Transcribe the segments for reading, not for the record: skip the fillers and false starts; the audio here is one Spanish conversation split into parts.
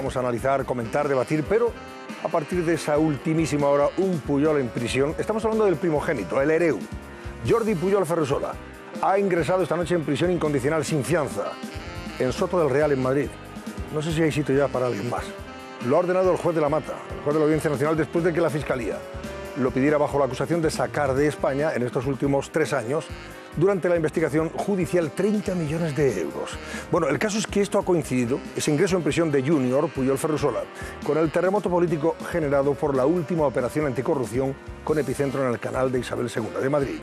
vamos a analizar, comentar, debatir, pero a partir de esa ultimísima hora, un Pujol en prisión. Estamos hablando del primogénito, el hereu. Jordi Pujol Ferrusola ha ingresado esta noche en prisión incondicional sin fianza en Soto del Real, en Madrid. No sé si hay sitio ya para alguien más. Lo ha ordenado el juez de la Mata, el juez de la Audiencia Nacional, después de que la Fiscalía lo pidiera bajo la acusación de sacar de España en estos últimos 3 años, durante la investigación judicial, 30 millones de euros. Bueno, el caso es que esto ha coincidido, ese ingreso en prisión de Junior Pujol Ferrusola, con el terremoto político generado por la última operación anticorrupción con epicentro en el canal de Isabel II de Madrid,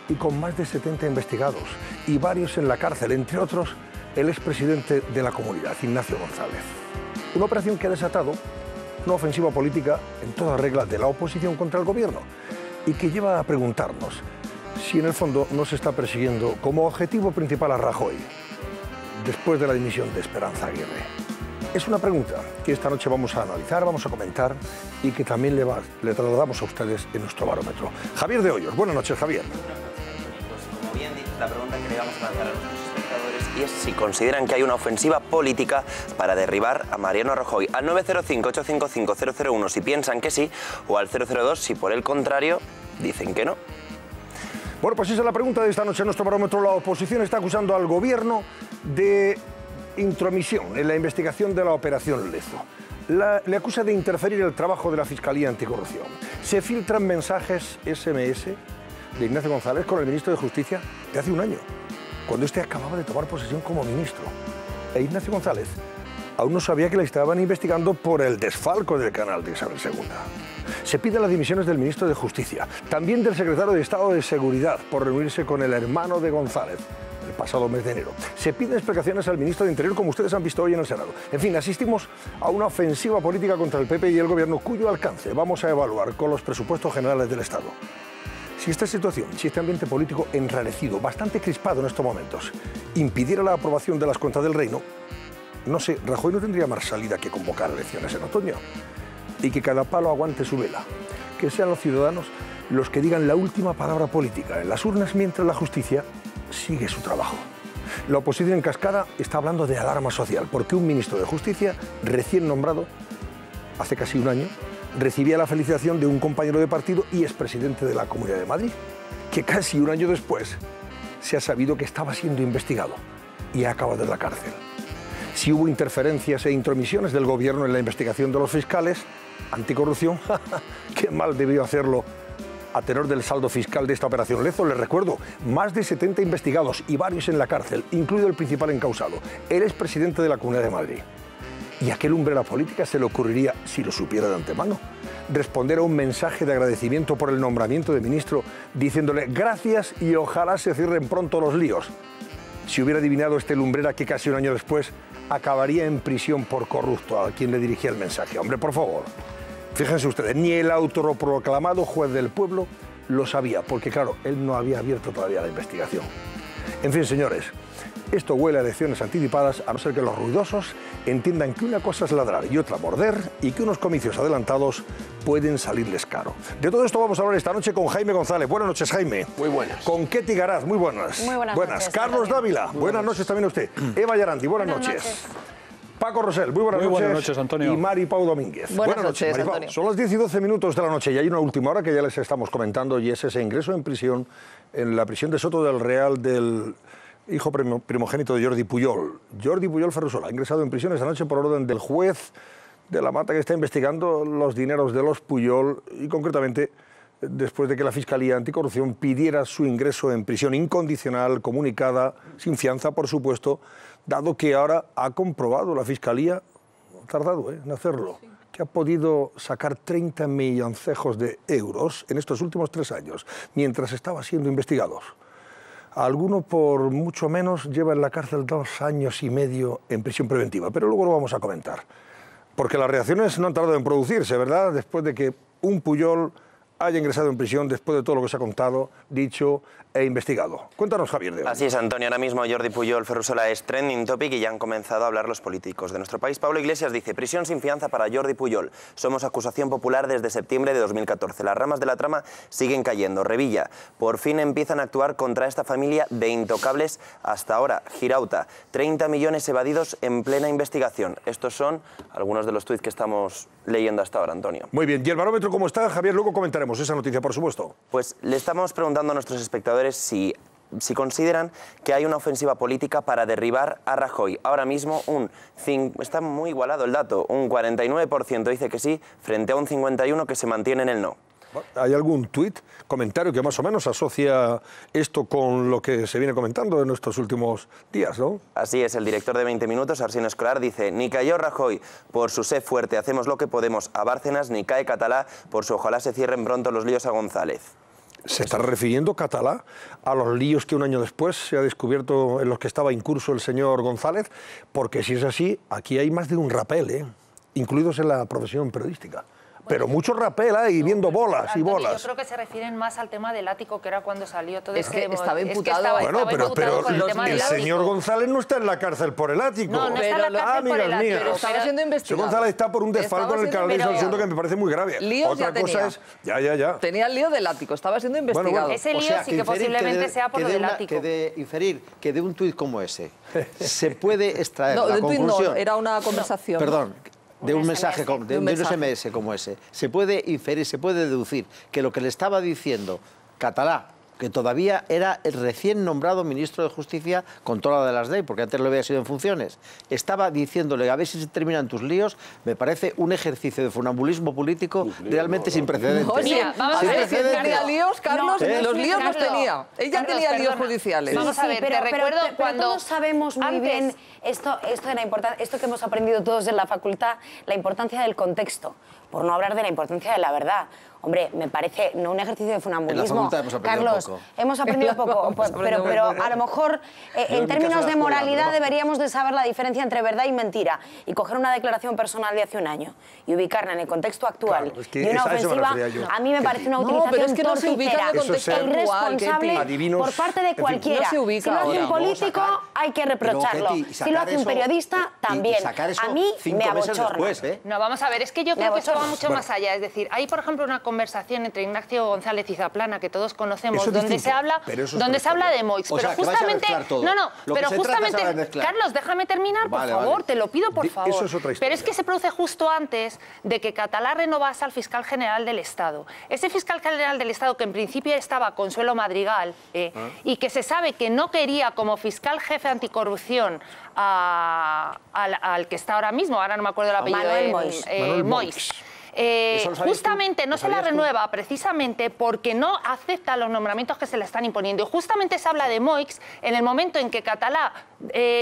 y con más de 70 investigados y varios en la cárcel, entre otros el expresidente de la comunidad, Ignacio González. Una operación que ha desatado una ofensiva política en toda regla de la oposición contra el gobierno y que lleva a preguntarnos si en el fondo no se está persiguiendo como objetivo principal a Rajoy después de la dimisión de Esperanza Aguirre. Es una pregunta que esta noche vamos a analizar, vamos a comentar y que también le trasladamos a ustedes en nuestro barómetro. Javier de Hoyos, buenas noches, Javier. Pues como bien dices, la pregunta que le vamos a lanzar a nuestros espectadores y es si consideran que hay una ofensiva política para derribar a Mariano Rajoy. Al 905-855-001 si piensan que sí, o al 002 si por el contrario dicen que no. Bueno, pues esa es la pregunta de esta noche en nuestro barómetro. La oposición está acusando al gobierno de intromisión en la investigación de la Operación Lezo. Le acusa de interferir en el trabajo de la Fiscalía Anticorrupción. Se filtran mensajes SMS de Ignacio González con el ministro de Justicia de hace un año, cuando este acababa de tomar posesión como ministro. E Ignacio González aún no sabía que le estaban investigando por el desfalco del canal de Isabel II. Se piden las dimisiones del ministro de Justicia, también del secretario de Estado de Seguridad, por reunirse con el hermano de González el pasado mes de enero. Se piden explicaciones al ministro de Interior, como ustedes han visto hoy en el Senado. En fin, asistimos a una ofensiva política contra el PP y el gobierno, cuyo alcance vamos a evaluar con los presupuestos generales del Estado. Si esta situación, si este ambiente político enrarecido, bastante crispado en estos momentos, impidiera la aprobación de las cuentas del reino, no sé, Rajoy no tendría más salida que convocar elecciones en otoño. Y que cada palo aguante su vela. Que sean los ciudadanos los que digan la última palabra política en las urnas, mientras la justicia sigue su trabajo. La oposición en cascada está hablando de alarma social, porque un ministro de Justicia, recién nombrado, hace casi un año, recibía la felicitación de un compañero de partido y expresidente de la Comunidad de Madrid, que casi un año después se ha sabido que estaba siendo investigado y ha acabado en la cárcel. Si hubo interferencias e intromisiones del gobierno en la investigación de los fiscales anticorrupción, qué mal debió hacerlo a tenor del saldo fiscal de esta operación Lezo. Les recuerdo, más de 70 investigados y varios en la cárcel, incluido el principal encausado, el expresidente de la Comunidad de Madrid. ¿Y a qué lumbrera política se le ocurriría, si lo supiera de antemano, responder a un mensaje de agradecimiento por el nombramiento de ministro, diciéndole gracias y ojalá se cierren pronto los líos? Si hubiera adivinado este lumbrera que casi un año después acabaría en prisión por corrupto a quien le dirigía el mensaje. Hombre, por favor, fíjense ustedes, ni el autoproclamado juez del pueblo lo sabía, porque claro, él no había abierto todavía la investigación. En fin, señores, esto huele a elecciones anticipadas, a no ser que los ruidosos entiendan que una cosa es ladrar y otra morder, y que unos comicios adelantados pueden salirles caro. De todo esto vamos a hablar esta noche con Jaime González. Buenas noches, Jaime. Muy buenas. Con Ketty Garaz, muy buenas. Muy buenas noches. Carlos Dávila, buenas noches también a usted. Eva Yarandi, buenas noches. Paco Rosell, muy buenas noches, Antonio. Y Mari Pau Domínguez. Buenas noches, Mari Pau. Antonio. Son las 10 y 12 minutos de la noche y hay una última hora que ya les estamos comentando, y es ese ingreso en prisión, en la prisión de Soto del Real, del hijo primogénito de Jordi Pujol. Jordi Pujol Ferrusola ha ingresado en prisión esta noche por orden del juez de la Mata, que está investigando los dineros de los Pujol, y concretamente después de que la Fiscalía Anticorrupción pidiera su ingreso en prisión incondicional, comunicada, sin fianza, por supuesto, dado que ahora ha comprobado la Fiscalía, ha tardado en hacerlo, que ha podido sacar 30 milloncejos de euros en estos últimos 3 años, mientras estaba siendo investigados. Alguno, por mucho menos, lleva en la cárcel 2 años y medio en prisión preventiva, pero luego lo vamos a comentar. Porque las reacciones no han tardado en producirse, ¿verdad? Después de que un Pujol haya ingresado en prisión después de todo lo que se ha contado, dicho e investigado. Cuéntanos, Javier. De Así es, Antonio. Ahora mismo Jordi Pujol Ferrusola es trending topic y ya han comenzado a hablar los políticos de nuestro país. Pablo Iglesias dice: prisión sin fianza para Jordi Pujol. Somos acusación popular desde septiembre de 2014. Las ramas de la trama siguen cayendo. Revilla: por fin empiezan a actuar contra esta familia de intocables hasta ahora. Girauta: 30 millones evadidos en plena investigación. Estos son algunos de los tuits que estamos leyendo hasta ahora, Antonio. Muy bien. ¿Y el barómetro cómo está, Javier? Luego comentaremos esa noticia, por supuesto. Pues le estamos preguntando a nuestros espectadores si consideran que hay una ofensiva política para derribar a Rajoy. Ahora mismo está muy igualado el dato. Un 49% dice que sí, frente a un 51% que se mantiene en el no. ¿Hay algún tuit, comentario que más o menos asocia esto con lo que se viene comentando en estos últimos días, no? Así es, el director de 20 Minutos, Arsino Escolar, dice: ni cayó Rajoy por su sé fuerte, hacemos lo que podemos a Bárcenas, ni cae Catalá por su ojalá se cierren pronto los líos a González. ¿Se está refiriendo Catalá a los líos que un año después se ha descubierto en los que estaba incurso el señor González? Porque si es así, aquí hay más de un rapel, incluidos en la profesión periodística. Pero mucho rapel y viendo bolas y bolas. Yo creo que se refieren más al tema del ático, que era cuando salió todo que estaba imputado. Bueno, pero el señor González no está en la cárcel por el ático. No está en la cárcel por el ático. Pero estaba siendo investigado. González está por un desfalco en el canal de televisión que me parece muy grave. Otra cosa es... Ya. Tenía el lío del ático, estaba siendo investigado. Bueno. Ese lío sí que posiblemente sea por lo del ático. Inferir que de un tuit como ese se puede extraer la conclusión... No, no, era una conversación. Perdón. De un mensaje, de un SMS como ese, se puede inferir, se puede deducir que lo que le estaba diciendo Catalá, que todavía era el recién nombrado ministro de Justicia con toda la de las leyes, porque antes lo había sido en funciones, estaba diciéndole a ver si se terminan tus líos. Me parece un ejercicio de funambulismo político realmente sin precedentes. Mira, vamos a ver si tenía líos, Carlos, los líos los tenía. Ella tenía líos judiciales. Vamos a ver, pero recuerdo cuando todos sabemos muy bien esto que hemos aprendido todos en la facultad, la importancia del contexto, por no hablar de la importancia de la verdad. Hombre, me parece no un ejercicio de funambulismo. Carlos, hemos aprendido poco, pero a lo mejor en términos de moralidad deberíamos de saber la diferencia entre verdad y mentira y coger una declaración personal de hace un año y ubicarla en el contexto actual de una ofensiva. A mí me parece una utilización torticera e irresponsable por parte de cualquiera. Si lo hace un político hay que reprocharlo. Si lo hace un periodista también. A mí me abochorna. No, vamos a ver, es que yo creo que eso va mucho más allá. Es decir, hay, por ejemplo, una conversación entre Ignacio González y Zaplana que todos conocemos, donde se habla de Moix, pero justamente Carlos, déjame terminar, por favor, te lo pido, por favor. Eso es otra historia. Pero es que se produce justo antes de que Catalá renovase al fiscal general del Estado. Ese fiscal general del Estado, que en principio estaba Consuelo Madrigal, y que se sabe que no quería como fiscal jefe anticorrupción al que está ahora mismo, ahora no me acuerdo el apellido, Manuel Moix. Justamente no se la renueva precisamente porque no acepta los nombramientos que se le están imponiendo. Y justamente se habla de Moix en el momento en que Catalá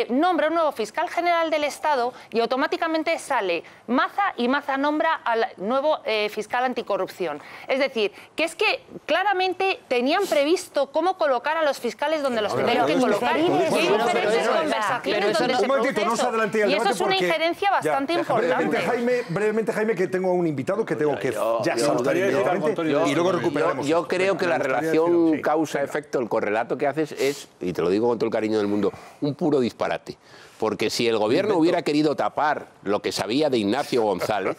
nombra un nuevo fiscal general del Estado y automáticamente sale Maza y Maza nombra al nuevo fiscal anticorrupción. Es decir, que es que claramente tenían previsto cómo colocar a los fiscales donde los tenían que colocar. Y hay diferentes conversaciones donde se produce eso. Y eso es una injerencia bastante importante. Brevemente, Jaime, que tengo un invitado que tengo que ya saltar inmediatamente y luego recuperaremos. Yo creo que la relación causa-efecto, el correlato que haces es, y te lo digo con todo el cariño del mundo, un puro disparate. Porque si el gobierno hubiera querido tapar lo que sabía de Ignacio González,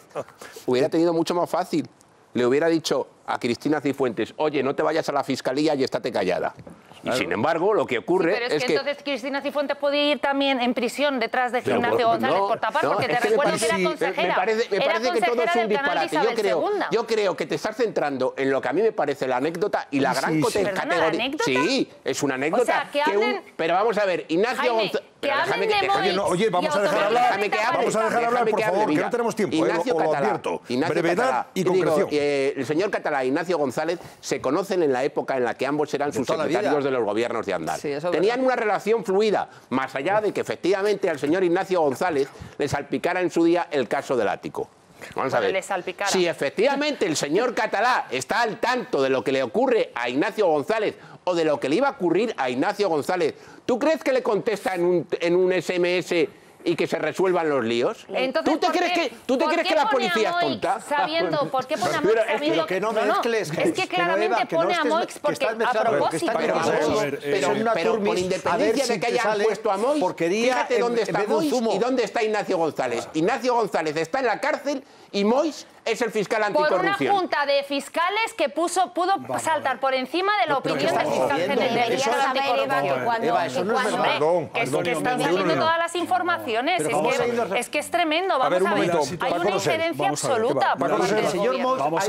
hubiera tenido mucho más fácil. Le hubiera dicho a Cristina Cifuentes: oye, no te vayas a la fiscalía y estate callada. Y sin embargo, lo que ocurre pero es que entonces Cristina Cifuentes puede ir también en prisión detrás de Ignacio González por tapar, porque te recuerdo que era consejera. Me parece que todo es un disparate. Yo creo que te estás centrando en lo que a mí me parece la anécdota y la gran categoría. Sí, es una anécdota. O sea, que hablen... Pero vamos a ver, Ignacio González... Que hablen de Moix. Oye, vamos a dejar hablar. Vamos a dejar hablar, por favor, que no tenemos tiempo. Ignacio lo advierto. Brevedad y concreción. El señor Catalá e Ignacio González se conocen en la época en la que ambos eran subsecretarios de los gobiernos de Aznar. Tenían una relación fluida, más allá de que efectivamente al señor Ignacio González le salpicara en su día el caso del ático. Vamos a ver, si efectivamente el señor Catalá está al tanto de lo que le ocurre a Ignacio González o de lo que le iba a ocurrir a Ignacio González, ¿tú crees que le contesta en un SMS y que se resuelvan los líos. Entonces, ¿Tú te crees que la policía es tonta? Sabiendo, ¿por qué pone a Moix sabiendo que no mezcles? Es que claramente pone a Moix porque a propósito. Pero con independencia de que hayan puesto a Moix, fíjate dónde está Moix y dónde está Ignacio González. Ignacio González está en la cárcel y Moix es el fiscal anticorrupción. Por una junta de fiscales que pudo saltar por encima de la opinión del fiscal general. Que están saliendo todas las informaciones. Es que es tremendo. Vamos a ver. Hay una injerencia absoluta. Vamos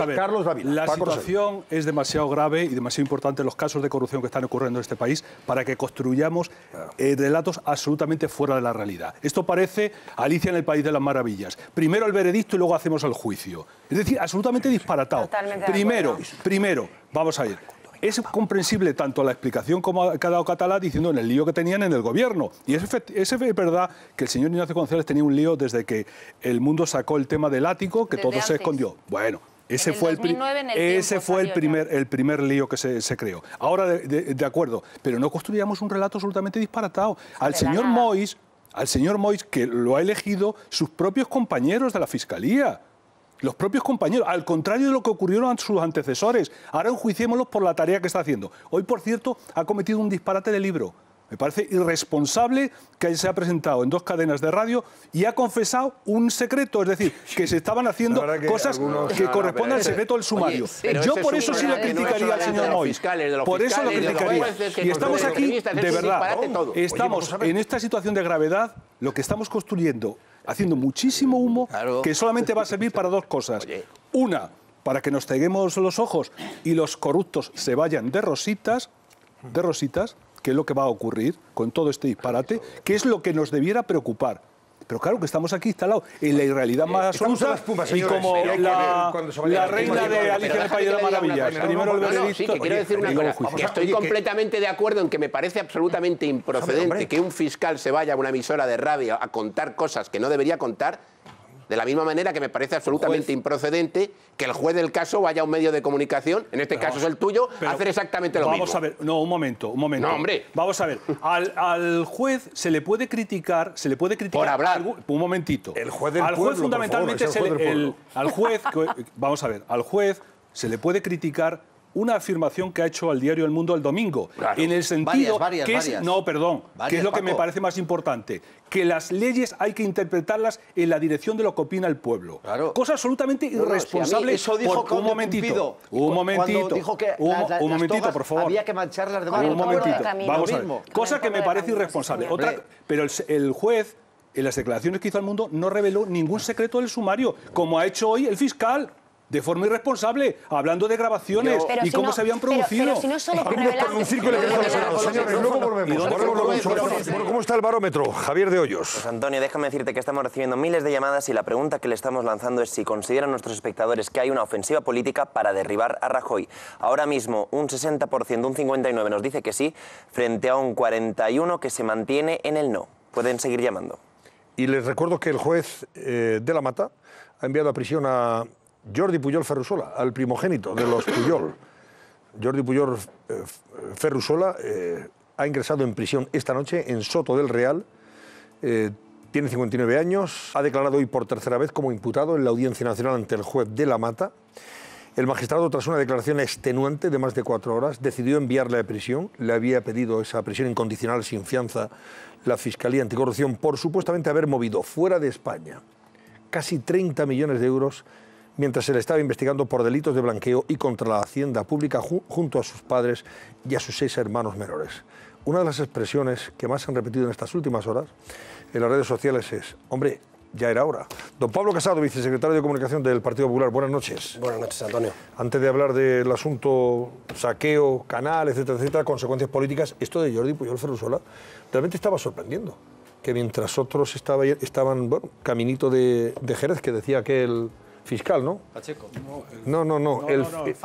a ver. Carlos David. La situación es demasiado grave y demasiado importante en los casos de corrupción que están ocurriendo en este país para que construyamos relatos absolutamente fuera de la realidad. Esto parece Alicia en el País de las Maravillas. Primero el veredicto y luego hacemos el juicio. Es decir, absolutamente disparatado. Primero, vamos a ver. Es comprensible tanto la explicación como ha dado Catalá diciendo en el lío que tenían en el gobierno. Y es verdad que el señor Ignacio González tenía un lío desde que El Mundo sacó el tema del ático, que todo se escondió. Bueno, ese fue el primer lío que se creó. Ahora, de acuerdo, pero no construíamos un relato absolutamente disparatado. Al señor Moix, que lo ha elegido sus propios compañeros de la Fiscalía. Los propios compañeros, al contrario de lo que ocurrieron a sus antecesores. Ahora enjuiciémoslos por la tarea que está haciendo. Hoy, por cierto, ha cometido un disparate de libro. Me parece irresponsable que se ha presentado en 2 cadenas de radio y ha confesado un secreto, es decir, que se estaban haciendo cosas que corresponden al secreto del sumario. Yo por eso sí le criticaría al señor Moix. Por eso lo criticaría. Y estamos aquí, de verdad, estamos en esta situación de gravedad, lo que estamos construyendo, haciendo muchísimo humo, que solamente va a servir para 2 cosas. Una, para que nos ceguemos los ojos y los corruptos se vayan de rositas, que es lo que va a ocurrir con todo este disparate, que es lo que nos debiera preocupar. Pero claro que estamos aquí instalados en la irrealidad más absoluta y como la reina de Alicia en el País de las Maravillas. Primero el veredicto. Quiero decir una cosa, que estoy completamente de acuerdo en que me parece absolutamente improcedente que un fiscal se vaya a una emisora de radio a contar cosas que no debería contar, de la misma manera que me parece absolutamente improcedente que el juez del caso vaya a un medio de comunicación, en este caso es el tuyo, a hacer exactamente lo mismo. Vamos a ver, un momento. No, hombre. Vamos a ver, al juez se le puede criticar por hablar. Un momentito. El juez del pueblo, juez fundamentalmente al juez se le puede criticar una afirmación que ha hecho al diario El Mundo el domingo, en el sentido que es lo que me parece más importante, que las leyes hay que interpretarlas en la dirección de lo que opina el pueblo. Cosa absolutamente irresponsable. Un momentito, por favor. Había que mancharlas de mano. Un momentito, vamos a ver. Cosa que me parece irresponsable. Pero el juez, en las declaraciones que hizo al Mundo, no reveló ningún secreto del sumario, como ha hecho hoy el fiscal. De forma irresponsable, hablando de grabaciones y cómo se habían producido. Pero si no solo por revelar... Señores, luego volvemos. ¿Cómo está el barómetro? Javier de Hoyos. Pues Antonio, déjame decirte que estamos recibiendo miles de llamadas y la pregunta que le estamos lanzando es si consideran nuestros espectadores que hay una ofensiva política para derribar a Rajoy. Ahora mismo un 60%, un 59% nos dice que sí, frente a un 41% que se mantiene en el no. Pueden seguir llamando. Y les recuerdo que el juez de la Mata ha enviado a prisión a Jordi Pujol Ferrusola, al primogénito de los Pujol. Jordi Pujol Ferrusola ha ingresado en prisión esta noche en Soto del Real. Tiene 59 años, ha declarado hoy por tercera vez como imputado en la Audiencia Nacional ante el juez de la Mata. El magistrado, tras una declaración extenuante de más de 4 horas, decidió enviarle a prisión. Le había pedido esa prisión incondicional sin fianza la Fiscalía Anticorrupción por supuestamente haber movido fuera de España casi 30 millones de euros mientras se le estaba investigando por delitos de blanqueo y contra la hacienda pública junto a sus padres y a sus 6 hermanos menores. Una de las expresiones que más se han repetido en estas últimas horas en las redes sociales es: hombre, ya era hora. Don Pablo Casado, vicesecretario de Comunicación del Partido Popular, buenas noches. Buenas noches, Antonio. Antes de hablar del asunto saqueo, canal, etcétera, etcétera, consecuencias políticas, esto de Jordi Pujol Ferrusola realmente estaba sorprendiendo. Que mientras otros estaban caminito de Jerez, que decía que el fiscal, ¿no? Pacheco. No. El juez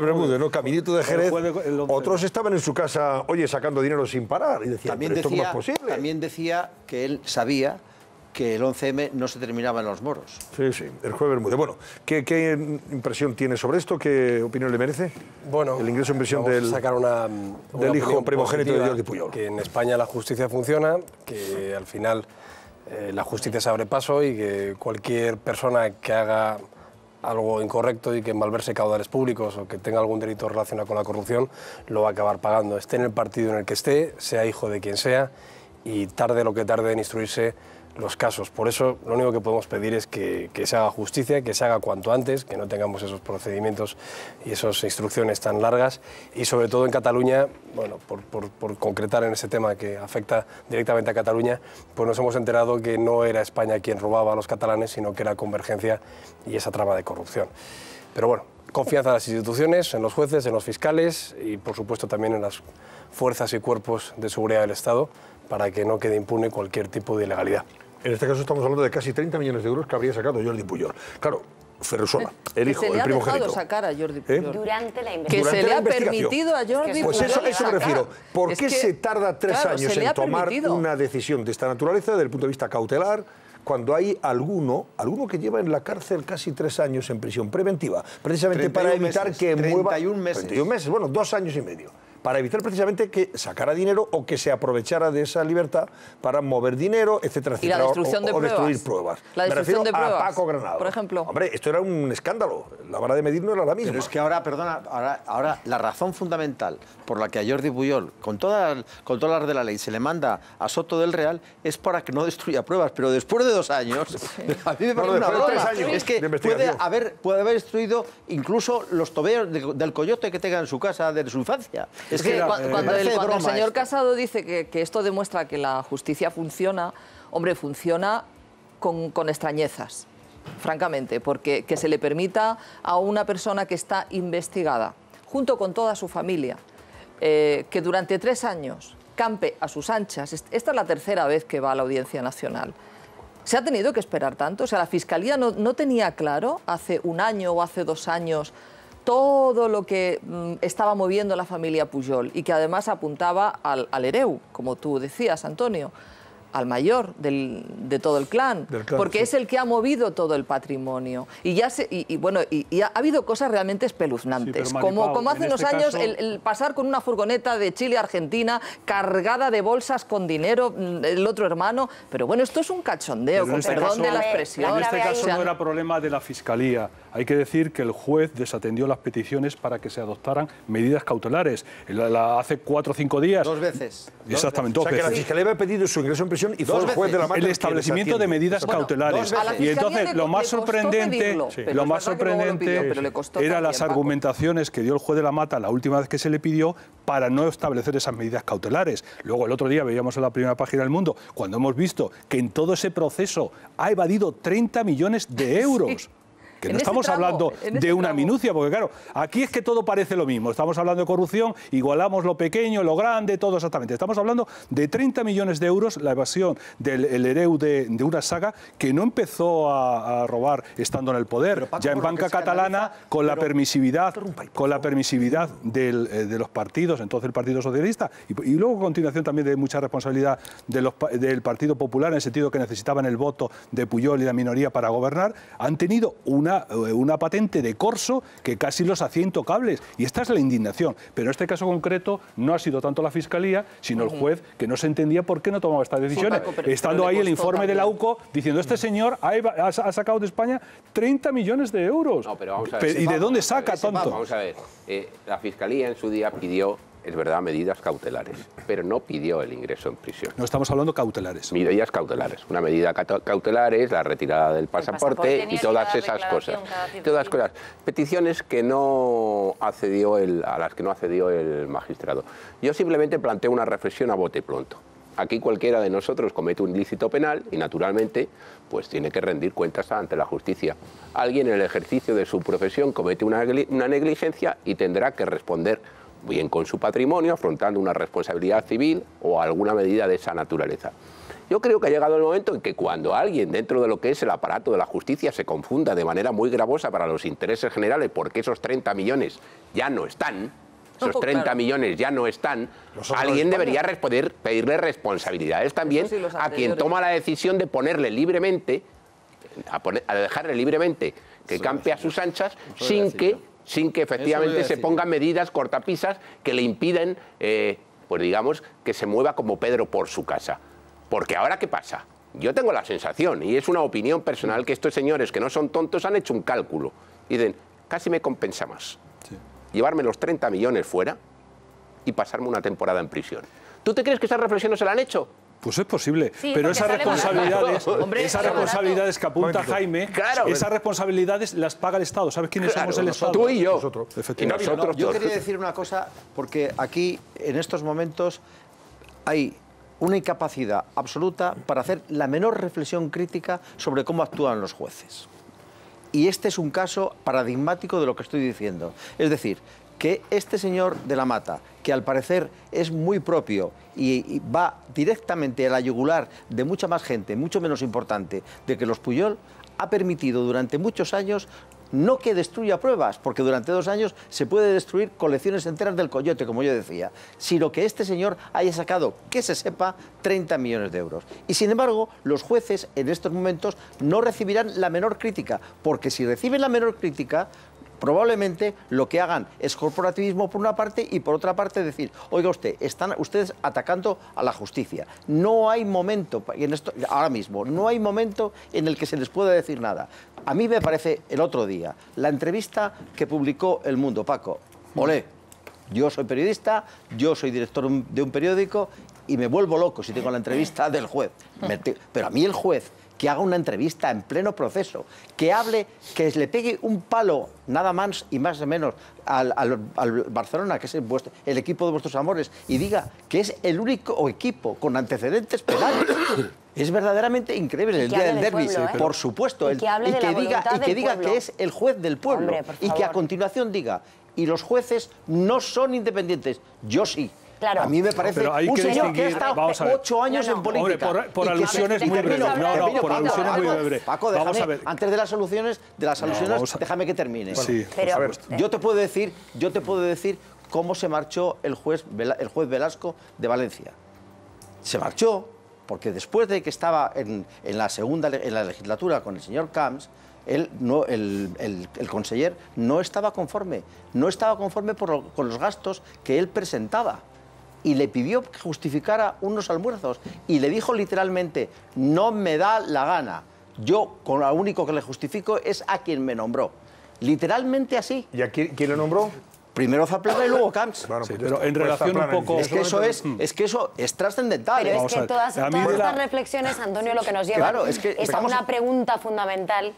Bermúdez, ¿no? Caminito de Jerez. Otros estaban en su casa, oye, sacando dinero sin parar. Y decían, ¿esto cómo es posible? También decía que él sabía que el 11M no se terminaba en los moros. Sí, sí, el juez Bermúdez. Bueno, ¿qué impresión tiene sobre esto? ¿Qué opinión le merece? Bueno, el ingreso en prisión del hijo primogénito de Jordi Pujol. Que en España la justicia funciona, que al final la justicia se abre paso y que cualquier persona que haga algo incorrecto y que malverse caudales públicos o que tenga algún delito relacionado con la corrupción lo va a acabar pagando, esté en el partido en el que esté, sea hijo de quien sea, y tarde lo que tarde en instruirse los casos. Por eso lo único que podemos pedir es que se haga justicia, que se haga cuanto antes, que no tengamos esos procedimientos y esas instrucciones tan largas, y sobre todo en Cataluña, bueno, por concretar en ese tema que afecta directamente a Cataluña, pues nos hemos enterado que no era España quien robaba a los catalanes, sino que era Convergencia y esa trama de corrupción. Pero bueno, confianza en las instituciones, en los jueces, en los fiscales y por supuesto también en las fuerzas y cuerpos de seguridad del Estado, para que no quede impune cualquier tipo de ilegalidad. En este caso estamos hablando de casi 30 millones de euros que habría sacado Jordi Pujol. Claro, Ferrusola, el hijo, el primogénito. Se le ha dejado sacar a Jordi Pujol. Durante la investigación. Que se le ha permitido a Jordi Pujol. Pues eso me refiero. ¿Por qué se tarda 3 años en tomar una decisión de esta naturaleza desde el punto de vista cautelar, cuando hay alguno que lleva en la cárcel casi 3 años en prisión preventiva, precisamente para evitar que mueva... 31 meses. 31 meses, bueno, 2 años y medio. Para evitar precisamente que sacara dinero o que se aprovechara de esa libertad para mover dinero, etcétera, etcétera. ¿Y la destrucción de pruebas? Destruir pruebas. La destrucción de pruebas, a Paco Granado, por ejemplo. Hombre, esto era un escándalo. La vara de medir no era la misma. Pero es que ahora, perdona, ahora la razón fundamental por la que a Jordi Pujol, con todas las de la ley, se le manda a Soto del Real es para que no destruya pruebas. Pero después de 2 años, a mí me parece una broma. 3 años es que puede haber destruido incluso los tobeos del coyote que tenga en su casa de su infancia. Es que cuando el señor Casado dice que esto demuestra que la justicia funciona, hombre, funciona con extrañezas, francamente, porque que se le permita a una persona que está investigada, junto con toda su familia, que durante 3 años campe a sus anchas. Esta es la 3ª vez que va a la Audiencia Nacional. ¿Se ha tenido que esperar tanto? O sea, la Fiscalía no tenía claro hace 1 año o hace 2 años todo lo que estaba moviendo la familia Pujol y que además apuntaba al hereu, como tú decías, Antonio, al mayor de todo el clan, porque sí, es el que ha movido todo el patrimonio. Y ha habido cosas realmente espeluznantes, sí, como hace unos años el pasar con una furgoneta de Chile a Argentina cargada de bolsas con dinero, el otro hermano. Pero bueno, esto es un cachondeo, con perdón de la expresión. En este caso no era problema de la Fiscalía. Hay que decir que el juez desatendió las peticiones para que se adoptaran medidas cautelares. Hace 4 o 5 días. 2 veces. Exactamente, 2 veces. O sea, que la Fiscalía había pedido su ingreso en prisión y fue el juez de la Mata el establecimiento de medidas cautelares. Y entonces lo más sorprendente eran las argumentaciones que dio el juez de la Mata la última vez que se le pidió para no establecer esas medidas cautelares. Luego el otro día veíamos en la primera página del Mundo, cuando hemos visto que en todo ese proceso ha evadido 30 millones de euros. Sí. Que no estamos hablando de una minucia, porque claro, aquí es que todo parece lo mismo. Estamos hablando de corrupción, igualamos lo pequeño, lo grande, todo exactamente. Estamos hablando de 30 millones de euros, la evasión del hereu de una saga que no empezó a robar estando en el poder. Paco, ya en banca catalana, con la permisividad de los partidos, entonces el Partido Socialista, y luego a continuación también de mucha responsabilidad del Partido Popular, en el sentido que necesitaban el voto de Pujol y la minoría para gobernar, han tenido una patente de corso que casi los hacía intocables. Y esta es la indignación. Pero en este caso concreto no ha sido tanto la Fiscalía, sino el juez, que no se entendía por qué no tomaba estas decisiones. Sí, Paco, estando ahí el informe de la UCO diciendo, este señor ha sacado de España 30 millones de euros. No, pero vamos a ver. ¿Y de dónde saca tanto? Vamos a ver. La Fiscalía en su día pidió, es verdad, medidas cautelares, pero no pidió el ingreso en prisión. No estamos hablando cautelares. Medidas cautelares. Una medida cautelar es la retirada del pasaporte y todas esas cosas. Todas cosas. Peticiones que a las que no accedió el magistrado. Yo simplemente planteo una reflexión a bote pronto. Aquí cualquiera de nosotros comete un ilícito penal y, naturalmente, pues tiene que rendir cuentas ante la justicia. Alguien en el ejercicio de su profesión comete una negligencia y tendrá que responder bien con su patrimonio, afrontando una responsabilidad civil o alguna medida de esa naturaleza. Yo creo que ha llegado el momento en que cuando alguien dentro de lo que es el aparato de la justicia se confunda de manera muy gravosa para los intereses generales porque esos 30 millones ya no están, esos 30 millones ya no están, alguien debería poder pedirle responsabilidades también a quien toma la decisión de ponerle libremente, a dejarle libremente que campe a sus anchas sin que efectivamente se pongan medidas cortapisas que le impiden, pues digamos, que se mueva como Pedro por su casa. Porque ahora, ¿qué pasa? Yo tengo la sensación, y es una opinión personal, que estos señores que no son tontos han hecho un cálculo y dicen, casi me compensa más llevarme los 30 millones fuera y pasarme una temporada en prisión. ¿Tú te crees que esas reflexiones se la han hecho? Pues es posible, pero esas responsabilidades que apunta Jaime, esas responsabilidades las paga el Estado. ¿Sabes quiénes somos el Estado? Tú y yo. Nosotros. Yo quería decir una cosa, porque aquí, en estos momentos, hay una incapacidad absoluta para hacer la menor reflexión crítica sobre cómo actúan los jueces. Y este es un caso paradigmático de lo que estoy diciendo. Es decir, que este señor de la Mata, que al parecer es muy propio y va directamente a la yugular de mucha más gente, mucho menos importante, de que los Pujol, ha permitido durante muchos años no que destruya pruebas, porque durante 2 años se puede destruir colecciones enteras del coyote, como yo decía, sino que este señor haya sacado, que se sepa, 30 millones de euros. Y sin embargo, los jueces en estos momentos no recibirán la menor crítica, porque si reciben la menor crítica, probablemente lo que hagan es corporativismo por una parte y por otra parte decir, oiga usted, están ustedes atacando a la justicia. No hay momento, ahora mismo, no hay momento en el que se les pueda decir nada. A mí me parece, el otro día, la entrevista que publicó El Mundo, Paco, olé, yo soy periodista, yo soy director de un periódico y me vuelvo loco si tengo la entrevista del juez. Pero a mí el juez que haga una entrevista en pleno proceso, que hable, que le pegue un palo, nada más y más o menos, al Barcelona, que es el equipo de vuestros amores, y diga que es el único equipo con antecedentes penales. Es verdaderamente increíble el día del derbi, por supuesto, y que diga que es el juez del pueblo. Hombre, y que a continuación diga, y los jueces no son independientes, yo sí. Claro. A mí me parece un señor que ha estado 8 años en política. Hombre, por alusiones muy breves. Por alusiones muy breves. Paco, déjame, antes de las alusiones, déjame que termine. Sí, pero yo te puedo decir cómo se marchó el juez Velasco de Valencia. Se marchó porque después de que estaba en la legislatura con el señor Camps, el conseller no estaba conforme. No estaba conforme con los gastos que él presentaba. Y le pidió que justificara unos almuerzos y le dijo literalmente, no me da la gana, yo con lo único que le justifico es a quien me nombró. Literalmente así. ¿Y a quién le nombró? Primero Zaplana y luego Camps. Bueno, sí, pero en relación un poco... Es que eso es trascendental. Pero es que todas estas reflexiones, Antonio, lo que nos lleva es a una pregunta fundamental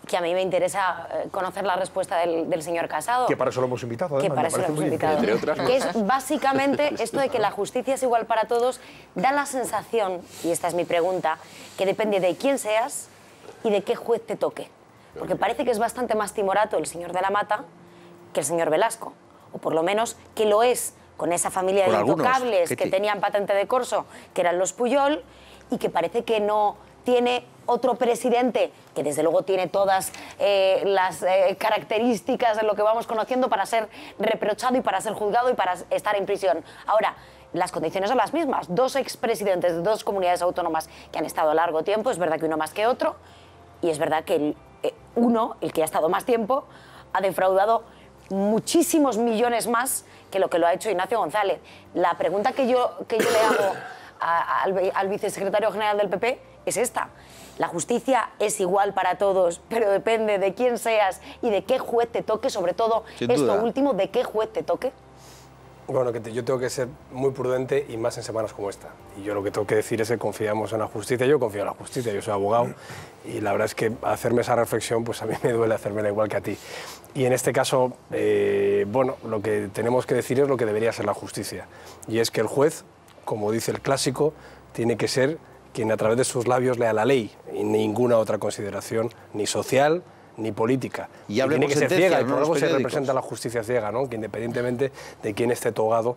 que a mí me interesa conocer la respuesta del señor Casado. Que para eso lo hemos invitado. Que para eso lo hemos invitado. Que es básicamente esto de que la justicia es igual para todos, da la sensación, y esta es mi pregunta, que depende de quién seas y de qué juez te toque. Porque parece que es bastante más timorato el señor de la Mata que el señor Velasco. O por lo menos que lo es con esa familia de intocables que tenían patente de corso, que eran los Pujol, y que parece que no tiene otro presidente que desde luego tiene todas las características de lo que vamos conociendo para ser reprochado y para ser juzgado y para estar en prisión. Ahora, las condiciones son las mismas. 2 expresidentes de 2 comunidades autónomas que han estado largo tiempo, es verdad que uno más que otro, y es verdad que el que ha estado más tiempo, ha defraudado muchísimos millones más que lo ha hecho Ignacio González. La pregunta que yo le hago al vicesecretario general del PP es esta. La justicia es igual para todos, pero depende de quién seas y de qué juez te toque, sobre todo esto último, de qué juez te toque. Bueno, yo tengo que ser muy prudente y más en semanas como esta. Y yo lo que tengo que decir es que confiamos en la justicia. Yo confío en la justicia, yo soy abogado y la verdad es que hacerme esa reflexión, pues a mí me duele hacérmela igual que a ti. Y en este caso, bueno, lo que tenemos que decir es lo que debería ser la justicia. Y es que el juez, como dice el clásico, tiene que ser quien a través de sus labios lea la ley y ninguna otra consideración, ni social ni política. Y tiene que ser ciega, y por algo se representa la justicia ciega, ¿no? Que independientemente de quién esté togado,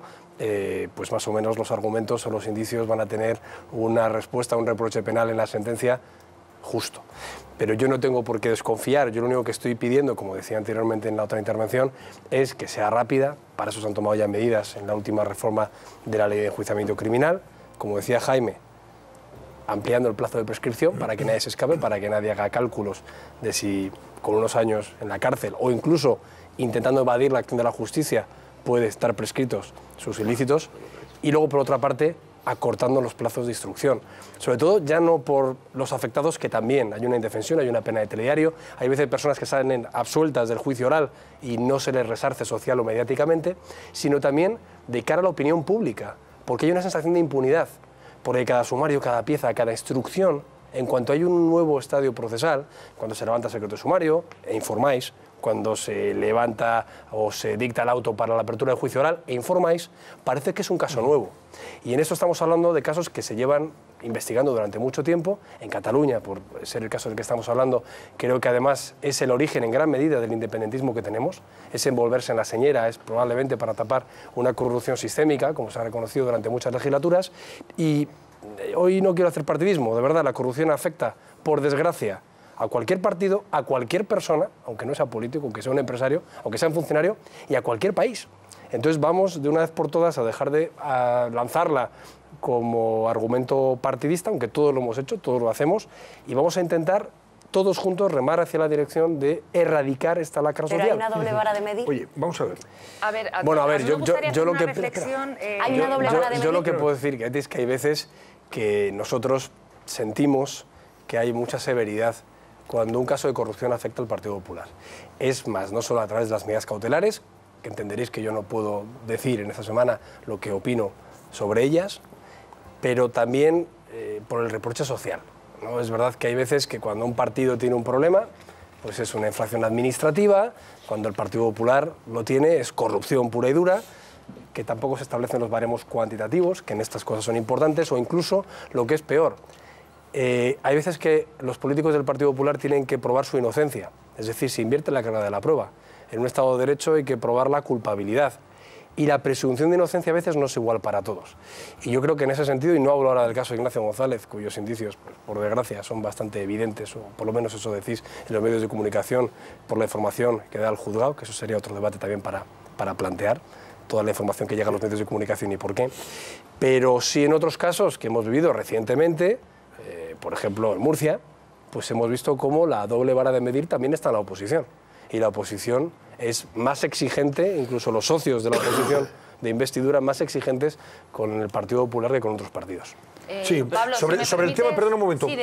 pues más o menos los argumentos o los indicios van a tener una respuesta, un reproche penal en la sentencia justo. Pero yo no tengo por qué desconfiar. Yo lo único que estoy pidiendo, como decía anteriormente en la otra intervención, es que sea rápida. Para eso se han tomado ya medidas en la última reforma de la ley de enjuiciamiento criminal. Como decía Jaime, ampliando el plazo de prescripción para que nadie se escape, para que nadie haga cálculos de si con unos años en la cárcel o incluso intentando evadir la acción de la justicia puede estar prescritos sus ilícitos. Y luego, por otra parte, acortando los plazos de instrucción. Sobre todo, ya no por los afectados, que también hay una indefensión, hay una pena de telediario, hay veces personas que salen absueltas del juicio oral y no se les resarce social o mediáticamente, sino también de cara a la opinión pública, porque hay una sensación de impunidad, porque cada sumario, cada pieza, cada instrucción, en cuanto hay un nuevo estadio procesal, cuando se levanta el secreto de sumario, e informáis, cuando se levanta o se dicta el auto para la apertura del juicio oral e informáis, parece que es un caso nuevo. Y en esto estamos hablando de casos que se llevan investigando durante mucho tiempo. En Cataluña, por ser el caso del que estamos hablando, creo que además es el origen en gran medida del independentismo que tenemos. Ese envolverse en la señera es probablemente para tapar una corrupción sistémica, como se ha reconocido durante muchas legislaturas. Y hoy no quiero hacer partidismo, de verdad, la corrupción afecta, por desgracia, a cualquier partido, a cualquier persona, aunque no sea político, aunque sea un empresario, aunque sea un funcionario, y a cualquier país. Entonces vamos de una vez por todas a dejar de lanzarla como argumento partidista, aunque todos lo hemos hecho, todos lo hacemos, y vamos a intentar todos juntos remar hacia la dirección de erradicar esta lacra social. ¿Pero hay una doble vara de medir? Oye, vamos a ver. Bueno, a ver, yo lo que... ¿Hay una doble vara de medir? Yo lo que puedo decir es que hay veces que nosotros sentimos que hay mucha severidad cuando un caso de corrupción afecta al Partido Popular. Es más, no solo a través de las medidas cautelares, que entenderéis que yo no puedo decir en esta semana lo que opino sobre ellas, pero también por el reproche social, ¿no? Es verdad que hay veces que cuando un partido tiene un problema, pues es una infracción administrativa, cuando el Partido Popular lo tiene es corrupción pura y dura, que tampoco se establecen los baremos cuantitativos, que en estas cosas son importantes, o incluso, lo que es peor, hay veces que los políticos del Partido Popular tienen que probar su inocencia, es decir, se invierte la carga de la prueba. En un Estado de Derecho hay que probar la culpabilidad y la presunción de inocencia a veces no es igual para todos. Y yo creo que en ese sentido, y no hablo ahora del caso de Ignacio González, cuyos indicios, pues, por desgracia, son bastante evidentes, o por lo menos eso decís en los medios de comunicación, por la información que da el juzgado, que eso sería otro debate también para plantear, toda la información que llega a los medios de comunicación y por qué. Pero sí en otros casos que hemos vivido recientemente, por ejemplo en Murcia, pues hemos visto cómo la doble vara de medir también está en la oposición. Y la oposición es más exigente, incluso los socios de la oposición de investidura, más exigentes con el Partido Popular que con otros partidos. Sí, Pablo, sobre el tema, perdón un momento, sí,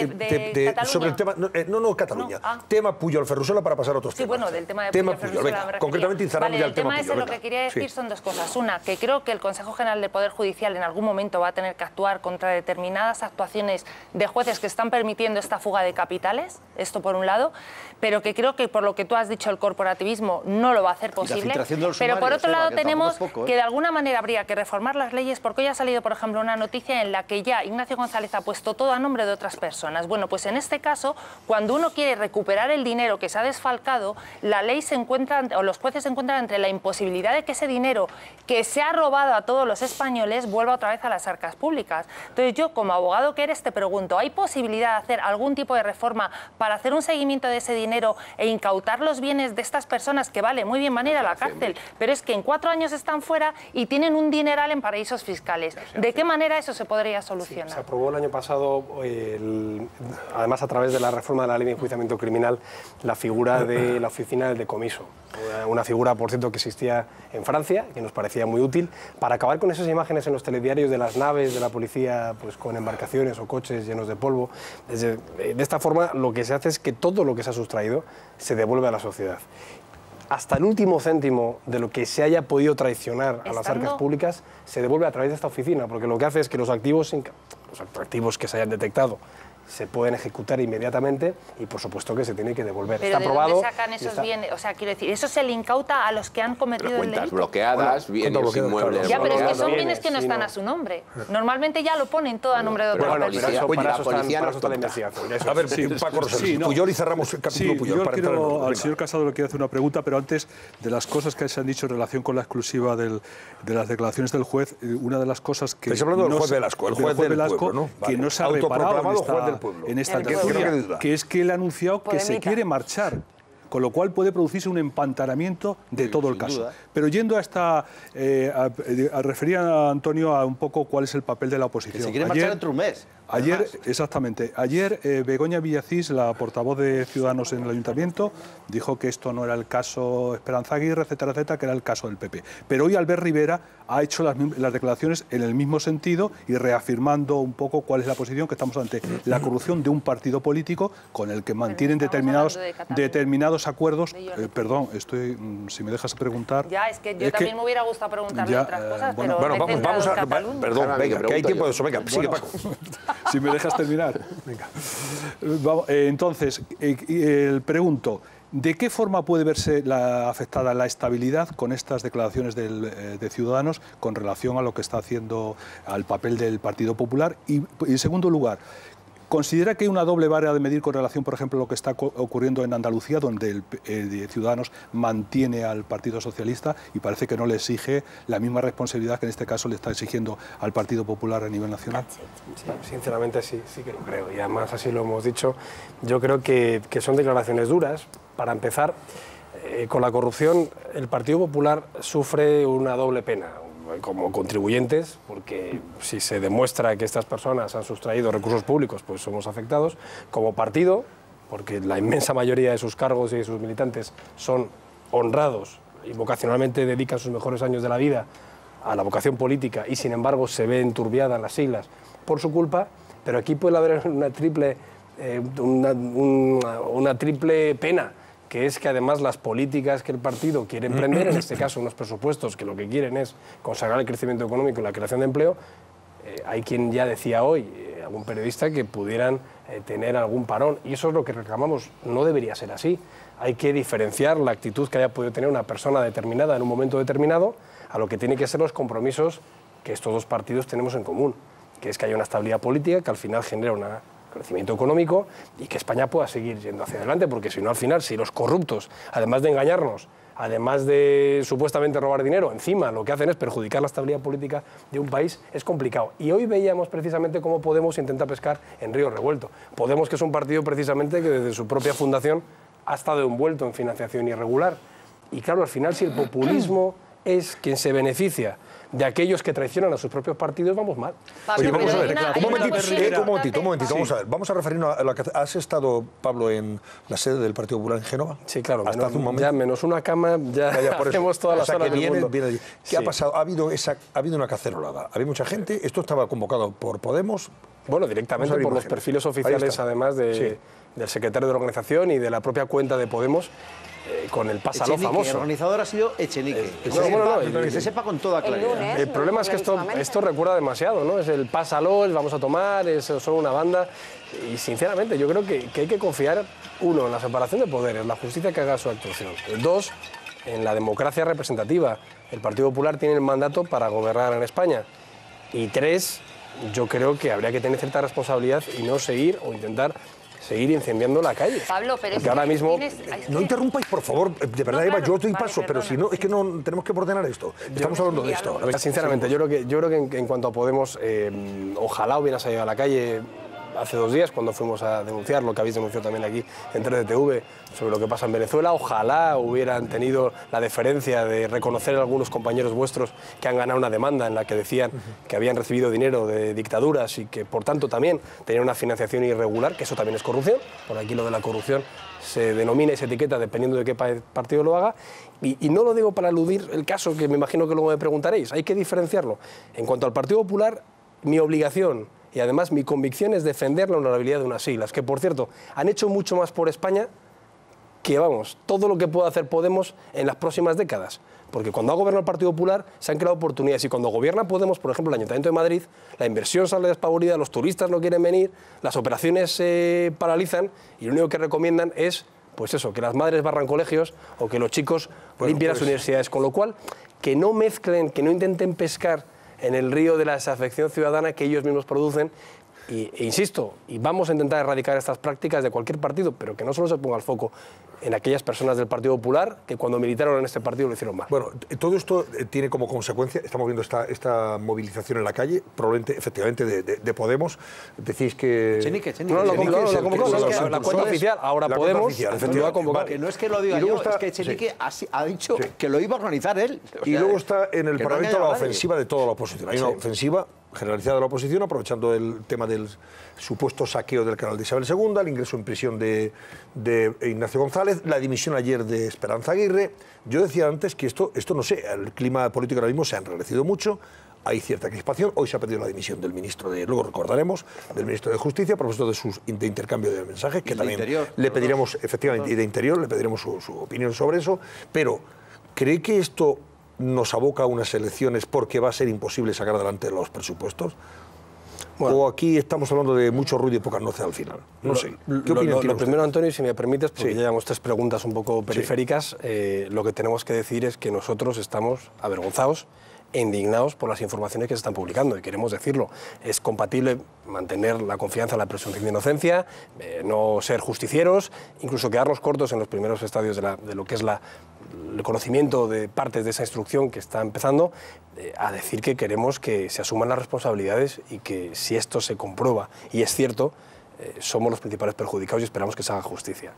sobre el tema, no Cataluña, tema Pujol Ferrusola para pasar a otros temas. Sí, bueno, del tema de Pujol Ferrusola. Concretamente instalamos ya el tema Pujol. Lo que quería decir son dos cosas. Una, que creo que el Consejo General del Poder Judicial en algún momento va a tener que actuar contra determinadas actuaciones de jueces que están permitiendo esta fuga de capitales, esto por un lado, pero que creo que por lo que tú has dicho el corporativismo no lo va a hacer posible. Pero por otro lado tenemos que de alguna manera habría que reformar las leyes, porque hoy ha salido, por ejemplo, una noticia en la que ya Ignacio González ha puesto todo a nombre de otras personas. Bueno, pues en este caso, cuando uno quiere recuperar el dinero que se ha desfalcado, la ley se encuentra, o los jueces se encuentran entre la imposibilidad de que ese dinero que se ha robado a todos los españoles vuelva otra vez a las arcas públicas. Entonces yo, como abogado que eres, te pregunto, ¿hay posibilidad de hacer algún tipo de reforma para hacer un seguimiento de ese dinero e incautar los bienes de estas personas que, vale, muy bien, van a ir a la cárcel, pero es que en 4 años están fuera y tienen un dineral en paraísos fiscales? ¿De qué manera eso se podría solucionar? Se aprobó el año pasado, además a través de la reforma de la ley de enjuiciamiento criminal, la figura de la oficina del decomiso. Una figura, por cierto, que existía en Francia, que nos parecía muy útil, para acabar con esas imágenes en los telediarios de las naves de la policía pues, con embarcaciones o coches llenos de polvo. De esta forma, lo que se hace es que todo lo que se ha sustraído se devuelve a la sociedad. Hasta el último céntimo de lo que se haya podido traicionar a las arcas públicas se devuelve a través de esta oficina, porque lo que hace es que los activos que se hayan detectado se pueden ejecutar inmediatamente y por supuesto que se tiene que devolver. Pero está aprobado. ¿de dónde sacan esos bienes? O sea, quiero decir, eso se le incauta a los que han cometido el delito. Bloqueadas, bienes inmuebles. Ya, pero es que son bienes que no están a su nombre. Normalmente ya lo ponen todo a nombre de otra persona. Para eso está la investigación. A ver, Paco Rosell, Pujol, y cerramos el capítulo Pujol. Yo al señor Casado le quiero hacer una pregunta, pero antes de las cosas que se han dicho en relación con la exclusiva de las declaraciones del juez, una de las cosas que... Estáis hablando del juez Velasco, el juez del pueblo, ¿no? Que no se ha reparado en esta tertulia, que es que él ha anunciado que se quiere marchar. Con lo cual puede producirse un empantanamiento de todo el caso. Pero yendo a esta... a referir a Antonio a un poco cuál es el papel de la oposición. Que se quiere marchar dentro de un mes. Ayer, exactamente. Ayer Begoña Villacís, la portavoz de Ciudadanos en el Ayuntamiento, dijo que esto no era el caso Esperanza Aguirre, etcétera, etcétera, que era el caso del PP. Pero hoy Albert Rivera ha hecho las declaraciones en el mismo sentido y reafirmando un poco cuál es la posición, que estamos ante la corrupción de un partido político con el que mantienen determinados acuerdos. Perdón, si me dejas preguntar... Ya, es que yo también me hubiera gustado preguntarle otras cosas, pero... Bueno, vamos a... Perdón, venga, que hay tiempo de eso. Venga, sigue, Paco. Si me dejas terminar. Venga. Entonces, pregunto, ¿de qué forma puede verse afectada la estabilidad con estas declaraciones de Ciudadanos con relación a lo que está haciendo al papel del Partido Popular? Y en segundo lugar, ¿considera que hay una doble vara de medir con relación, por ejemplo, a lo que está ocurriendo en Andalucía, donde Ciudadanos mantiene al Partido Socialista y parece que no le exige la misma responsabilidad que en este caso le está exigiendo al Partido Popular a nivel nacional? Sí, sinceramente sí que lo creo. Y además así lo hemos dicho. Yo creo que son declaraciones duras. Para empezar, con la corrupción el Partido Popular sufre una doble pena. Como contribuyentes, porque si se demuestra que estas personas han sustraído recursos públicos, pues somos afectados. Como partido, porque la inmensa mayoría de sus cargos y de sus militantes son honrados y vocacionalmente dedican sus mejores años de la vida a la vocación política y sin embargo se ve enturbiada en las siglas por su culpa, pero aquí puede haber una triple pena, que es que además las políticas que el partido quiere emprender, en este caso unos presupuestos que lo que quieren es consagrar el crecimiento económico y la creación de empleo, hay quien ya decía hoy, algún periodista, que pudieran tener algún parón, y eso es lo que reclamamos. No debería ser así. Hay que diferenciar la actitud que haya podido tener una persona determinada en un momento determinado a lo que tienen que ser los compromisos que estos dos partidos tenemos en común, que es que haya una estabilidad política que al final genera un crecimiento económico y que España pueda seguir yendo hacia adelante, porque si no, al final, si los corruptos, además de engañarnos, además de supuestamente robar dinero, encima lo que hacen es perjudicar la estabilidad política de un país, es complicado. Y hoy veíamos precisamente cómo Podemos intenta pescar en río revuelto. Podemos, que es un partido precisamente que desde su propia fundación ha estado envuelto en financiación irregular. Y claro, al final, si el populismo es quien se beneficia de aquellos que traicionan a sus propios partidos, vamos mal. Oye, vamos a ver, un momentito, vamos a ver. Vamos a referirnos a la que has estado, Pablo, en la sede del Partido Popular en Génova. Sí, claro, hasta hace un momento. Ya menos una cama, ya hacemos todas las horas del mundo. ¿Qué ha pasado? Ha habido una cacerolada. Había mucha gente, esto estaba convocado por Podemos. Bueno, directamente por los perfiles oficiales, además del secretario de la organización y de la propia cuenta de Podemos. Con el pásalo famoso. El organizador ha sido Echenique. Que se sepa con toda claridad. El problema es que esto recuerda demasiado, ¿no? Es el pásalo, vamos a tomar, son una banda. Y sinceramente yo creo que hay que confiar, uno, en la separación de poderes, la justicia que haga su actuación. Dos, en la democracia representativa. El Partido Popular tiene el mandato para gobernar en España. Y tres, yo creo que habría que tener cierta responsabilidad y no seguir o intentar seguir incendiando la calle. Pablo, pero porque ahora mismo... No interrumpáis, por favor. De verdad, no, Eva, yo doy paso, pero si no, es que no tenemos que ordenar esto. Estamos hablando de esto. Sinceramente, yo creo que en cuanto a Podemos, ojalá hubiera salido a la calle hace 2 días, cuando fuimos a denunciar lo que habéis denunciado también aquí en 3DTV sobre lo que pasa en Venezuela. Ojalá hubieran tenido la deferencia de reconocer a algunos compañeros vuestros que han ganado una demanda en la que decían que habían recibido dinero de dictaduras y que, por tanto, también tenían una financiación irregular, que eso también es corrupción. Por aquí lo de la corrupción se denomina y se etiqueta dependiendo de qué partido lo haga. Y no lo digo para eludir el caso, que me imagino que luego me preguntaréis. Hay que diferenciarlo. En cuanto al Partido Popular, mi obligación y además mi convicción es defender la honorabilidad de unas siglas, que por cierto han hecho mucho más por España que, vamos, todo lo que pueda hacer Podemos en las próximas décadas. Porque cuando ha gobernado el Partido Popular se han creado oportunidades y cuando gobierna Podemos, por ejemplo, el Ayuntamiento de Madrid, la inversión sale despavorida, los turistas no quieren venir, las operaciones se paralizan y lo único que recomiendan es, pues eso, que las madres barran colegios o que los chicos limpien las universidades. Con lo cual, que no mezclen, que no intenten pescar en el río de la desafección ciudadana que ellos mismos producen E insisto, y vamos a intentar erradicar estas prácticas de cualquier partido, pero que no solo se ponga el foco en aquellas personas del Partido Popular que cuando militaron en este partido lo hicieron mal. Bueno, todo esto tiene como consecuencia, estamos viendo esta movilización en la calle, probablemente, efectivamente, de Podemos. Decís que... La cuenta oficial, ahora Podemos, lo ha convocado. Que no es que lo diga yo, es que Echenique ha dicho que lo iba a organizar él. Y luego está en el Parlamento la ofensiva de toda la oposición. Hay una ofensiva generalizada de la oposición, aprovechando el tema del supuesto saqueo del canal de Isabel II, el ingreso en prisión de Ignacio González, la dimisión ayer de Esperanza Aguirre. Yo decía antes que esto no sé, el clima político ahora mismo se ha enrarecido mucho, hay cierta crispación. Hoy se ha pedido la dimisión del ministro luego recordaremos, del ministro de Justicia, a propósito de intercambio de mensajes, que también le pediremos, efectivamente, y de Interior, le pediremos su opinión sobre eso. Pero, ¿cree que esto nos aboca a unas elecciones porque va a ser imposible sacar adelante los presupuestos? Bueno, ¿o aquí estamos hablando de mucho ruido y pocas nueces al final? No sé. ¿Qué opinión tiene lo primero, Antonio, si me permites, porque ya llevamos 3 preguntas un poco periféricas, lo que tenemos que decir es que nosotros estamos avergonzados e indignados por las informaciones que se están publicando, y queremos decirlo. Es compatible mantener la confianza en la presunción de inocencia, no ser justicieros, incluso quedarnos cortos en los primeros estadios de lo que es el conocimiento de partes de esa instrucción que está empezando, a decir que queremos que se asuman las responsabilidades y que si esto se comprueba y es cierto, somos los principales perjudicados y esperamos que se haga justicia.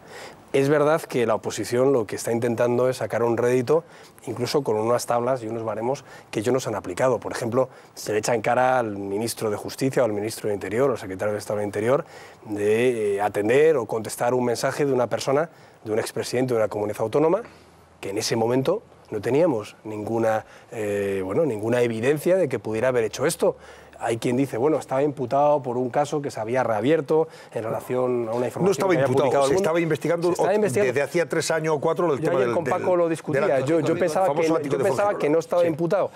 Es verdad que la oposición lo que está intentando es sacar un rédito, incluso con unas tablas y unos baremos que ellos nos han aplicado. Por ejemplo, se le echa en cara al ministro de Justicia o al ministro de Interior o al secretario de Estado de Interior de atender o contestar un mensaje de una persona, de un expresidente de una comunidad autónoma, que en ese momento no teníamos ninguna evidencia de que pudiera haber hecho esto. Hay quien dice, bueno, estaba imputado por un caso que se había reabierto en relación a una información. No estaba imputado, se estaba investigando desde hacía 3 años o 4 el tema del... Con Paco lo discutía, yo pensaba que no estaba imputado.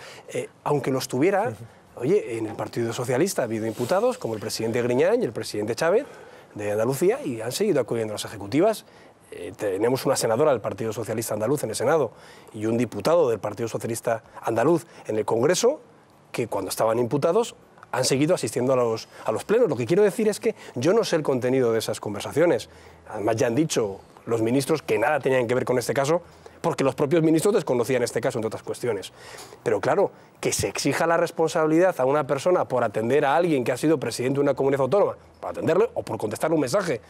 Aunque lo estuviera, oye, en el Partido Socialista ha habido imputados, como el presidente Griñán y el presidente Chávez de Andalucía, y han seguido acudiendo a las ejecutivas. Tenemos una senadora del Partido Socialista Andaluz en el Senado y un diputado del Partido Socialista Andaluz en el Congreso, que cuando estaban imputados han seguido asistiendo a los plenos. Lo que quiero decir es que yo no sé el contenido de esas conversaciones. Además, ya han dicho los ministros que nada tenían que ver con este caso, porque los propios ministros desconocían este caso, entre otras cuestiones. Pero claro, que se exija la responsabilidad a una persona por atender a alguien que ha sido presidente de una comunidad autónoma, por atenderle o por contestar un mensaje,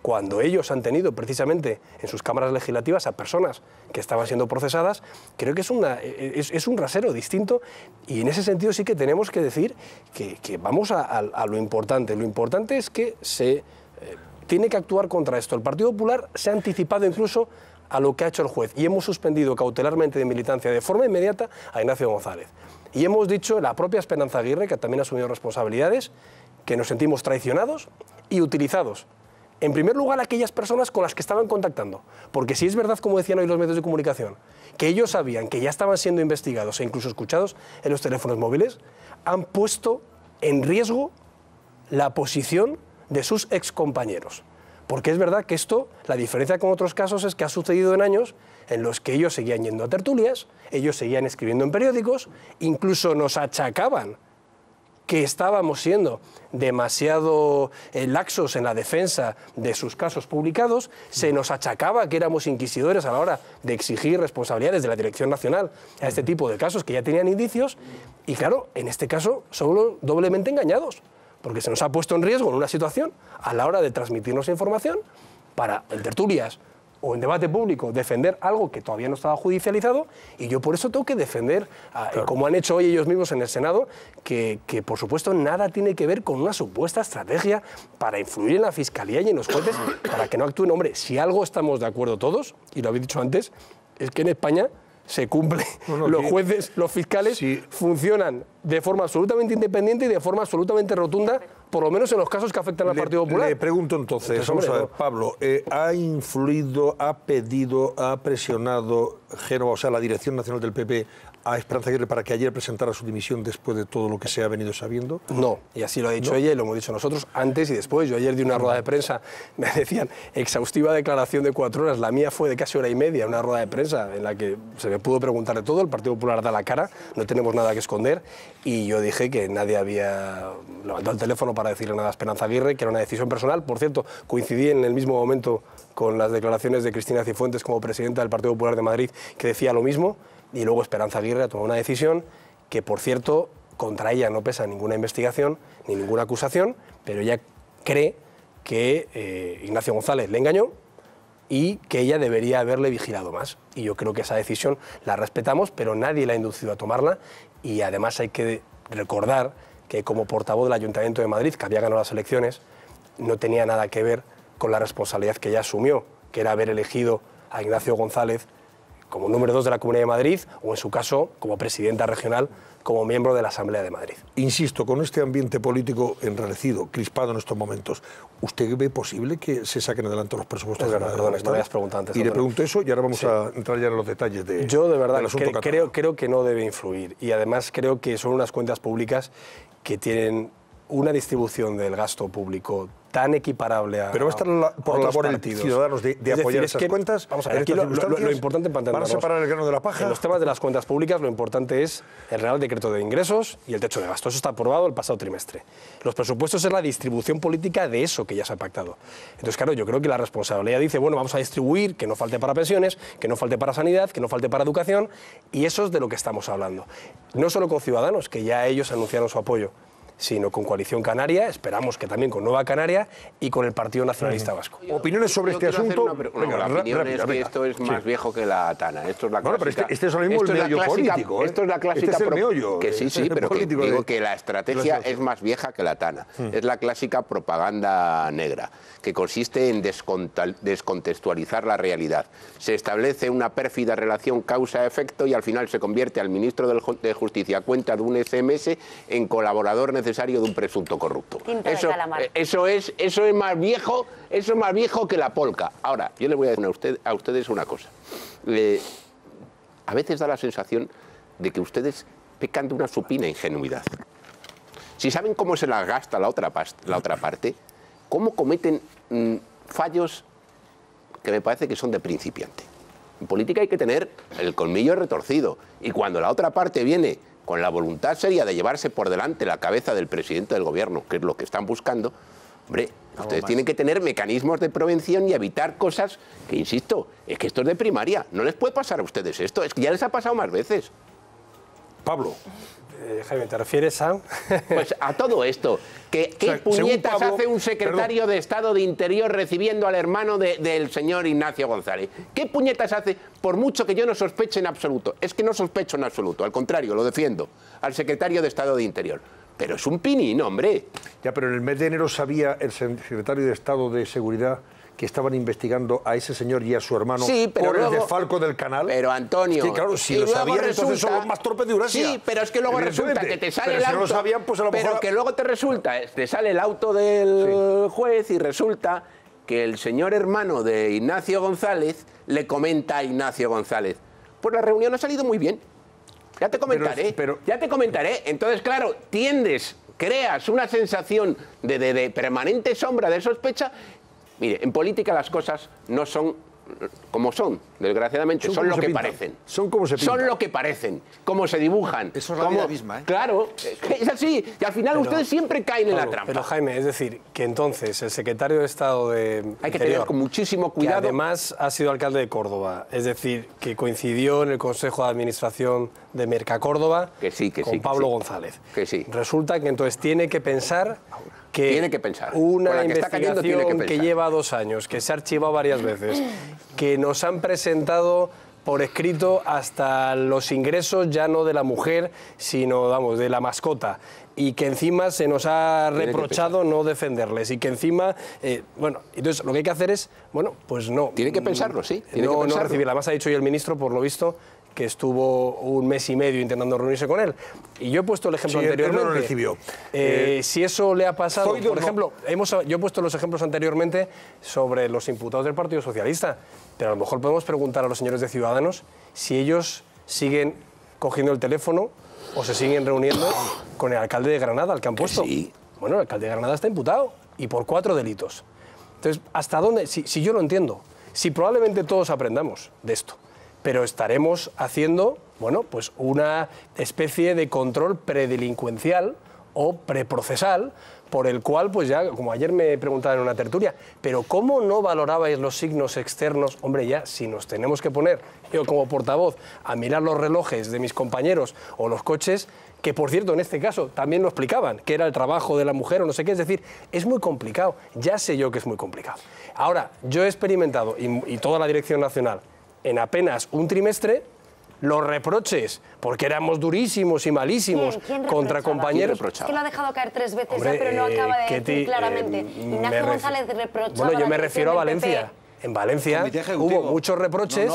cuando ellos han tenido precisamente en sus cámaras legislativas a personas que estaban siendo procesadas, creo que es un rasero distinto, y en ese sentido sí que tenemos que decir que vamos a lo importante. Lo importante es que se tiene que actuar contra esto. El Partido Popular se ha anticipado incluso a lo que ha hecho el juez y hemos suspendido cautelarmente de militancia de forma inmediata a Ignacio González. Y hemos dicho, la propia Esperanza Aguirre, que también ha asumido responsabilidades, que nos sentimos traicionados y utilizados. En primer lugar, aquellas personas con las que estaban contactando. Porque si es verdad, como decían hoy los medios de comunicación, que ellos sabían que ya estaban siendo investigados e incluso escuchados en los teléfonos móviles, han puesto en riesgo la posición de sus excompañeros. Porque es verdad que esto, la diferencia con otros casos es que ha sucedido en años en los que ellos seguían yendo a tertulias, ellos seguían escribiendo en periódicos, incluso nos achacaban que estábamos siendo demasiado laxos en la defensa de sus casos publicados, se nos achacaba que éramos inquisidores a la hora de exigir responsabilidades de la Dirección Nacional a este tipo de casos que ya tenían indicios, y claro, en este caso somos doblemente engañados, porque se nos ha puesto en riesgo en una situación a la hora de transmitirnos información para en tertulias o en debate público defender algo que todavía no estaba judicializado, y yo por eso tengo que defender, como han hecho hoy ellos mismos en el Senado, que por supuesto nada tiene que ver con una supuesta estrategia para influir en la Fiscalía y en los jueces para que no actúen. Hombre, si algo estamos de acuerdo todos, y lo habéis dicho antes, es que en España se cumple, los jueces, los fiscales funcionan de forma absolutamente independiente y de forma absolutamente rotunda, por lo menos en los casos que afectan al Partido Popular. Le pregunto entonces, vamos a ver, Pablo, ¿ha influido, ha pedido, ha presionado Génova, o sea, la Dirección Nacional del PP, a Esperanza Aguirre para que ayer presentara su dimisión después de todo lo que se ha venido sabiendo? No, y así lo ha dicho ella y lo hemos dicho nosotros antes y después. Yo ayer di una rueda de prensa, me decían, exhaustiva declaración de 4 horas, la mía fue de casi 1 hora y media, una rueda de prensa en la que se me pudo preguntar de todo, el Partido Popular da la cara, no tenemos nada que esconder, y yo dije que nadie había levantado el teléfono para decirle nada a Esperanza Aguirre, que era una decisión personal. Por cierto, coincidí en el mismo momento con las declaraciones de Cristina Cifuentes como presidenta del Partido Popular de Madrid, que decía lo mismo. Y luego Esperanza Aguirre ha tomado una decisión que, por cierto, contra ella no pesa ninguna investigación ni ninguna acusación, pero ella cree que Ignacio González le engañó y que ella debería haberle vigilado más. Y yo creo que esa decisión la respetamos, pero nadie la ha inducido a tomarla. Y además hay que recordar que como portavoz del Ayuntamiento de Madrid, que había ganado las elecciones, no tenía nada que ver con la responsabilidad que ella asumió, que era haber elegido a Ignacio González como número 2 de la Comunidad de Madrid, o en su caso, como presidenta regional, como miembro de la Asamblea de Madrid. Insisto, con este ambiente político enrarecido, crispado en estos momentos, ¿usted ve posible que se saquen adelante los presupuestos? Perdón, me habías preguntado antes. Y le pregunto eso y ahora vamos a entrar ya en los detalles de Yo, de verdad, creo que no debe influir. Y además creo que son unas cuentas públicas que tienen una distribución del gasto público tan equiparable a... Pero va a estar por labor el Ciudadanos de apoyar esas cuentas. Vamos a ver, aquí lo importante para entendernos... ¿Van a separar el grano de la paja? En los temas de las cuentas públicas lo importante es el Real Decreto de Ingresos y el techo de gasto. Eso está aprobado el pasado trimestre. Los presupuestos es la distribución política de eso que ya se ha pactado. Entonces, claro, yo creo que la responsabilidad dice, bueno, vamos a distribuir, que no falte para pensiones, que no falte para sanidad, que no falte para educación, y eso es de lo que estamos hablando. No solo con Ciudadanos, que ya ellos anunciaron su apoyo, sino con Coalición Canaria, esperamos que también con Nueva Canaria y con el Partido Nacionalista Vasco. ¿Opiniones sobre este asunto? Venga, la opinión es que esto es más viejo que la tana. Esto es la clásica... Bueno, pero este es ahora mismo el meollo político. Esto es la clásica... Este es el meollo. Que sí, pero que digo que la estrategia es más vieja que la tana. Es la clásica propaganda negra, que consiste en descontextualizar la realidad. Se establece una pérfida relación causa-efecto y al final se convierte al ministro de Justicia a cuenta de un SMS en colaborador necesario de un presunto corrupto. Eso es más viejo que la polca. Ahora, yo les voy a decir a ustedes una cosa. A veces da la sensación de que ustedes pecan de una supina ingenuidad. Si saben cómo se las gasta la otra parte, cómo cometen fallos que me parece que son de principiante. En política hay que tener el colmillo retorcido, y cuando la otra parte viene con la voluntad seria de llevarse por delante la cabeza del presidente del gobierno, que es lo que están buscando, hombre, ustedes tienen que tener mecanismos de prevención y evitar cosas que, insisto, es que esto es de primaria. No les puede pasar a ustedes esto, es que ya les ha pasado más veces. Pablo. Jaime, ¿te refieres a...? Pues a todo esto. ¿Qué puñetas Pablo, hace un secretario de Estado de Interior recibiendo al hermano del señor Ignacio González? ¿Qué puñetas hace? Por mucho que yo no sospeche en absoluto. Es que no sospecho en absoluto. Al contrario, lo defiendo. Al secretario de Estado de Interior. Pero es un pinín, hombre. Ya, pero en el mes de enero sabía el secretario de Estado de Seguridad que estaban investigando a ese señor y a su hermano por el desfalco del canal. Pero, Antonio... Sí, claro, si lo sabían, entonces son los más torpes de Eurasia. Sí, pero es que luego resulta que te sale el auto... Si no lo sabían, pues a lo mejor... Pero que luego te sale el auto del juez y resulta que el señor hermano de Ignacio González le comenta a Ignacio González: pues la reunión ha salido muy bien. Ya te comentaré, ya te comentaré. Entonces, claro, creas una sensación de permanente sombra de sospecha. Mire, en política las cosas no son como son, desgraciadamente, son lo que parecen. Son como se pintan. Son lo que parecen, como se dibujan. Eso es la vida misma, ¿eh? Claro, es así. Y al final ustedes siempre caen en la trampa. Pero, Jaime, es decir, que entonces el secretario de Estado de Hay que tener con muchísimo cuidado. Que además ha sido alcalde de Córdoba, es decir, que coincidió en el Consejo de Administración de Mercacórdoba con Pablo González. Que sí. Resulta que entonces tiene que pensar... Tiene que pensar. Una investigación que lleva 2 años, que se ha archivado varias veces, que nos han presentado por escrito hasta los ingresos ya no de la mujer, sino, vamos, de la mascota, y que encima se nos ha reprochado no defenderles, y que encima, bueno, entonces lo que hay que hacer es, bueno, pues no. Tiene que pensarlo, sí. No recibirla. Además ha dicho hoy el ministro, por lo visto, que estuvo 1 mes y medio intentando reunirse con él. Y yo he puesto el ejemplo anteriormente. Él no lo recibió. Si eso le ha pasado, por ejemplo, yo he puesto los ejemplos anteriormente sobre los imputados del Partido Socialista, pero a lo mejor podemos preguntar a los señores de Ciudadanos si ellos siguen cogiendo el teléfono o se siguen reuniendo con el alcalde de Granada, al que han puesto. Sí. Bueno, el alcalde de Granada está imputado y por 4 delitos. Entonces, ¿hasta dónde? Si yo lo entiendo, si probablemente todos aprendamos de esto, pero estaremos haciendo, bueno, pues una especie de control predelincuencial o preprocesal, por el cual, pues ya, como ayer me preguntaban en una tertulia, pero ¿cómo no valorabais los signos externos? Hombre, ya, si nos tenemos que poner, yo como portavoz, a mirar los relojes de mis compañeros o los coches, que por cierto, en este caso, también lo explicaban, que era el trabajo de la mujer o no sé qué, es decir, es muy complicado, ya sé yo que es muy complicado. Ahora, yo he experimentado, y toda la Dirección Nacional, en apenas un trimestre, los reproches, porque éramos durísimos y malísimos contra compañeros. Es que lo ha dejado caer 3 veces, hombre, ya, pero no acaba de decir claramente. Ignacio González reprochaba. Bueno, yo me refiero a Valencia. En Valencia hubo muchos reproches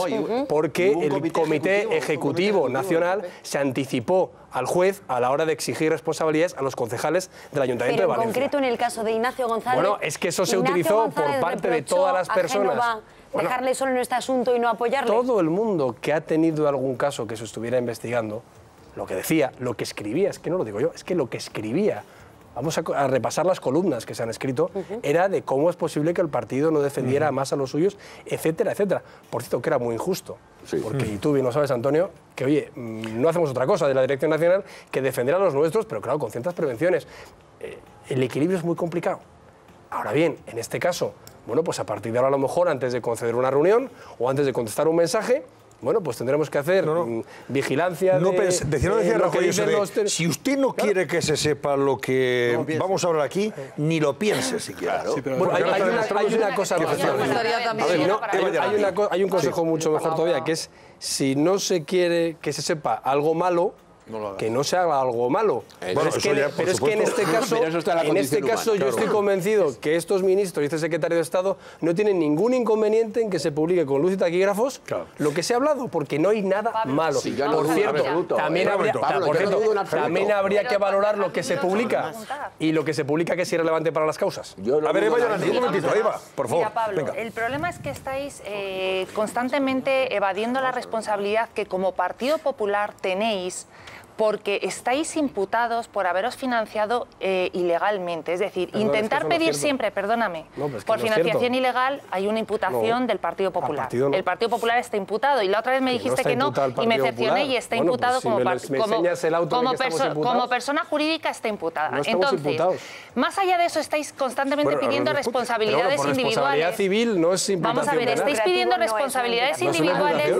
porque el Comité Ejecutivo Nacional se anticipó al juez a la hora de exigir responsabilidades a los concejales del Ayuntamiento de Valencia. Pero en concreto en el caso de Ignacio González... Bueno, es que eso se utilizó por parte de todas las personas. Dejarle solo en este asunto y no apoyarle. Todo el mundo que ha tenido algún caso que se estuviera investigando, lo que decía, lo que escribía, es que no lo digo yo, es que lo que escribía, vamos a repasar las columnas que se han escrito, era de cómo es posible que el partido no defendiera más a los suyos, etcétera, etcétera. Por cierto, que era muy injusto, porque y tú bien lo sabes, Antonio, que oye, no hacemos otra cosa de la Dirección Nacional que defender a los nuestros, pero claro, con ciertas prevenciones. El equilibrio es muy complicado. Ahora bien, en este caso, bueno, pues a partir de ahora a lo mejor antes de conceder una reunión o antes de contestar un mensaje, bueno, pues tendremos que hacer vigilancia. Si usted no quiere que se sepa lo que vamos a hablar aquí, ni lo piense siquiera. Claro. Sí, bueno, hay una cosa más. Hay un consejo mucho mejor todavía, que es si no se quiere que se sepa algo malo, que no se haga algo malo. Pero es que en este caso yo estoy convencido que estos ministros y este secretario de Estado no tienen ningún inconveniente en que se publique con luz y taquígrafos lo que se ha hablado, porque no hay nada malo. Por cierto, también habría que valorar lo que se publica y lo que se publica que es irrelevante para las causas. A ver, Eva, un momentito, Eva, por favor. Mira, Pablo, el problema es que estáis constantemente evadiendo la responsabilidad que como Partido Popular tenéis, porque estáis imputados por haberos financiado ilegalmente. Es decir, intentar pedir siempre, perdóname, por financiación ilegal hay una imputación del Partido Popular. El Partido Popular está imputado. Y la otra vez me dijiste que no y me decepcioné y está imputado como persona jurídica, está imputada. Entonces, más allá de eso, estáis constantemente pidiendo responsabilidades individuales. Responsabilidad civil no es imputación. Vamos a ver, estáis pidiendo responsabilidades individuales.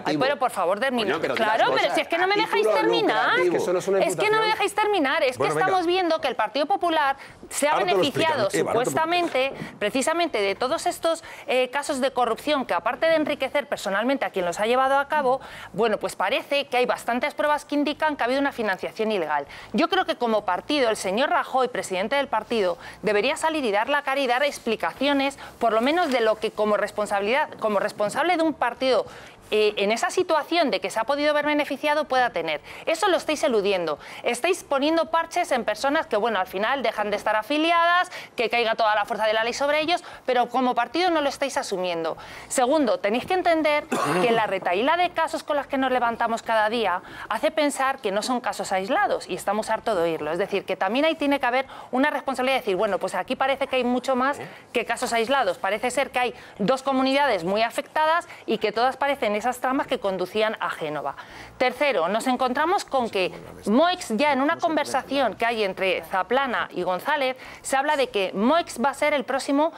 Pero por favor, termina. Claro, pero si es que no me dejáis terminar. Es que no me dejáis terminar. Es que estamos viendo que el Partido Popular se ha beneficiado supuestamente, precisamente de todos estos casos de corrupción que, aparte de enriquecer personalmente a quien los ha llevado a cabo, bueno, pues parece que hay bastantes pruebas que indican que ha habido una financiación ilegal. Yo creo que como partido, el señor Rajoy, presidente del partido, debería salir y dar la cara y dar explicaciones, por lo menos de lo que como responsable de un partido en esa situación de que se ha podido ver beneficiado pueda tener. Eso lo estáis eludiendo. Estáis poniendo parches en personas que, bueno, al final dejan de estar afiliadas, que caiga toda la fuerza de la ley sobre ellos, pero como partido no lo estáis asumiendo. Segundo, tenéis que entender que la retahíla de casos con las que nos levantamos cada día hace pensar que no son casos aislados y estamos hartos de oírlo. Es decir, que también ahí tiene que haber una responsabilidad de decir, bueno, pues aquí parece que hay mucho más que casos aislados. Parece ser que hay 2 comunidades muy afectadas y que todas parecen esas tramas que conducían a Génova. Tercero, nos encontramos con que Moix, ya en una conversación que hay entre Zaplana y González, se habla de que Moix va a ser el próximo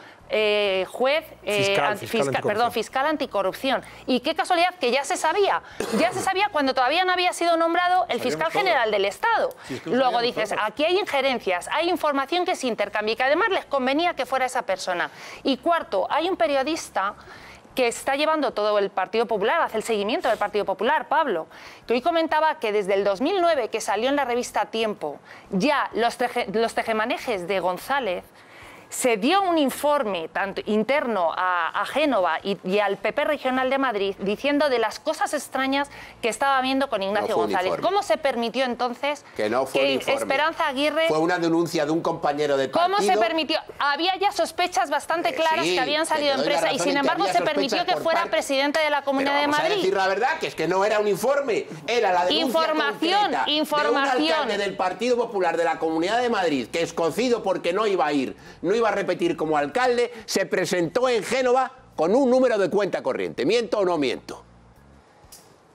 juez fiscal anticorrupción. Y qué casualidad que ya se sabía cuando todavía no había sido nombrado el fiscal general del Estado. Luego dices, aquí hay injerencias, hay información que se intercambia y que además les convenía que fuera esa persona. Y cuarto, hay un periodista que está llevando todo el Partido Popular, hace el seguimiento del Partido Popular, Pablo, que hoy comentaba que desde el 2009, que salió en la revista Tiempo, ya los tejemanejes de González se dio un informe tanto interno a Génova y al PP Regional de Madrid diciendo de las cosas extrañas que estaba viendo con Ignacio González. ¿Cómo se permitió entonces que Esperanza Aguirre... Fue una denuncia de un compañero de partido... ¿Cómo se permitió? Había ya sospechas bastante claras que habían salido en prensa y sin embargo se permitió que fuera presidente de la Comunidad de Madrid. Vamos a decir la verdad, que es que no era un informe, era la denuncia concreta de un alcalde del Partido Popular de la Comunidad de Madrid, que escocido porque no iba a ir, no iba a repetir como alcalde, se presentó en Génova con un número de cuenta corriente. ¿Miento o no miento?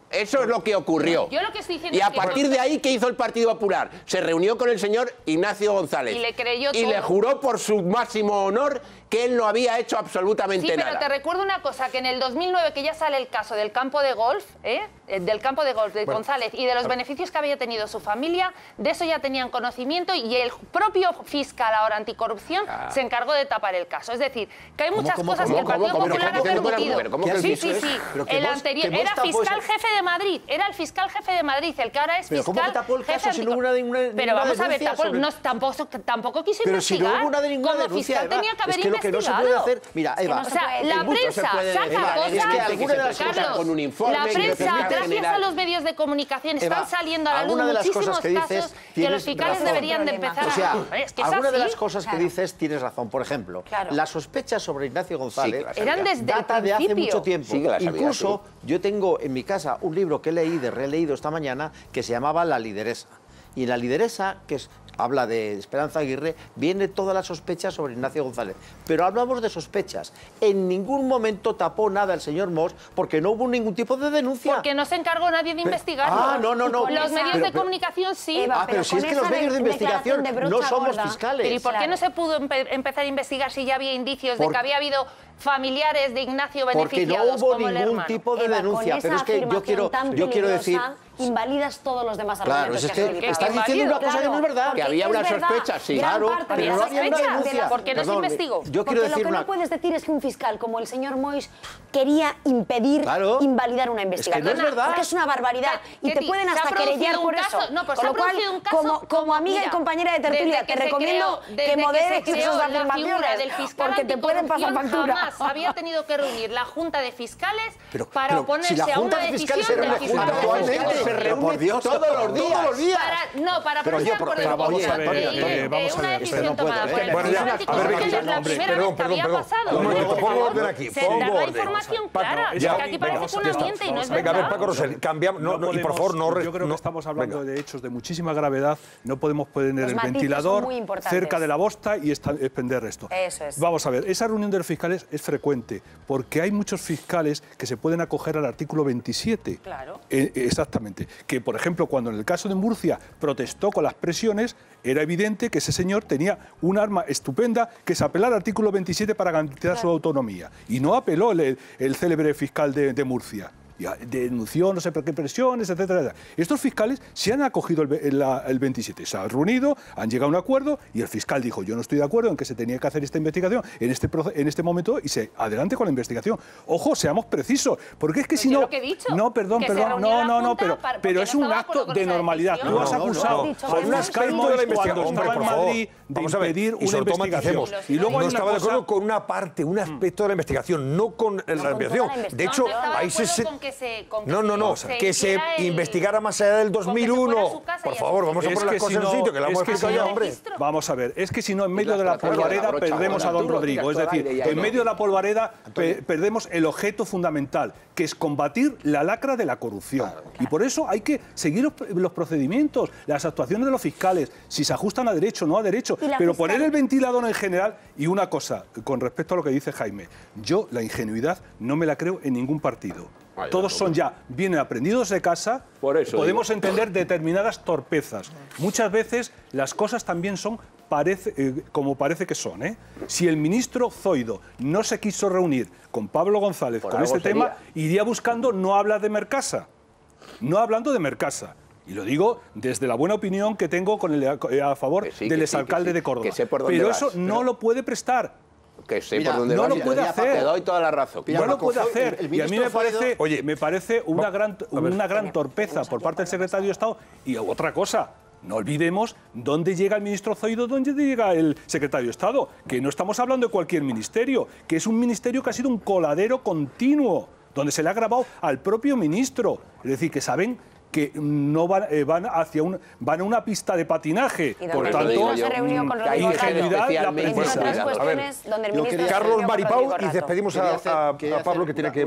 Eso es lo que ocurrió. Yo lo que estoy diciendo y a partir de ahí, ¿qué hizo el Partido Popular? Se reunió con el señor Ignacio González. Y le creyó todo. Y le juró por su máximo honor que él no había hecho absolutamente nada. Sí, pero te recuerdo una cosa, que en el 2009, que ya sale el caso del campo de golf, de González y de los beneficios que había tenido su familia, de eso ya tenían conocimiento y el propio fiscal ahora anticorrupción se encargó de tapar el caso. Es decir, que hay muchas cosas que el Partido Popular ha permitido. Sí. El anterior era fiscal jefe de Madrid, era el fiscal jefe de Madrid, el que ahora es fiscal. ¿Pero cómo tapó el caso si no hubo ninguna denuncia? Pero vamos a ver, tampoco quiso investigar. Pero si no hubo ninguna denuncia, fiscal tenía que haber investigado. Que no se puede hacer. Mira, Eva, o sea, la prensa saca cosas. Es que alguna de las cosas con un informe. La prensa, gracias a los medios de comunicación, están saliendo a la luz muchísimos casos que los fiscales deberían de empezar a... Es que es alguna así. de las cosas que dices tienes razón. Por ejemplo, las sospechas sobre Ignacio González eran desde data de hace mucho tiempo. Sí, incluso yo tengo en mi casa un libro que he leído, releído esta mañana, que se llamaba La lideresa. Y en La lideresa, que habla de Esperanza Aguirre, viene toda la sospecha sobre Ignacio González. Pero hablamos de sospechas. En ningún momento tapó nada el señor Mos porque no hubo ningún tipo de denuncia. Porque no se encargó nadie de investigarlo. No. Los medios de comunicación sí. Eva, pero si es que los medios de investigación no somos fiscales. Pero ¿y por qué no se pudo empezar a investigar si ya había indicios de que había habido familiares de Ignacio beneficiados? Porque no hubo ningún tipo de denuncia. Pero es que yo quiero decir... invalidas todos los demás argumentos. Claro, es que estás diciendo una cosa que no es verdad. Que había una sospecha, sí. Claro, pero no había una denuncia. ¿Por qué no se investigó? Yo quiero decir lo que no puedes decir es que un fiscal como el señor Moix quería impedir invalidar una investigación. Es que no es verdad. Porque es una barbaridad. Y te pueden hasta querellar por eso. No, pues con lo cual, como amiga y compañera de tertulia, te recomiendo que moderes esas afirmaciones, porque te pueden pasar factura. Jamás había tenido que reunir la Junta de Fiscales para oponerse a una decisión del fiscal. Se reúne todos los días. Para ponerse por el vamos a ver, una decisión tomada por el fiscal es la primera vez que había pasado. Un momento, pongo orden aquí. Se da la información clara. Es que aquí parece que uno miente y no es verdad. Venga, a ver, Paco Rosell, cambiamos. Y por favor, no... Yo creo que estamos hablando de hechos de muchísima gravedad. No podemos poner el ventilador cerca de la bosta y expender esto. Eso es. Vamos a ver, esa reunión de los fiscales es frecuente porque hay muchos fiscales que se pueden acoger al artículo 27. Claro. Exactamente. Que, por ejemplo, cuando en el caso de Murcia protestó con las presiones, era evidente que ese señor tenía un arma estupenda, que es apelar al artículo 27 para garantizar su autonomía. Y no apeló el célebre fiscal de Murcia. Denunció no sé por qué presiones, etcétera. Estos fiscales se han acogido el 27, se han reunido, han llegado a un acuerdo y el fiscal dijo, yo no estoy de acuerdo en que se tenía que hacer esta investigación en este momento y se adelante con la investigación. Ojo, seamos precisos, porque es que si no... No, perdón, pero es un acto de normalidad. Tú has acusado a un fiscal cuando estaba en Madrid de impedir una investigación. Y luego no estaba de acuerdo con una parte, un aspecto de la investigación, no con la investigación. De hecho, ahí que se investigara más allá del 2001. Por favor, vamos a poner las cosas en sitio, que la hemos explicado ya, hombre. Vamos a ver, es que si no, en medio de la polvareda perdemos a don Rodrigo. Es decir, en medio de la polvareda perdemos el objeto fundamental, que es combatir la lacra de la corrupción. Y por eso hay que seguir los procedimientos, las actuaciones de los fiscales, si se ajustan a derecho o no a derecho, pero poner el ventilador en general. Y una cosa, con respecto a lo que dice Jaime, yo la ingenuidad no me la creo en ningún partido. Todos son vienen aprendidos de casa, podemos entender determinadas torpezas. Muchas veces las cosas también son como parece que son. Si el ministro Zoido no se quiso reunir con Pablo González con este tema, iría buscando no hablar de Mercasa, no hablando de Mercasa. Y lo digo desde la buena opinión que tengo a favor del exalcalde de Córdoba. Pero eso no lo puede prestar. Que sé por dónde no lo puede hacer. Te doy toda la razón. No lo puede hacer. Y a mí me parece una gran torpeza por parte del secretario de Estado. Y otra cosa, no olvidemos dónde llega el ministro Zoido, dónde llega el secretario de Estado, que no estamos hablando de cualquier ministerio, que es un ministerio que ha sido un coladero continuo, donde se le ha grabado al propio ministro. Es decir, que saben que no van van a una pista de patinaje. Por tanto, ingenuidad la precisa. Carlos Maripau, y despedimos a Pablo, que tiene que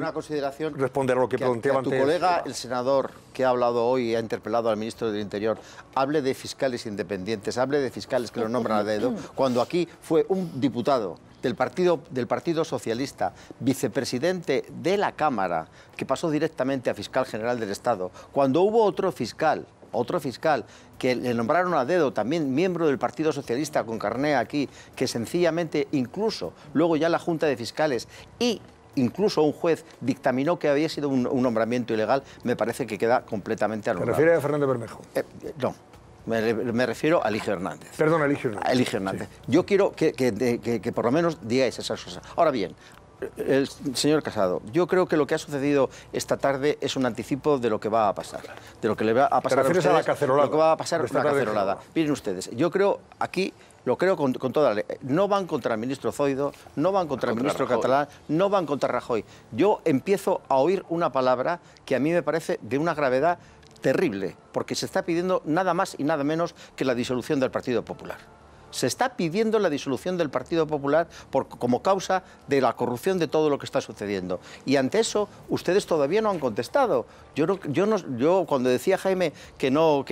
responder a lo que planteaba antes. Tu colega, el senador que ha hablado hoy y ha interpelado al ministro del Interior, hable de fiscales independientes, hable de fiscales que lo nombran a dedo, cuando aquí fue un diputado del Partido Socialista, vicepresidente de la Cámara, que pasó directamente a fiscal general del Estado, cuando hubo otro fiscal que le nombraron a dedo, también miembro del Partido Socialista con carné aquí, que sencillamente, incluso luego ya la Junta de Fiscales y incluso un juez dictaminó que había sido un nombramiento ilegal, me parece que queda completamente anulado. ¿Te refieres a Fernández Bermejo? No. Me refiero a Eligio Hernández. Perdón, a Eligio Hernández. A Eligio Hernández. Sí. Yo quiero que por lo menos digáis esas cosas. Ahora bien, el señor Casado, yo creo que lo que ha sucedido esta tarde es un anticipo de lo que va a pasar. De lo que le va a pasar a ustedes. A la cacerolada. Lo que va a pasar una cacerolada. Miren ustedes, yo creo aquí... Lo creo con toda la ley. No van contra el ministro Zoido, no van contra el ministro Catalá, no van contra Rajoy. Yo empiezo a oír una palabra que a mí me parece de una gravedad terrible, porque se está pidiendo nada más y nada menos que la disolución del Partido Popular. Se está pidiendo la disolución del Partido Popular como causa de la corrupción de todo lo que está sucediendo. Y ante eso, ustedes todavía no han contestado. Yo cuando decía Jaime que no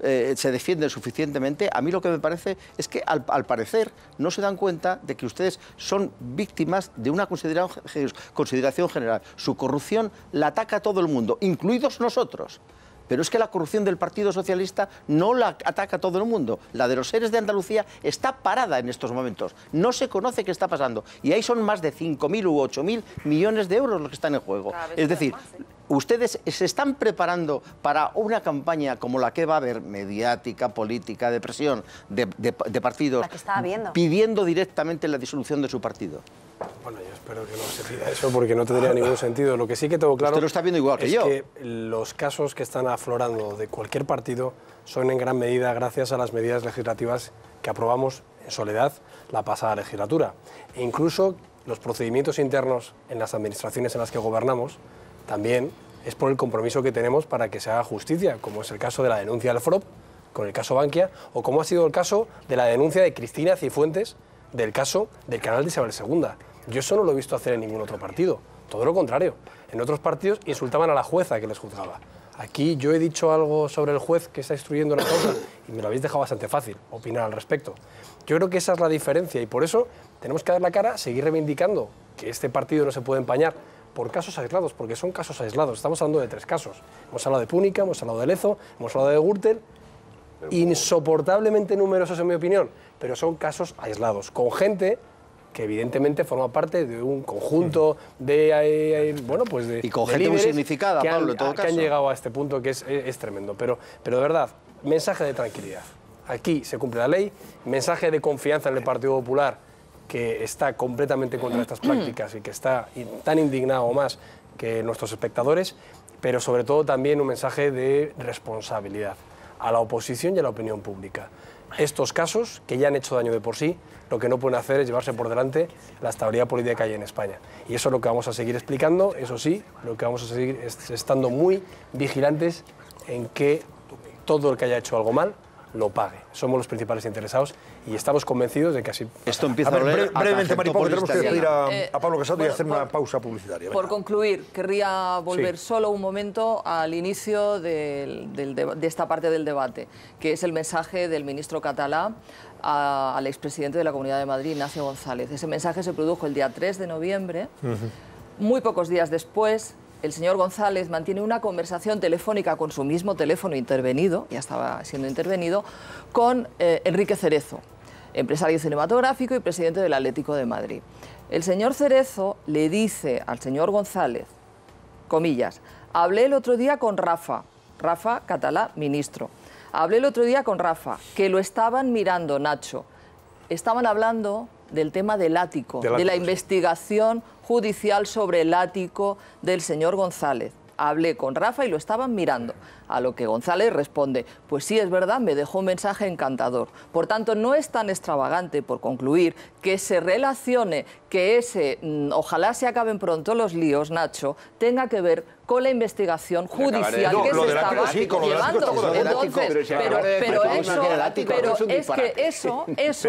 se defiende suficientemente, a mí lo que me parece es que al parecer no se dan cuenta de que ustedes son víctimas de una consideración general. Su corrupción la ataca a todo el mundo, incluidos nosotros. Pero es que la corrupción del Partido Socialista no la ataca a todo el mundo. La de los seres de Andalucía está parada en estos momentos. No se conoce qué está pasando. Y ahí son más de 5.000 u 8.000 millones de euros los que están en juego. Es decir, ustedes se están preparando para una campaña como la que va a haber, mediática, política, de presión, de partidos, pidiendo directamente la disolución de su partido. Bueno, yo espero que no se pida eso porque no tendría ningún sentido. Lo que sí que tengo claro... Usted lo está viendo igual que yo. Es que los casos que están aflorando de cualquier partido son en gran medida gracias a las medidas legislativas que aprobamos en soledad la pasada legislatura. E incluso los procedimientos internos en las administraciones en las que gobernamos también es por el compromiso que tenemos para que se haga justicia, como es el caso de la denuncia del FROP con el caso Bankia, o como ha sido el caso de la denuncia de Cristina Cifuentes del caso del canal de Isabel II. Yo eso no lo he visto hacer en ningún otro partido, todo lo contrario. En otros partidos insultaban a la jueza que les juzgaba. Aquí yo he dicho algo sobre el juez que está instruyendo la causa y me lo habéis dejado bastante fácil opinar al respecto. Yo creo que esa es la diferencia y por eso tenemos que dar la cara, seguir reivindicando que este partido no se puede empañar por casos aislados, porque son casos aislados. Estamos hablando de 3 casos. Hemos hablado de Púnica, hemos hablado de Lezo, hemos hablado de Gürtel, insoportablemente numerosos en mi opinión, pero son casos aislados, con gente que evidentemente forma parte de un conjunto de, bueno, pues de... Y con gente muy significada, Pablo, en todo caso. Que han llegado a este punto que es tremendo. Pero de verdad, mensaje de tranquilidad. Aquí se cumple la ley, mensaje de confianza en el Partido Popular, que está completamente contra estas prácticas y que está tan indignado o más que nuestros espectadores, pero sobre todo también un mensaje de responsabilidad a la oposición y a la opinión pública. Estos casos, que ya han hecho daño de por sí, lo que no pueden hacer es llevarse por delante la estabilidad política que hay en España. Y eso es lo que vamos a seguir explicando, eso sí, lo que vamos a seguir es estando muy vigilantes en que todo el que haya hecho algo mal lo pague. Somos los principales interesados y estamos convencidos de que así... Esto empieza a oler brevemente, Maripau, tenemos que despedir a Pablo Casado y hacer una pausa publicitaria. Por concluir, querría volver solo un momento al inicio de esta parte del debate, que es el mensaje del ministro Catalá al expresidente de la Comunidad de Madrid, Ignacio González. Ese mensaje se produjo el día 3 de noviembre. Muy pocos días después, el señor González mantiene una conversación telefónica con su mismo teléfono intervenido, ya estaba siendo intervenido, con Enrique Cerezo, empresario cinematográfico y presidente del Atlético de Madrid. El señor Cerezo le dice al señor González, comillas, hablé el otro día con Rafa Catalá, ministro, hablé el otro día con Rafa, que lo estaban mirando, Nacho. Estaban hablando del tema del ático, de la investigación judicial sobre el ático del señor González. hablé con Rafa y lo estaban mirando. A lo que González responde, pues sí, es verdad, me dejó un mensaje encantador. Por tanto, no es tan extravagante, por concluir, que se relacione que ese, ojalá se acaben pronto los líos, Nacho, tenga que ver con la investigación judicial que se estaba llevando. Entonces, pero es que eso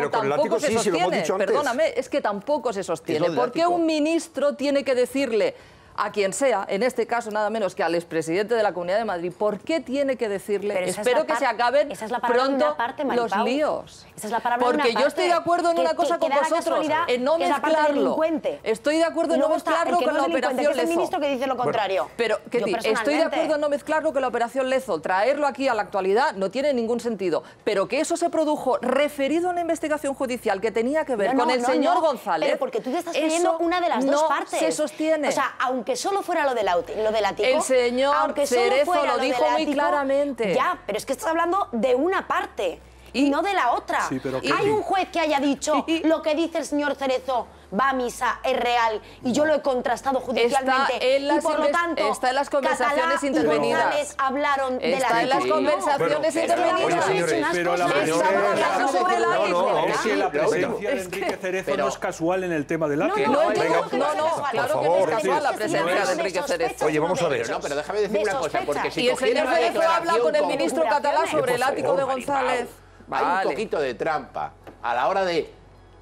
tampoco se sostiene. Perdóname, es que tampoco se sostiene. ¿Por qué un ministro tiene que decirle a quien sea, en este caso nada menos que al expresidente de la Comunidad de Madrid, ¿por qué tiene que decirle, espero que se acaben pronto los líos? Esa es la palabra porque yo estoy de acuerdo en una cosa con vosotros, en no mezclarlo. Estoy de acuerdo en no mezclarlo con la operación Lezo. Es el ministro que dice lo contrario. Pero, estoy de acuerdo en no mezclarlo con la operación Lezo. Traerlo aquí a la actualidad no tiene ningún sentido. Pero que eso se produjo referido a una investigación judicial que tenía que ver con el señor González. Pero porque tú te estás creyendo una de las dos partes. Se sostiene. O sea, aunque solo fuera lo del ático, el señor Cerezo lo dijo muy claramente. Ya, pero es que estás hablando de una parte y no de la otra. Sí, pero hay un juez que haya dicho lo que dice el señor Cerezo va a misa, es real, y yo lo he contrastado judicialmente. Y por lo tanto, está en las conversaciones Catalá intervenidas. Y González hablaron de la Está en las conversaciones intervenidas. Oye, señores, pero la hablando sobre el ático. Es que la presencia de Enrique Cerezo no es casual en el tema del ático. No, claro que no es casual la presencia de Enrique Cerezo. Oye, vamos a ver. No, pero déjame decir una cosa, porque si y el señor Cerezo habla con el ministro Catalá sobre el ático de González. Hay un poquito de trampa a la hora de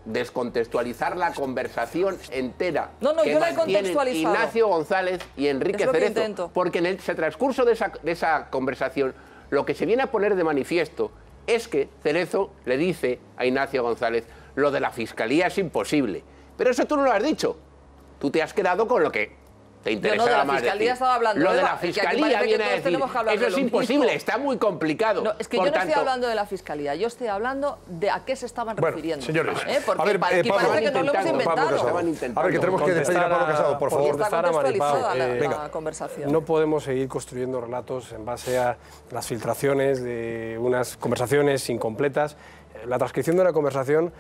descontextualizar la conversación entera que yo la he mantienen contextualizado. Ignacio González y Enrique Cerezo, porque en el transcurso de esa conversación lo que se viene a poner de manifiesto es que Cerezo le dice a Ignacio González lo de la Fiscalía es imposible, pero eso tú no lo has dicho, tú te has quedado con lo que te interesaba más decir. Lo de la Fiscalía viene a decir, eso es imposible, está muy complicado. No, es que yo no estoy hablando de la Fiscalía, yo estoy hablando de a qué se estaban refiriendo. Señores, porque aquí parece que no lo hemos inventado. A ver, que tenemos que despedir a Pablo Casado, por favor. Está contextualizada la conversación. No podemos seguir construyendo relatos en base a las filtraciones de unas conversaciones incompletas. La transcripción de una conversación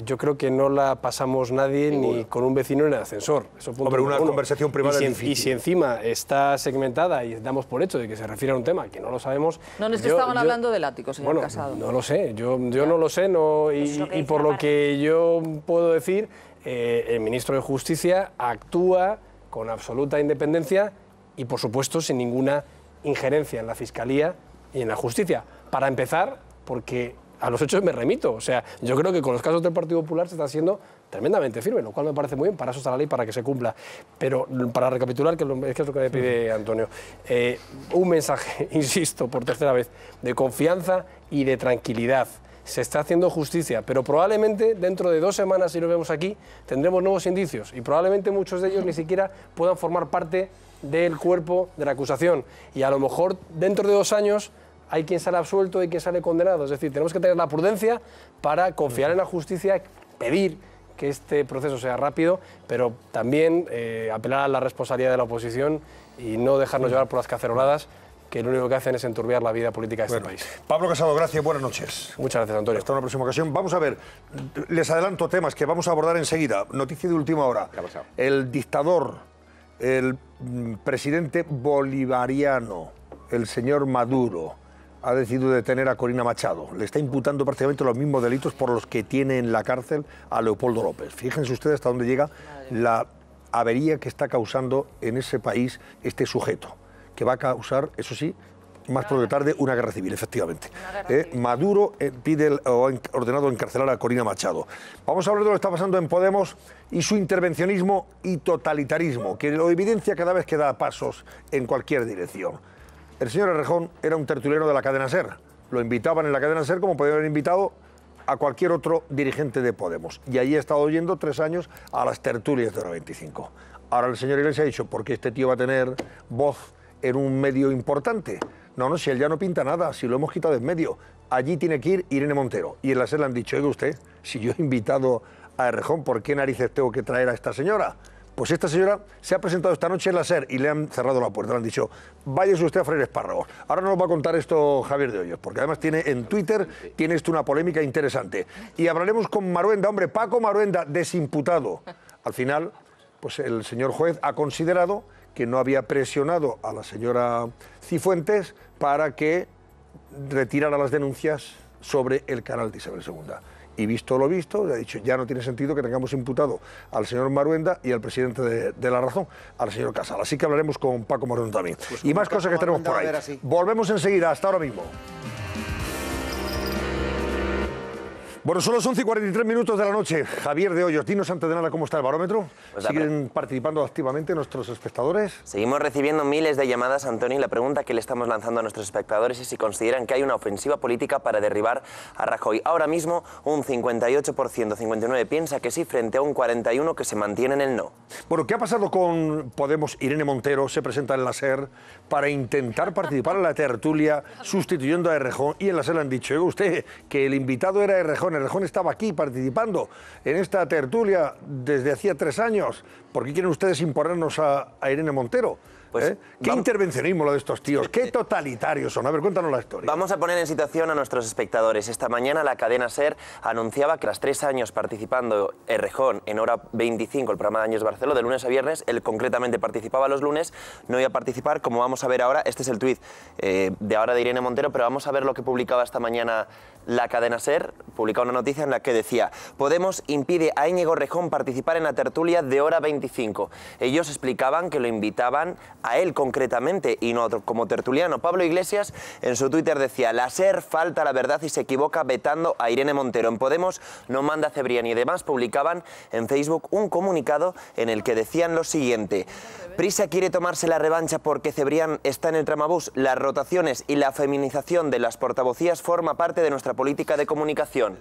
yo creo que no la pasamos nadie ni con un vecino en el ascensor. Eso punto una conversación privada es difícil. Y si encima está segmentada y damos por hecho de que se refiere a un tema que no lo sabemos... No, es que estaban hablando del ático, señor Casado. No lo sé, yo no lo sé y por lo que yo puedo decir, el ministro de Justicia actúa con absoluta independencia y, por supuesto, sin ninguna injerencia en la Fiscalía y en la Justicia. Para empezar, porque a los hechos me remito. O sea, yo creo que con los casos del Partido Popular se está siendo tremendamente firme, lo cual me parece muy bien, para eso está la ley, para que se cumpla. Pero para recapitular, que es lo que me pide Antonio, un mensaje, insisto, por tercera vez, de confianza y de tranquilidad. Se está haciendo justicia, pero probablemente dentro de 2 semanas, si nos vemos aquí, tendremos nuevos indicios y probablemente muchos de ellos ni siquiera puedan formar parte del cuerpo de la acusación. Y a lo mejor dentro de 2 años hay quien sale absuelto y quien sale condenado. Es decir, tenemos que tener la prudencia para confiar en la justicia, pedir que este proceso sea rápido, pero también apelar a la responsabilidad de la oposición y no dejarnos llevar por las caceroladas, que lo único que hacen es enturbiar la vida política de este país. Pablo Casado, gracias, buenas noches. Muchas gracias, Antonio. Hasta una próxima ocasión. Vamos a ver, les adelanto temas que vamos a abordar enseguida. Noticia de última hora. El dictador, el presidente bolivariano, el señor Maduro, ha decidido detener a Corina Machado. Le está imputando prácticamente los mismos delitos por los que tiene en la cárcel a Leopoldo López. Fíjense ustedes hasta dónde llega la avería que está causando en ese país este sujeto, que va a causar, eso sí, más pronto que tarde, una guerra civil, efectivamente. Maduro pide o ha ordenado encarcelar a Corina Machado. Vamos a hablar de lo que está pasando en Podemos y su intervencionismo y totalitarismo, que lo evidencia cada vez que da pasos en cualquier dirección. El señor Errejón era un tertuliano de la cadena SER. Lo invitaban en la cadena SER como podía haber invitado a cualquier otro dirigente de Podemos. Y allí ha estado oyendo 3 años a las tertulias de Hora 25. Ahora el señor Iglesias ha dicho, ¿por qué este tío va a tener voz en un medio importante? No, si él ya no pinta nada, si lo hemos quitado en medio. Allí tiene que ir Irene Montero. Y en la SER le han dicho, oiga usted, si yo he invitado a Errejón, ¿por qué narices tengo que traer a esta señora? Pues esta señora se ha presentado esta noche en la SER y le han cerrado la puerta. Le han dicho, váyase usted a freír espárragos. Ahora nos va a contar esto Javier de Hoyos, porque además tiene en Twitter, tiene esto una polémica interesante. Y hablaremos con Maruenda, hombre, Paco Maruenda, desimputado. Al final, pues el señor juez ha considerado que no había presionado a la señora Cifuentes para que retirara las denuncias sobre el canal de Isabel II. Y visto lo visto, le ha dicho, ya no tiene sentido que tengamos imputado al señor Maruenda y al presidente de La Razón, al señor Casal. Así que hablaremos con Paco Maruenda también. Pues y más cosas que tenemos por ahí. Volvemos enseguida, hasta ahora mismo. Bueno, son las 11:43 de la noche. Javier de Hoyos, dinos antes de nada cómo está el barómetro. Pues ¿siguen participando activamente nuestros espectadores? Seguimos recibiendo miles de llamadas, Antonio, y la pregunta que le estamos lanzando a nuestros espectadores es si consideran que hay una ofensiva política para derribar a Rajoy. Ahora mismo, un 58%, 59% piensa que sí, frente a un 41% que se mantiene en el no. Bueno, ¿qué ha pasado con Podemos? Irene Montero se presenta en la SER para intentar participar en la tertulia sustituyendo a Errejón, y en la SER le han dicho, oiga usted, que el invitado era Errejón. Errejón estaba aquí participando en esta tertulia desde hacía 3 años. ¿Por qué quieren ustedes imponernos a Irene Montero? Pues, ¿qué intervencionismo lo de estos tíos? ¿Qué totalitarios son? A ver, cuéntanos la historia. Vamos a poner en situación a nuestros espectadores. Esta mañana la cadena SER anunciaba que tras 3 años participando Errejón en Hora 25, el programa de Áñez Barceló, de lunes a viernes, él concretamente participaba los lunes, no iba a participar, como vamos a ver ahora. Este es el tuit de ahora de Irene Montero, pero vamos a ver lo que publicaba esta mañana la cadena SER. Publicaba una noticia en la que decía: Podemos impide a Íñigo Errejón participar en la tertulia de Hora 25. Ellos explicaban que lo invitaban a él concretamente y no como tertuliano. Pablo Iglesias en su Twitter decía: la SER falta la verdad y se equivoca vetando a Irene Montero. En Podemos no manda Cebrián, y además publicaban en Facebook un comunicado en el que decían lo siguiente: Prisa quiere tomarse la revancha porque Cebrián está en el tramabús. Las rotaciones y la feminización de las portavocías forma parte de nuestra política de comunicación.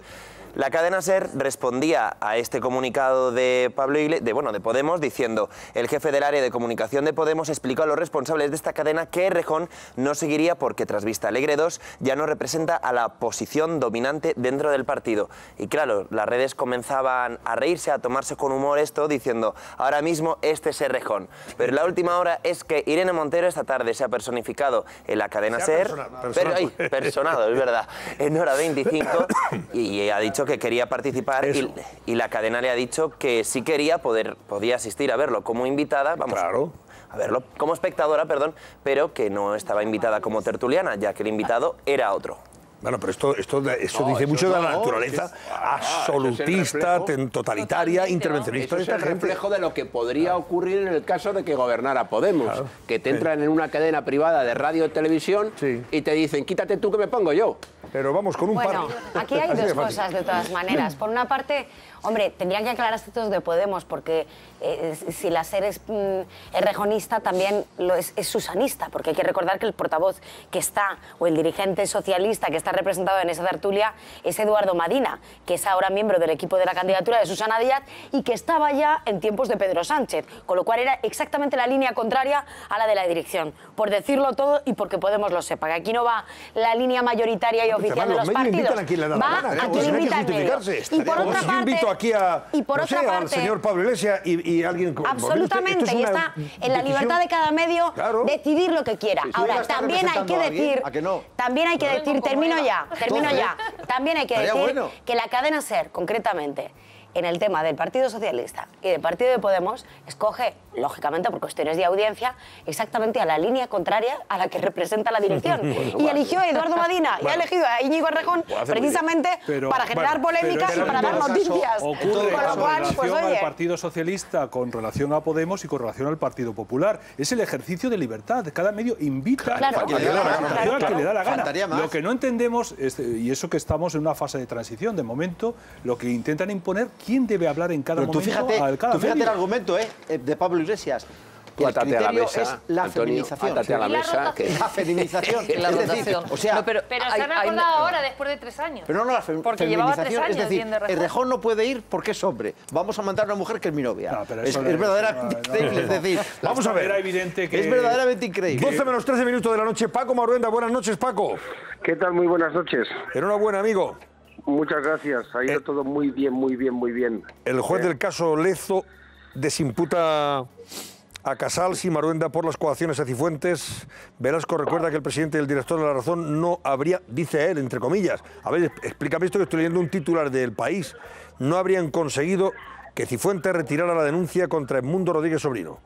La cadena SER respondía a este comunicado de Pablo Iglesias, de Podemos, diciendo: el jefe del área de comunicación de Podemos explicó a los responsables de esta cadena que Errejón no seguiría porque tras Vista Alegre 2 ya no representa a la posición dominante dentro del partido. Y claro, las redes comenzaban a reírse, a tomarse con humor esto, diciendo: ahora mismo este es Errejón. Pero la última hora es que Irene Montero esta tarde se ha personificado en la cadena SER, personado, es verdad, en Hora 25, y ha dicho que quería participar, y la cadena le ha dicho que sí podía asistir a verlo como invitada, a verlo como espectadora, pero que no estaba invitada como tertuliana, ya que el invitado era otro. Bueno, pero eso dice mucho de la naturaleza absolutista, totalitaria, intervencionista. Eso es el reflejo de lo que podría ocurrir en el caso de que gobernara Podemos. Que te entran en una cadena privada de radio y televisión y te dicen: quítate tú que me pongo yo. Pero vamos con un par. Bueno, aquí hay dos cosas de todas maneras. Por una parte, hombre, tendrían que aclararse todos de Podemos, porque si la SER es errejonista, también es susanista, porque hay que recordar que el portavoz que está, o el dirigente socialista que está representado en esa tertulia, es Eduardo Madina, que es ahora miembro del equipo de la candidatura de Susana Díaz y que estaba ya en tiempos de Pedro Sánchez, con lo cual era exactamente la línea contraria a la de la dirección. Por decirlo todo y porque Podemos lo sepa, que aquí no va la línea mayoritaria y oficial de los partidos, va a quien invita al medio. Y por otra parte, invito aquí al señor Pablo Iglesias y alguien... Absolutamente, y está en la libertad de cada medio decidir lo que quiera. Ahora, también hay que decir, termino ya, también hay que decir que la cadena SER, concretamente, en el tema del Partido Socialista y del Partido de Podemos, escoge, lógicamente por cuestiones de audiencia, exactamente a la línea contraria a la que representa la dirección. Y eligió a Eduardo Madina y ha elegido a Íñigo Errejón precisamente para generar polémicas y para dar noticias. Ocurre con relación al Partido Socialista, con relación a Podemos y con relación al Partido Popular. Es el ejercicio de libertad. Cada medio invita a quien le da la gana. Lo que no entendemos, y eso que estamos en una fase de transición, de momento, lo que intentan imponer quién debe hablar en cada momento. Tú fíjate el argumento de Pablo Iglesias. Tú atate a la mesa, es la feminización. Atate a la mesa. La feminización. La rotación. O sea, pero se han acordado ahora, después de 3 años. Pero no la feminización. Porque llevaba 3 años. Es decir, Errejón no puede ir porque es hombre. Vamos a mandar a una mujer que es mi novia. Es verdaderamente increíble. Es decir, vamos a ver. Era evidente que... Es verdaderamente increíble. 12 menos 13 minutos de la noche. Paco Maruenda, buenas noches, Paco. ¿Qué tal? Muy buenas noches. Enhorabuena, amigo. Muchas gracias. Ha ido todo muy bien, muy bien, muy bien. El juez del caso Lezo desimputa a Casals y Maruenda por las coacciones a Cifuentes. Velasco recuerda que el presidente y el director de La Razón no habría, dice él, entre comillas, a ver, explícame esto que estoy leyendo un titular del País, no habrían conseguido que Cifuentes retirara la denuncia contra Edmundo Rodríguez Sobrino.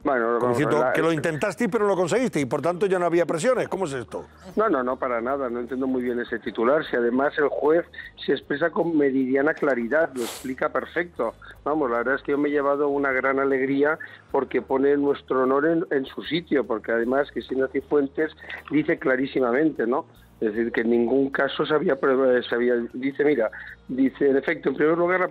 Bueno, diciendo que lo intentaste pero lo conseguiste y por tanto ya no había presiones. ¿Cómo es esto? No, para nada. No entiendo muy bien ese titular. Si además el juez se expresa con meridiana claridad, lo explica perfecto. Vamos, la verdad es que yo me he llevado una gran alegría porque pone nuestro honor en su sitio, porque además Cristina Cifuentes dice clarísimamente, ¿no? Es decir, que en ningún caso se había dice, mira, dice, en efecto, en primer lugar,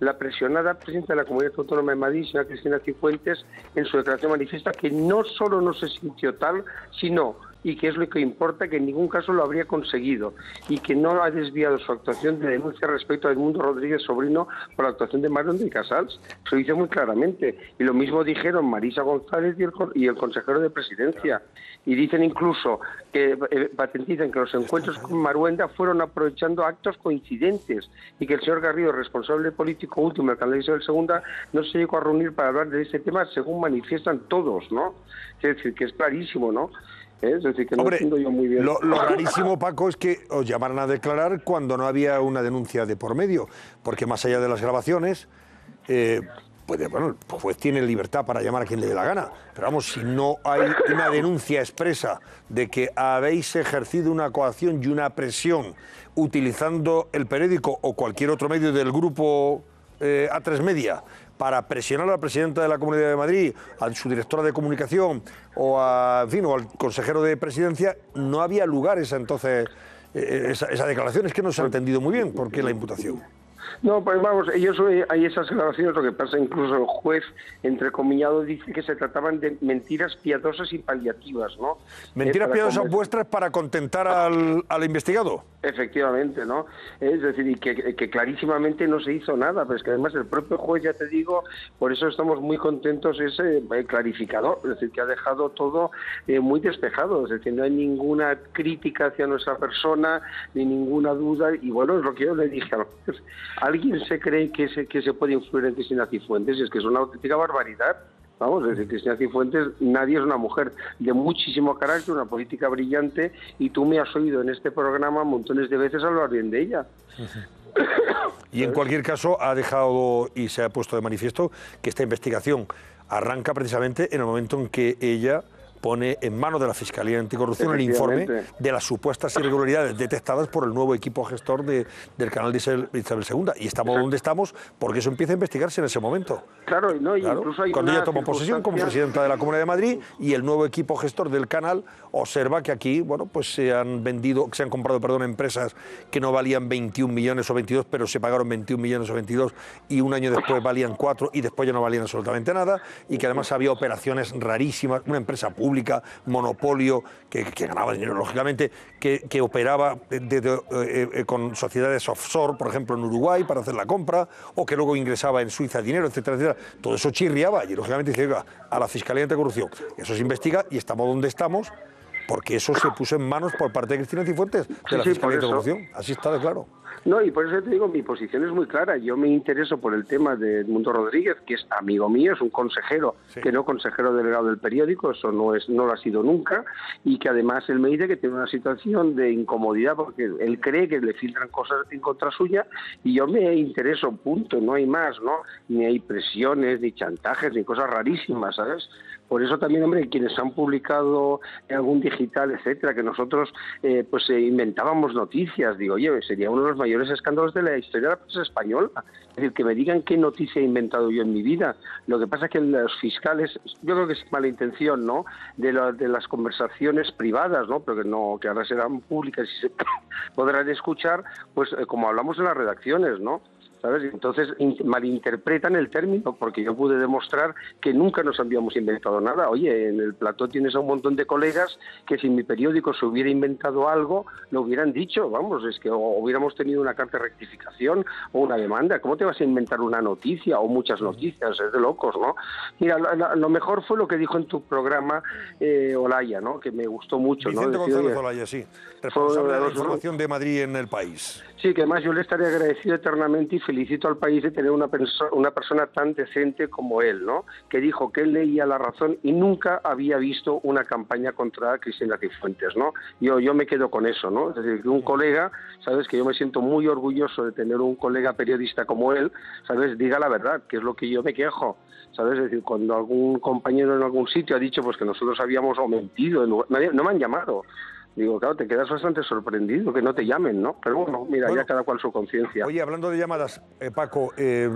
la presionada presidenta de la Comunidad Autónoma de Madrid, señora Cristina Cifuentes, en su declaración manifiesta que no solo no se sintió tal, sino, y que es lo que importa, que en ningún caso lo habría conseguido, y que no ha desviado su actuación de denuncia respecto a Edmundo Rodríguez Sobrino por la actuación de Mariano de Casals. Se lo dice muy claramente. Y lo mismo dijeron Marisa González y el consejero de Presidencia. Y dicen incluso que patentizan que los encuentros con Maruenda fueron aprovechando actos coincidentes y que el señor Garrido, responsable político último del canal Isabel II, no se llegó a reunir para hablar de este tema según manifiestan todos, ¿no? Es decir, que es clarísimo, ¿no? Es decir, que no entiendo yo muy bien. Lo rarísimo, Paco, es que os llamaran a declarar cuando no había una denuncia de por medio, porque más allá de las grabaciones, bueno, el juez tiene libertad para llamar a quien le dé la gana, pero vamos, si no hay una denuncia expresa de que habéis ejercido una coacción y una presión utilizando el periódico o cualquier otro medio del grupo A3 Media para presionar a la presidenta de la Comunidad de Madrid, a su directora de comunicación o al consejero de Presidencia, no había lugar esa declaración. Es que no se ha entendido muy bien por qué la imputación. No, pues vamos, hay esas grabaciones, lo que pasa incluso el juez, entrecomillado, dice que se trataban de mentiras piadosas y paliativas, ¿no? ¿Mentiras piadosas vuestras para contentar al investigado? Efectivamente, ¿no? Es decir, y que clarísimamente no se hizo nada, pero es que además el propio juez, ya te digo, por eso estamos muy contentos, es clarificador, es decir, que ha dejado todo muy despejado, es decir, no hay ninguna crítica hacia nuestra persona, ni ninguna duda, y bueno, es lo que yo le dije al juez. ¿Alguien se cree que se puede influir en Cristina Cifuentes? Y es que es una auténtica barbaridad. Vamos, desde Cristina Cifuentes nadie es una mujer de muchísimo carácter, una política brillante, y tú me has oído en este programa montones de veces hablar bien de ella. Y en cualquier caso ha dejado y se ha puesto de manifiesto que esta investigación arranca precisamente en el momento en que ella pone en manos de la Fiscalía Anticorrupción el informe de las supuestas irregularidades detectadas por el nuevo equipo gestor del canal de Isabel II. Y estamos donde estamos porque eso empieza a investigarse en ese momento. Claro, no, incluso hay cuando ella tomó posesión como presidenta de la Comunidad de Madrid y el nuevo equipo gestor del canal observa que aquí, bueno, pues se han comprado empresas que no valían 21 millones o 22, pero se pagaron 21 millones o 22 y un año después valían 4 y después ya no valían absolutamente nada, y que además había operaciones rarísimas, una empresa pública, monopolio, que ganaba dinero, lógicamente, que operaba con sociedades offshore, por ejemplo, en Uruguay, para hacer la compra, o que luego ingresaba en Suiza dinero, etcétera, etcétera. Todo eso chirriaba y, lógicamente, dice, oiga, a la Fiscalía Anticorrupción. Eso se investiga y estamos donde estamos porque eso se puso en manos por parte de Cristina Cifuentes, de la Fiscalía Anticorrupción. Así está de claro. No, y por eso te digo, mi posición es muy clara. Yo me intereso por el tema de Edmundo Rodríguez, que es amigo mío, es un consejero, que no consejero delegado del periódico, eso no lo ha sido nunca, y que además él me dice que tiene una situación de incomodidad porque él cree que le filtran cosas en contra suya, y yo me intereso, punto, no hay más, ¿no? Ni hay presiones, ni chantajes, ni cosas rarísimas, ¿sabes? Por eso también, hombre, quienes han publicado en algún digital, etcétera, que nosotros inventábamos noticias, digo, oye, sería uno de los mayores escándalos de la historia de la prensa española. Es decir, que me digan qué noticia he inventado yo en mi vida. Lo que pasa es que los fiscales, yo creo que es mala intención, ¿no?, de las conversaciones privadas, ¿no?, pero que ahora serán públicas y se podrán escuchar, pues como hablamos en las redacciones, ¿no?, ¿sabes? Entonces malinterpretan el término, porque yo pude demostrar que nunca nos habíamos inventado nada. Oye, en el plató tienes a un montón de colegas que si en mi periódico se hubiera inventado algo, lo hubieran dicho, vamos, es que o hubiéramos tenido una carta de rectificación o una demanda. ¿Cómo te vas a inventar una noticia o muchas noticias? Es de locos, ¿no? Mira, lo mejor fue lo que dijo en tu programa Olaya, ¿no?, que me gustó mucho. Vicente ¿no? González Olaya, sí, responsable de la información de Madrid en El País. Sí, que además yo le estaré agradecido eternamente y felicito al país de tener una persona tan decente como él, ¿no? Que dijo que él leía La Razón y nunca había visto una campaña contra Cristina Cifuentes, ¿no? Yo me quedo con eso, ¿no? Es decir, que un colega, ¿sabes? Que yo me siento muy orgulloso de tener un colega periodista como él, ¿sabes? Diga la verdad, que es lo que yo me quejo, ¿sabes? Es decir, cuando algún compañero en algún sitio ha dicho pues que nosotros habíamos mentido, no me han llamado. Digo, claro, te quedas bastante sorprendido que no te llamen, ¿no? Pero bueno, mira, ya cada cual su conciencia. Oye, hablando de llamadas, Paco,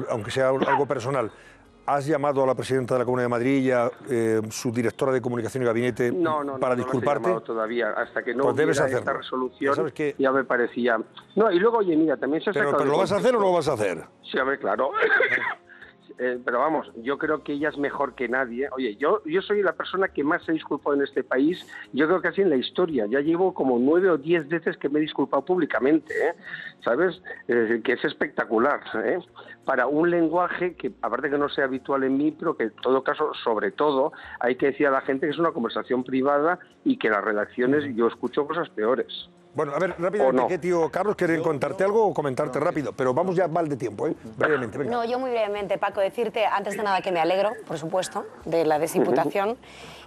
aunque sea algo personal, ¿has llamado a la presidenta de la Comunidad de Madrid y a su directora de comunicación y gabinete para disculparte? No, todavía, hasta que no pues debes hubiera esta resolución, ya me parecía... No, y luego, oye, mira, también se ha sacado... ¿Pero lo vas a hacer o no lo vas a hacer? Sí, a ver, claro. Pero vamos, yo creo que ella es mejor que nadie. Oye, yo soy la persona que más se disculpó en este país, yo creo que así en la historia. Ya llevo como 9 o 10 veces que me he disculpado públicamente, ¿sabes? Que es espectacular, para un lenguaje que, aparte que no sea habitual en mí, pero que en todo caso, sobre todo, hay que decir a la gente que es una conversación privada y que en las redacciones yo escucho cosas peores. Bueno, a ver, rápidamente, ¿qué tío Carlos? ¿Quieren contarte algo o comentarte rápido? Pero vamos ya mal de tiempo, brevemente. Venga. No, yo muy brevemente, Paco, decirte antes de nada que me alegro, por supuesto, de la desimputación.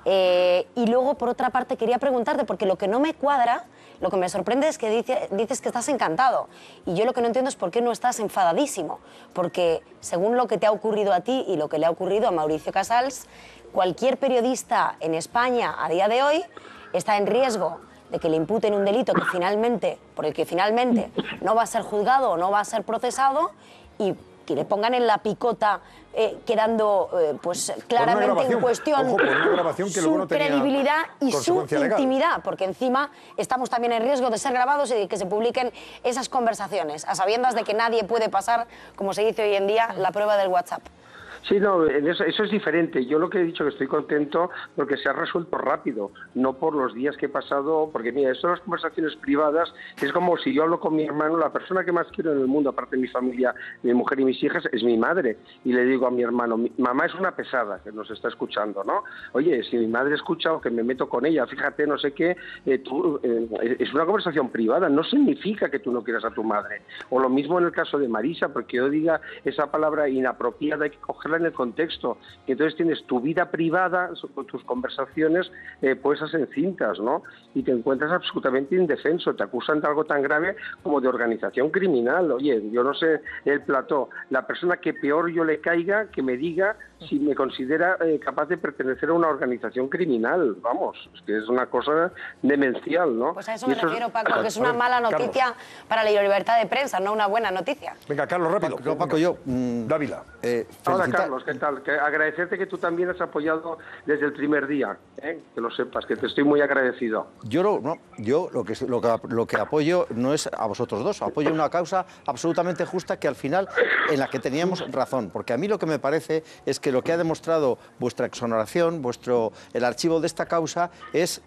Y luego, por otra parte, quería preguntarte, porque lo que no me cuadra, lo que me sorprende es que dices que estás encantado. Y yo lo que no entiendo es por qué no estás enfadadísimo. Porque según lo que te ha ocurrido a ti y lo que le ha ocurrido a Mauricio Casals, cualquier periodista en España a día de hoy está en riesgo de que le imputen un delito por el que finalmente no va a ser juzgado o no va a ser procesado y que le pongan en la picota quedando pues claramente en cuestión su credibilidad y su intimidad, porque encima estamos también en riesgo de ser grabados y de que se publiquen esas conversaciones, a sabiendas de que nadie puede pasar, como se dice hoy en día, la prueba del WhatsApp. Sí, no, eso es diferente. Yo lo que he dicho que estoy contento porque se ha resuelto rápido, no por los días que he pasado, porque mira, esto de las conversaciones privadas es como si yo hablo con mi hermano, la persona que más quiero en el mundo, aparte de mi familia, mi mujer y mis hijas, es mi madre. Y le digo a mi hermano, mamá es una pesada que nos está escuchando, ¿no? Oye, si mi madre escucha o que me meto con ella, fíjate, no sé qué, es una conversación privada, no significa que tú no quieras a tu madre. O lo mismo en el caso de Marisa, porque yo diga esa palabra inapropiada, hay que cogerla en el contexto, que entonces tienes tu vida privada, con tus conversaciones puestas en cintas, ¿no? Y te encuentras absolutamente indefenso, te acusan de algo tan grave como de organización criminal. Oye, yo no sé el plató, la persona que peor yo le caiga, que me diga si me considera capaz de pertenecer a una organización criminal, vamos, es que es una cosa demencial, ¿no? Pues a eso me refiero, Paco, que es una mala noticia para la libertad de prensa, no una buena noticia. Venga, Carlos, rápido. Paco, yo... Dávila. Hola, Carlos, ¿qué tal? Agradecerte que tú también has apoyado desde el primer día, que lo sepas, que te estoy muy agradecido. Yo lo que apoyo no es a vosotros dos, apoyo una causa absolutamente justa que al final en la que teníamos razón, porque a mí lo que me parece es que lo que ha demostrado vuestra exoneración, el archivo de esta causa es,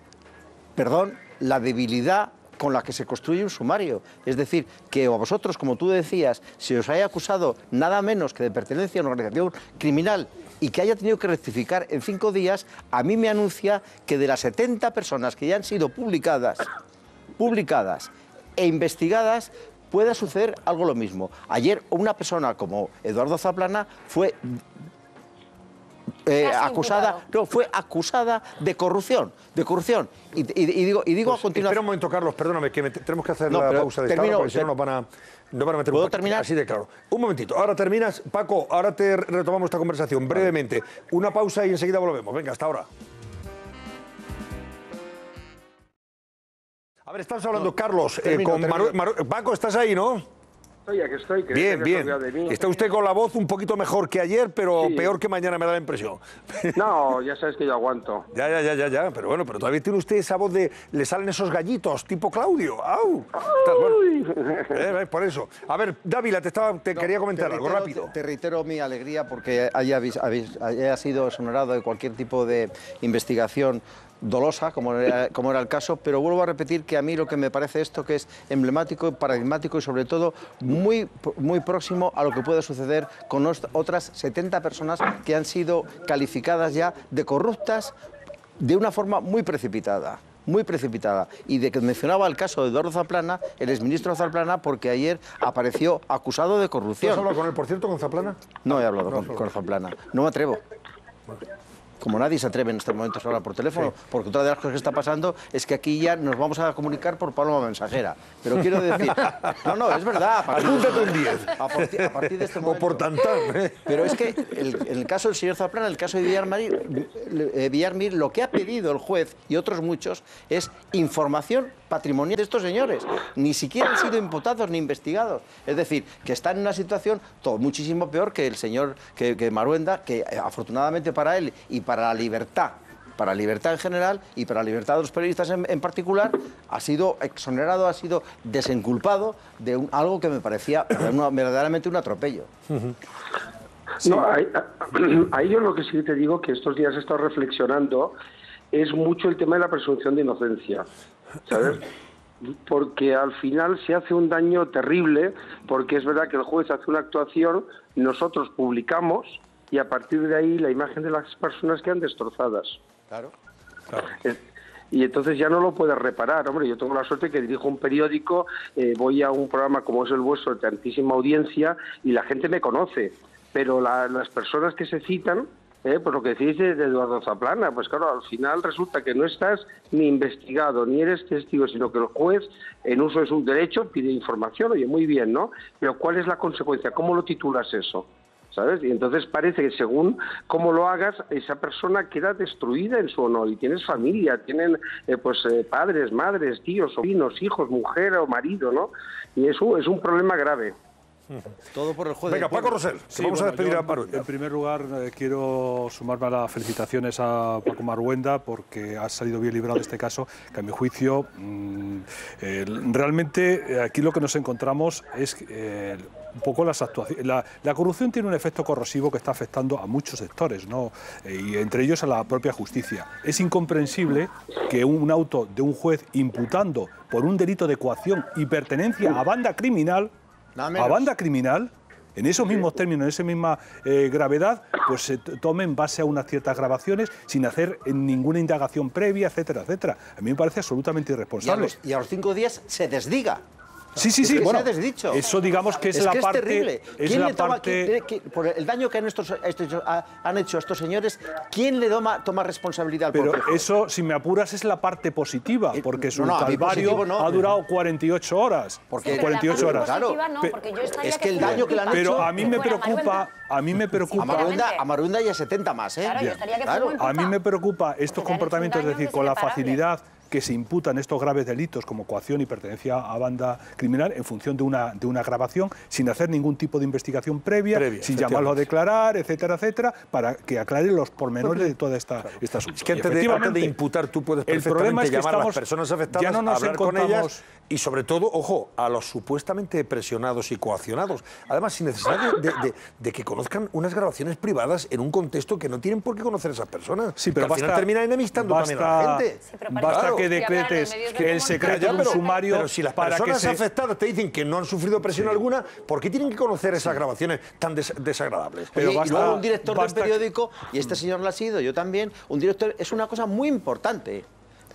la debilidad con la que se construye un sumario. Es decir, que a vosotros, como tú decías, se os haya acusado nada menos que de pertenencia a una organización criminal y que haya tenido que rectificar en 5 días, a mí me anuncia que de las 70 personas que ya han sido publicadas e investigadas, pueda suceder algo lo mismo. Ayer una persona como Eduardo Zaplana fue... fue acusada de corrupción. Y digo a continuación... Espera un momento, Carlos, perdóname, que tenemos que hacer la pausa de estado, porque si no nos van a meter ¿Puedo un terminar? Así de claro. Un momentito, ahora terminas. Paco, ahora te retomamos esta conversación brevemente. Una pausa y enseguida volvemos. Venga, hasta ahora. A ver, estás hablando, Carlos, con Paco, ¿estás ahí, no? Estoy. Bien. Está usted con la voz un poquito mejor que ayer, pero peor que mañana, me da la impresión. No, ya sabes que yo aguanto. Ya, pero bueno, pero todavía tiene usted esa voz de... Le salen esos gallitos, tipo Claudio. ¡Au! Bueno, por eso. A ver, Dávila, te quería comentar algo rápido. Te reitero mi alegría porque haya sido exonerado de cualquier tipo de investigación dolosa, como era el caso, pero vuelvo a repetir que a mí lo que me parece esto que es emblemático, paradigmático y sobre todo muy próximo a lo que puede suceder con otras 70 personas que han sido calificadas ya de corruptas de una forma muy precipitada. muy precipitada. Y de que mencionaba el caso de Eduardo Zaplana, el exministro Zaplana, porque ayer apareció acusado de corrupción. ¿Has hablado con él, por cierto, con Zaplana? No he hablado con Zaplana. No me atrevo. Como nadie se atreve en estos momentos a hablar por teléfono, porque otra de las cosas que está pasando es que aquí ya nos vamos a comunicar por paloma mensajera. Pero quiero decir... No, es verdad. Apúntate un 10. A partir de este momento. O por tantán. Pero es que en el caso del señor Zaplana, en el caso de Villarmir, lo que ha pedido el juez y otros muchos es información patrimonial de estos señores. Ni siquiera han sido imputados ni investigados. Es decir, que están en una situación muchísimo peor que el señor que Maruenda, que afortunadamente para él y para la libertad en general y para la libertad de los periodistas en particular, ha sido exonerado, ha sido desenculpado de algo que me parecía verdaderamente un atropello. Sí. No, ahí yo lo que sí te digo que estos días he estado reflexionando es mucho el tema de la presunción de inocencia, ¿sabes? Porque al final se hace un daño terrible, porque es verdad que el juez hace una actuación, nosotros publicamos y a partir de ahí la imagen de las personas quedan destrozadas. Claro. Y entonces ya no lo puedes reparar. Hombre, yo tengo la suerte que dirijo un periódico, voy a un programa como es el vuestro, de tantísima audiencia, y la gente me conoce. Pero las personas que se citan, pues lo que decís de Eduardo Zaplana, pues claro, al final resulta que no estás ni investigado, ni eres testigo, sino que el juez, en uso de su derecho, pide información. Oye, muy bien, ¿no? Pero ¿cuál es la consecuencia? ¿Cómo lo titulas eso? ¿Sabes? Y entonces parece que según cómo lo hagas, esa persona queda destruida en su honor. Y tienes familia, tienen padres, madres, tíos, sobrinos, hijos, mujer o marido, ¿no? Y eso es un problema grave. Todo por el juez. Venga, Paco Rosell, sí, vamos a despedir a Maruenda. En primer lugar, quiero sumarme a las felicitaciones a Paco Maruenda porque ha salido bien librado de este caso, que a mi juicio realmente aquí lo que nos encontramos es un poco las actuaciones. La corrupción tiene un efecto corrosivo que está afectando a muchos sectores, ¿no? Y entre ellos a la propia justicia. Es incomprensible que un auto de un juez imputando por un delito de coacción y pertenencia a banda criminal, en esos mismos términos, en esa misma gravedad, pues se tome en base a unas ciertas grabaciones sin hacer ninguna indagación previa, etcétera, etcétera. A mí me parece absolutamente irresponsable. Y a los 5 días se desdiga. Sí, bueno, desdicho. Eso digamos que es la parte... Es terrible. Por el daño que han hecho estos señores, ¿quién le toma responsabilidad? Pero eso, si me apuras, es la parte positiva, porque su calvario ha durado 48 horas. Porque 48 horas. Claro, es que el daño que le han hecho... Pero a mí me preocupa... A Maruenda y a 70 más, ¿eh? Claro, a mí me preocupa estos comportamientos, es decir, con la facilidad que se imputan estos graves delitos como coacción y pertenencia a banda criminal en función de una grabación, sin hacer ningún tipo de investigación previa sin llamarlo a declarar, etcétera, etcétera, para que aclare los pormenores de toda esta asunto. Es que antes de imputar tú puedes perfectamente llamar a las personas afectadas, hablar con ellas y sobre todo, ojo, a los supuestamente presionados y coaccionados. Además, sin necesidad de que conozcan unas grabaciones privadas en un contexto que no tienen por qué conocer esas personas. Sí, pero al final termina enemistando también a la gente. Basta que decretes que el secreto de un sumario... Pero si las personas afectadas te dicen que no han sufrido presión alguna, ¿por qué tienen que conocer esas grabaciones tan desagradables? Pero y luego un director del periódico, y este señor lo ha sido, yo también, un director es una cosa muy importante.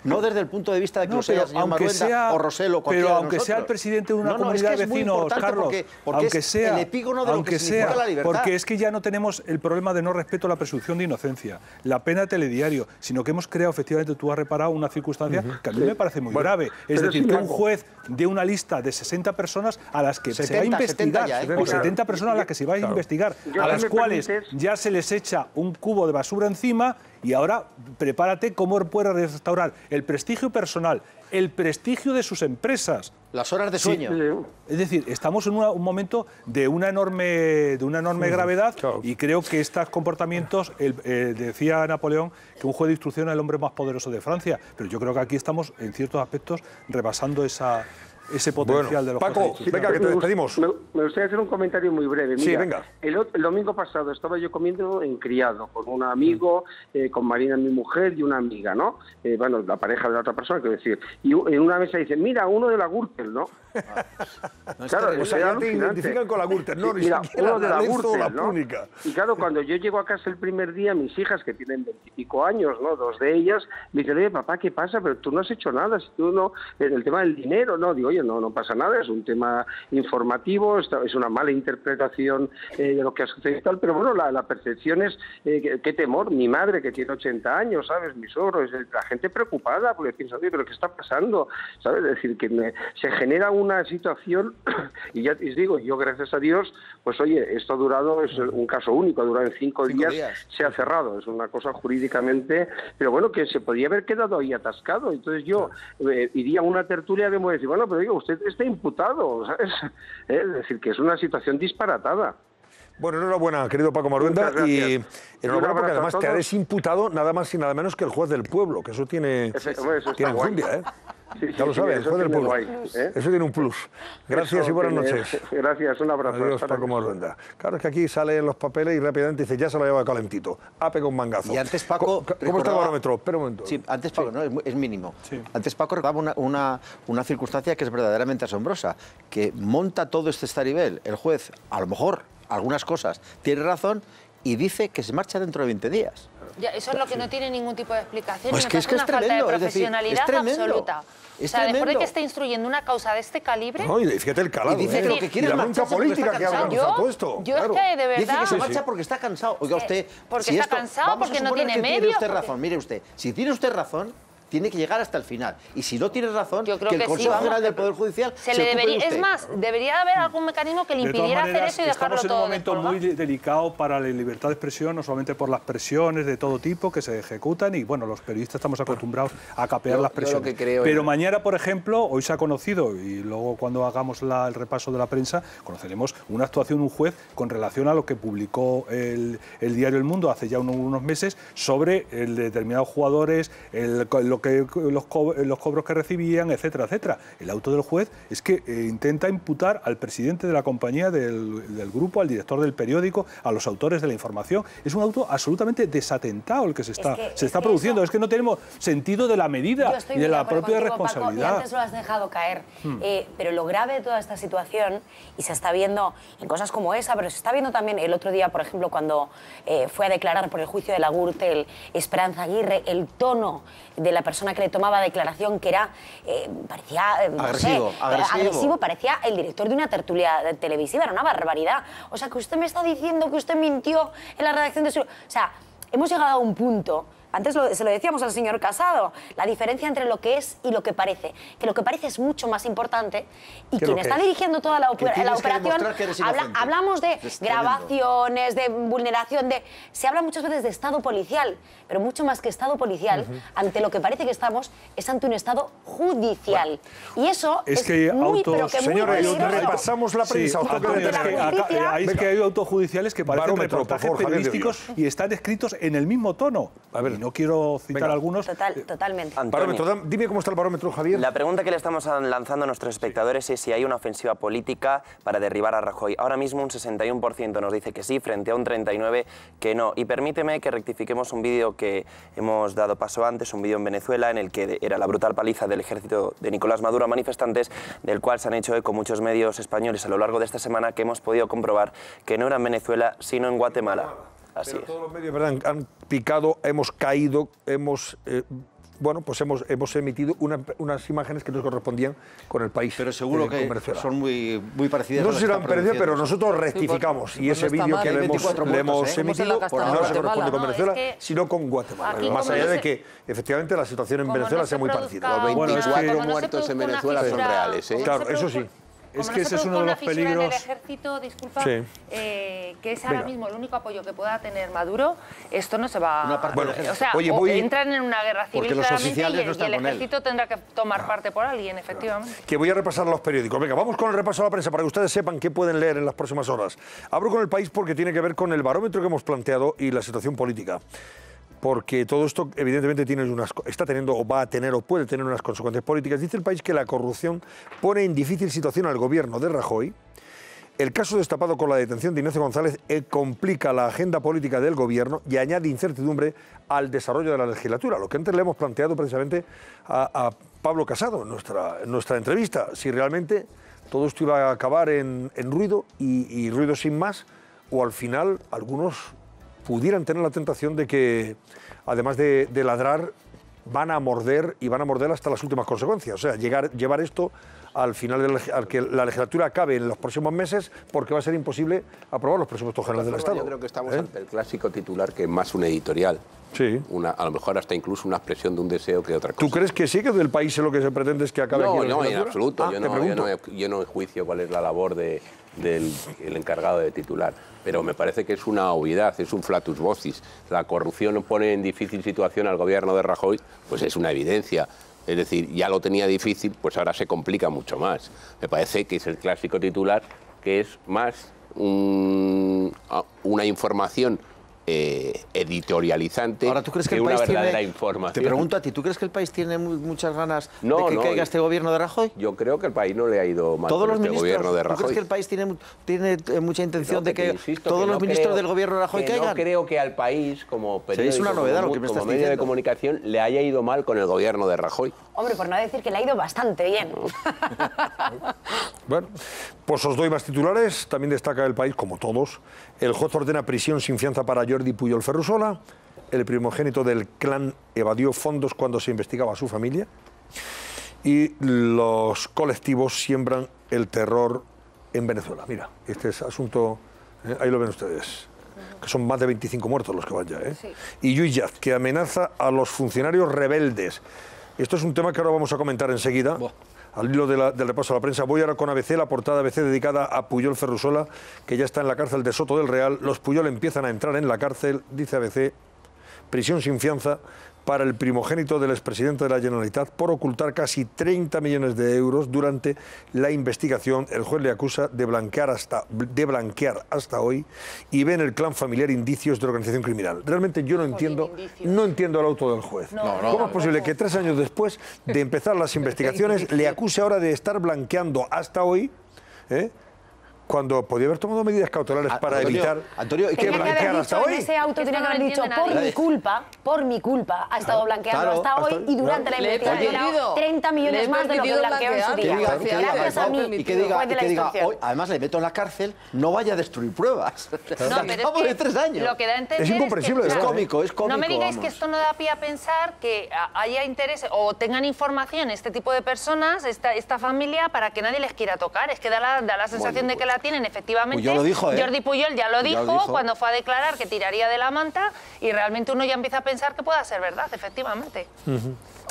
No desde el punto de vista de que sea el señor Maruenda o Rosell o cualquiera pero aunque sea el presidente de una comunidad de vecinos, Carlos, porque sea el epígono de lo que significa la libertad. Porque es que ya no tenemos el problema de no respeto a la presunción de inocencia, la pena de telediario, sino que hemos creado, efectivamente, tú has reparado una circunstancia que a mí me parece muy grave. Es decir, que un juez dé una lista de 60 personas a las que se va a investigar, o 70 personas a las que se va a investigar, a las cuales ya se les echa un cubo de basura encima. Y ahora prepárate cómo puede restaurar el prestigio personal, el prestigio de sus empresas. Las horas de sueño. Sí. Es decir, estamos en un momento de una enorme gravedad y creo que estos comportamientos, decía Napoleón que un juez de instrucción es el hombre más poderoso de Francia, pero yo creo que aquí estamos en ciertos aspectos rebasando esa ese potencial de los Paco, jueces. venga, que te despedimos. Me gustaría hacer un comentario muy breve. Mira, sí, venga. El domingo pasado estaba yo comiendo en Criado con un amigo, con Marina, mi mujer, y una amiga, ¿no? Bueno, la pareja de la otra persona, quiero decir. Y en una mesa dicen, mira, uno de la Gürtel, ¿no? Claro, o sea, ya te identifican con la Gürtel, no, mira, uno de la Gürtel, la ¿no? púnica. Y claro, cuando yo llego a casa el primer día, mis hijas, que tienen 20 y pico años, ¿no? 2 de ellas, me dicen, oye, papá, ¿qué pasa? Pero tú no has hecho nada, si tú no... El tema del dinero, ¿no? Digo, oye, no pasa nada, es un tema informativo, es una mala interpretación de lo que ha sucedido y tal, pero bueno, la percepción es, qué temor, mi madre, que tiene 80 años, ¿sabes? Mi suegro, la gente preocupada, porque piensa, oye, ¿pero qué está pasando? ¿Sabes? Es decir, que se genera una situación, y ya os digo, yo gracias a Dios, pues oye, esto ha durado, es un caso único, ha durado en 5 días, se ha cerrado, es una cosa jurídicamente, pero bueno, que se podía haber quedado ahí atascado. Entonces yo iría a una tertulia que me decir, bueno, pero digo, usted está imputado, ¿sabes? Es decir, que es una situación disparatada. Bueno, enhorabuena, querido Paco Marhuenda, y enhorabuena porque además te ha desimputado nada más y nada menos que el juez del pueblo, que eso tiene enjundia, ¿eh? Sí, ya lo sabes, el juez del pueblo. Eso tiene un plus. Gracias eso y buenas noches. Gracias, un abrazo. Adiós, Paco Marhuenda. Claro, es que aquí salen los papeles y rápidamente dice, ya se lo lleva calentito. Ha pegado un mangazo. Y antes, Paco... ¿Cómo está el barómetro? Espera un momento. Sí, antes, Paco, no, es mínimo. Sí. Antes, Paco, recordaba una circunstancia que es verdaderamente asombrosa, que monta todo este estaribel. El juez, a lo mejor, algunas cosas, tiene razón y dice que se marcha dentro de 20 días. Ya, eso es lo que no tiene ningún tipo de explicación. Pues que es una falta de profesionalidad absoluta. Es o sea, tremendo. después de que esté instruyendo una causa de este calibre... No, y fíjate el calado. Y dice que lo que quiere es la bronca política que ha organizado esto. Yo es que de verdad... Dice que se marcha porque está cansado. Oiga usted... Porque está cansado, porque no tiene medios... Tiene usted razón, mire usted. Si tiene usted razón, tiene que llegar hasta el final. Y si no tiene razón, yo creo que el Consejo General del Poder Judicial se le debería, es más, debería haber algún mecanismo que le impidiera hacer eso y dejarlo todo. Estamos en un momento muy delicado para la libertad de expresión, no solamente por las presiones de todo tipo que se ejecutan y, bueno, los periodistas estamos acostumbrados a capear las presiones. Pero mañana, por ejemplo, hoy se ha conocido, y luego cuando hagamos el repaso de la prensa, conoceremos una actuación de un juez con relación a lo que publicó el diario El Mundo hace ya unos meses sobre determinados jugadores, los cobros que recibían, etcétera, etcétera. El auto del juez es que intenta imputar al presidente de la compañía, del grupo, al director del periódico, a los autores de la información. Es un auto absolutamente desatentado el que se está produciendo. Es que no tenemos sentido de la medida y de la propia responsabilidad. Paco, y antes lo has dejado caer. Pero lo grave de toda esta situación, y se está viendo en cosas como esa, pero se está viendo también el otro día, por ejemplo, cuando fue a declarar por el juicio de la Gürtel Esperanza Aguirre, el tono de la persona que le tomaba declaración, que era, parecía, agresivo, parecía el director de una tertulia televisiva, era una barbaridad. O sea, que usted me está diciendo que usted mintió en la redacción de su... O sea, hemos llegado a un punto... Antes se lo decíamos al señor Casado, la diferencia entre lo que es y lo que parece. Que lo que parece es mucho más importante y quien está dirigiendo toda la operación... Hablamos de grabaciones, de vulneración, se habla muchas veces de Estado policial, pero mucho más que Estado policial, ante lo que parece que estamos, es ante un Estado judicial. Bueno, y eso es muy, pero que muy peligroso. Repasamos la prensa. Es que hay autojudiciales que parecen reportajes periodísticos y están escritos en el mismo tono. A ver, no quiero citar algunos. Totalmente. Barómetro, dime cómo está el barómetro, Javier. La pregunta que le estamos lanzando a nuestros espectadores es si hay una ofensiva política para derribar a Rajoy. Ahora mismo un 61% nos dice que sí, frente a un 39% que no. Y permíteme que rectifiquemos un vídeo que hemos dado paso antes, un vídeo en Venezuela, en el que era la brutal paliza del ejército de Nicolás Maduro a manifestantes, del cual se han hecho eco muchos medios españoles a lo largo de esta semana, que hemos podido comprobar que no era en Venezuela, sino en Guatemala. Así todos los medios, ¿verdad?, han picado, hemos caído, hemos emitido unas imágenes que nos correspondían con el país. Pero seguro que son muy parecidas. No sé si eran parecidas, pero nosotros rectificamos. Y ese vídeo que le hemos emitido no se corresponde con Venezuela, sino con Guatemala. Más allá de que, efectivamente, la situación en Venezuela sea muy parecida. Los 24 muertos en Venezuela son reales. Claro, eso sí. Es que ese es uno de los peligros. En el ejército, disculpa, que es ahora mismo el único apoyo que pueda tener Maduro, esto no se va... o sea, entran en una guerra civil claramente y el ejército tendrá que tomar parte por alguien, efectivamente. Que voy a repasar los periódicos. Venga, vamos con el repaso a la prensa para que ustedes sepan qué pueden leer en las próximas horas. Abro con El País porque tiene que ver con el barómetro que hemos planteado y la situación política. porque todo esto evidentemente está teniendo o va a tener o puede tener unas consecuencias políticas. Dice el País que la corrupción pone en difícil situación al gobierno de Rajoy. El caso destapado con la detención de Ignacio González complica la agenda política del gobierno y añade incertidumbre al desarrollo de la legislatura, lo que antes le hemos planteado precisamente a Pablo Casado en nuestra entrevista, si realmente todo esto iba a acabar en ruido y ruido sin más, o al final algunos pudieran tener la tentación de que, además de ladrar, van a morder y van a morder hasta las últimas consecuencias. O sea, llevar esto al final, al que la legislatura acabe en los próximos meses, porque va a ser imposible aprobar los presupuestos generales del Estado. Yo creo que estamos ante el clásico titular, que es más un editorial. Sí. A lo mejor hasta incluso una expresión de un deseo que otra cosa. ¿Tú crees que sí, que del país lo que se pretende es que acabe aquí la legislatura? No, en absoluto. Yo no juicio cuál es la labor del encargado de titular. Pero me parece que es una obviedad, es un flatus vocis. La corrupción pone en difícil situación al gobierno de Rajoy, pues es una evidencia. Es decir, ya lo tenía difícil, pues ahora se complica mucho más. Me parece que es el clásico titular, que es más una información editorializante. Ahora, ¿tú crees que el una país verdadera tiene, información? Te pregunto a ti, ¿tú crees que el país tiene muchas ganas de que caiga este gobierno de Rajoy? Yo creo que el país no le ha ido mal con este gobierno de Rajoy. ¿Tú crees que el país tiene mucha intención de que todos los ministros del gobierno de Rajoy caigan? No creo que al país, como periódico, es una novedad lo que me estás como medio de comunicación, le haya ido mal con el gobierno de Rajoy. Hombre, por no decir que le ha ido bastante bien. Bueno, pues os doy más titulares. También destaca El País, como todos. El juez ordena prisión sin fianza para Jordi Pujol Ferrusola. El primogénito del clan evadió fondos cuando se investigaba a su familia. Y los colectivos siembran el terror en Venezuela. Mira, este es asunto, ahí lo ven ustedes, que son más de 25 muertos los que van ya. Sí. Y Yuyaz, que amenaza a los funcionarios rebeldes. Esto es un tema que ahora vamos a comentar enseguida. Al hilo del repaso a la prensa, voy ahora con ABC, la portada ABC dedicada a Pujol Ferrusola, que ya está en la cárcel de Soto del Real. Los Pujol empiezan a entrar en la cárcel, dice ABC, prisión sin fianza para el primogénito del expresidente de la Generalitat por ocultar casi 30 millones de euros durante la investigación. El juez le acusa de blanquear hasta hoy y ve en el clan familiar indicios de organización criminal. Realmente yo no entiendo el auto del juez. ¿Cómo es posible que 3 años después de empezar las investigaciones le acuse ahora de estar blanqueando hasta hoy? Cuando podía haber tomado medidas cautelares para evitar que blanquear hasta hoy. En ese auto tenía que haber dicho, por mi culpa, ha estado blanqueando hasta hoy y durante la investigación 30 millones más de lo que blanqueó en su día. Gracias a mí, y que diga hoy, además le meto en la cárcel, no vaya a destruir pruebas. No, pero es que de 3 años. Lo que da a entender es incomprensible. Es cómico. No me digáis que esto no da pie a pensar que haya interés o tengan información este tipo de personas, esta familia, para que nadie les quiera tocar. Es que da la sensación de que la tienen, efectivamente. Pujol lo dijo, Jordi Pujol ya lo dijo cuando fue a declarar que tiraría de la manta y realmente uno ya empieza a pensar que pueda ser verdad, efectivamente.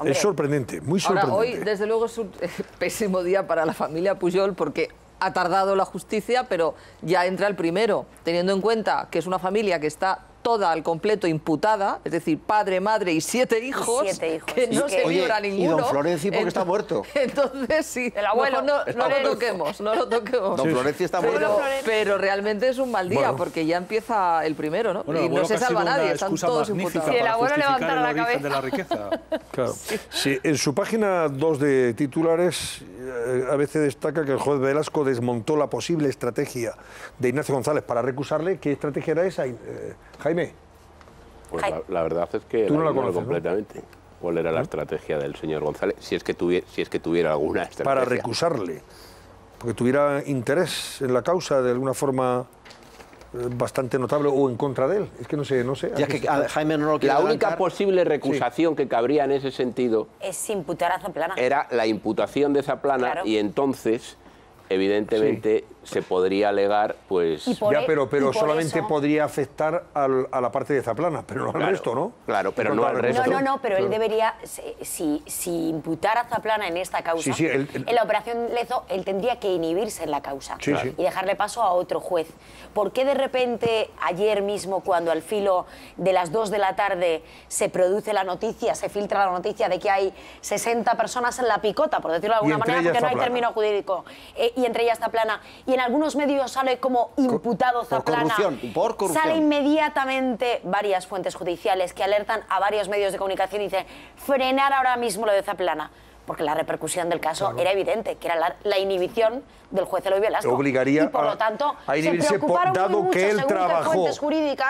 Es sorprendente, muy sorprendente. Ahora, hoy, desde luego, es un pésimo día para la familia Pujol porque ha tardado la justicia, pero ya entra el primero, teniendo en cuenta que es una familia que está toda al completo imputada, es decir, padre, madre y 7 hijos, que no se libra ninguno. Y don Florencio porque está muerto. Entonces sí, el abuelo no lo toquemos. Don Florencio está muerto. Pero realmente es un mal día porque ya empieza el primero, ¿no? Bueno, y no se salva nadie, están todos imputados. Si el abuelo levantara la cabeza. De la riqueza. Claro. Sí, en su página 2 de titulares, a veces destaca que el juez Velasco desmontó la posible estrategia de Ignacio González para recusarle. ¿Qué estrategia era esa, Jaime? Pues la verdad es que tú no la conoces, completamente. ¿Cuál era la estrategia del señor González? Si es que tuviera alguna estrategia. Para recusarle, porque tuviera interés en la causa de alguna forma bastante notable o en contra de él. Es que no sé. Ya que Jaime no lo quiere La única posible recusación que cabría en ese sentido es imputar a Zaplana. Era la imputación de Zaplana, claro. Y entonces, evidentemente, se podría alegar, pues... pero solamente eso podría afectar a la parte de Zaplana, pero no al resto, ¿no? Claro, pero no al resto. No, pero él debería, si imputara a Zaplana en esta causa, en la operación Lezo, él tendría que inhibirse en la causa y dejarle paso a otro juez. ¿Por qué de repente, ayer mismo, cuando al filo de las 2 de la tarde se produce la noticia, se filtra la noticia de que hay 60 personas en la picota, por decirlo de alguna manera, porque no hay término jurídico, y entre ellas Zaplana, y y en algunos medios sale como imputado Zaplana, por corrupción. Sale inmediatamente varias fuentes judiciales que alertan a varios medios de comunicación y dicen frenar ahora mismo lo de Zaplana. Porque la repercusión del caso era evidente, que era la inhibición del juez Eloy Velasco. Obligaría y por lo tanto, a inhibirse, dado que él trabajó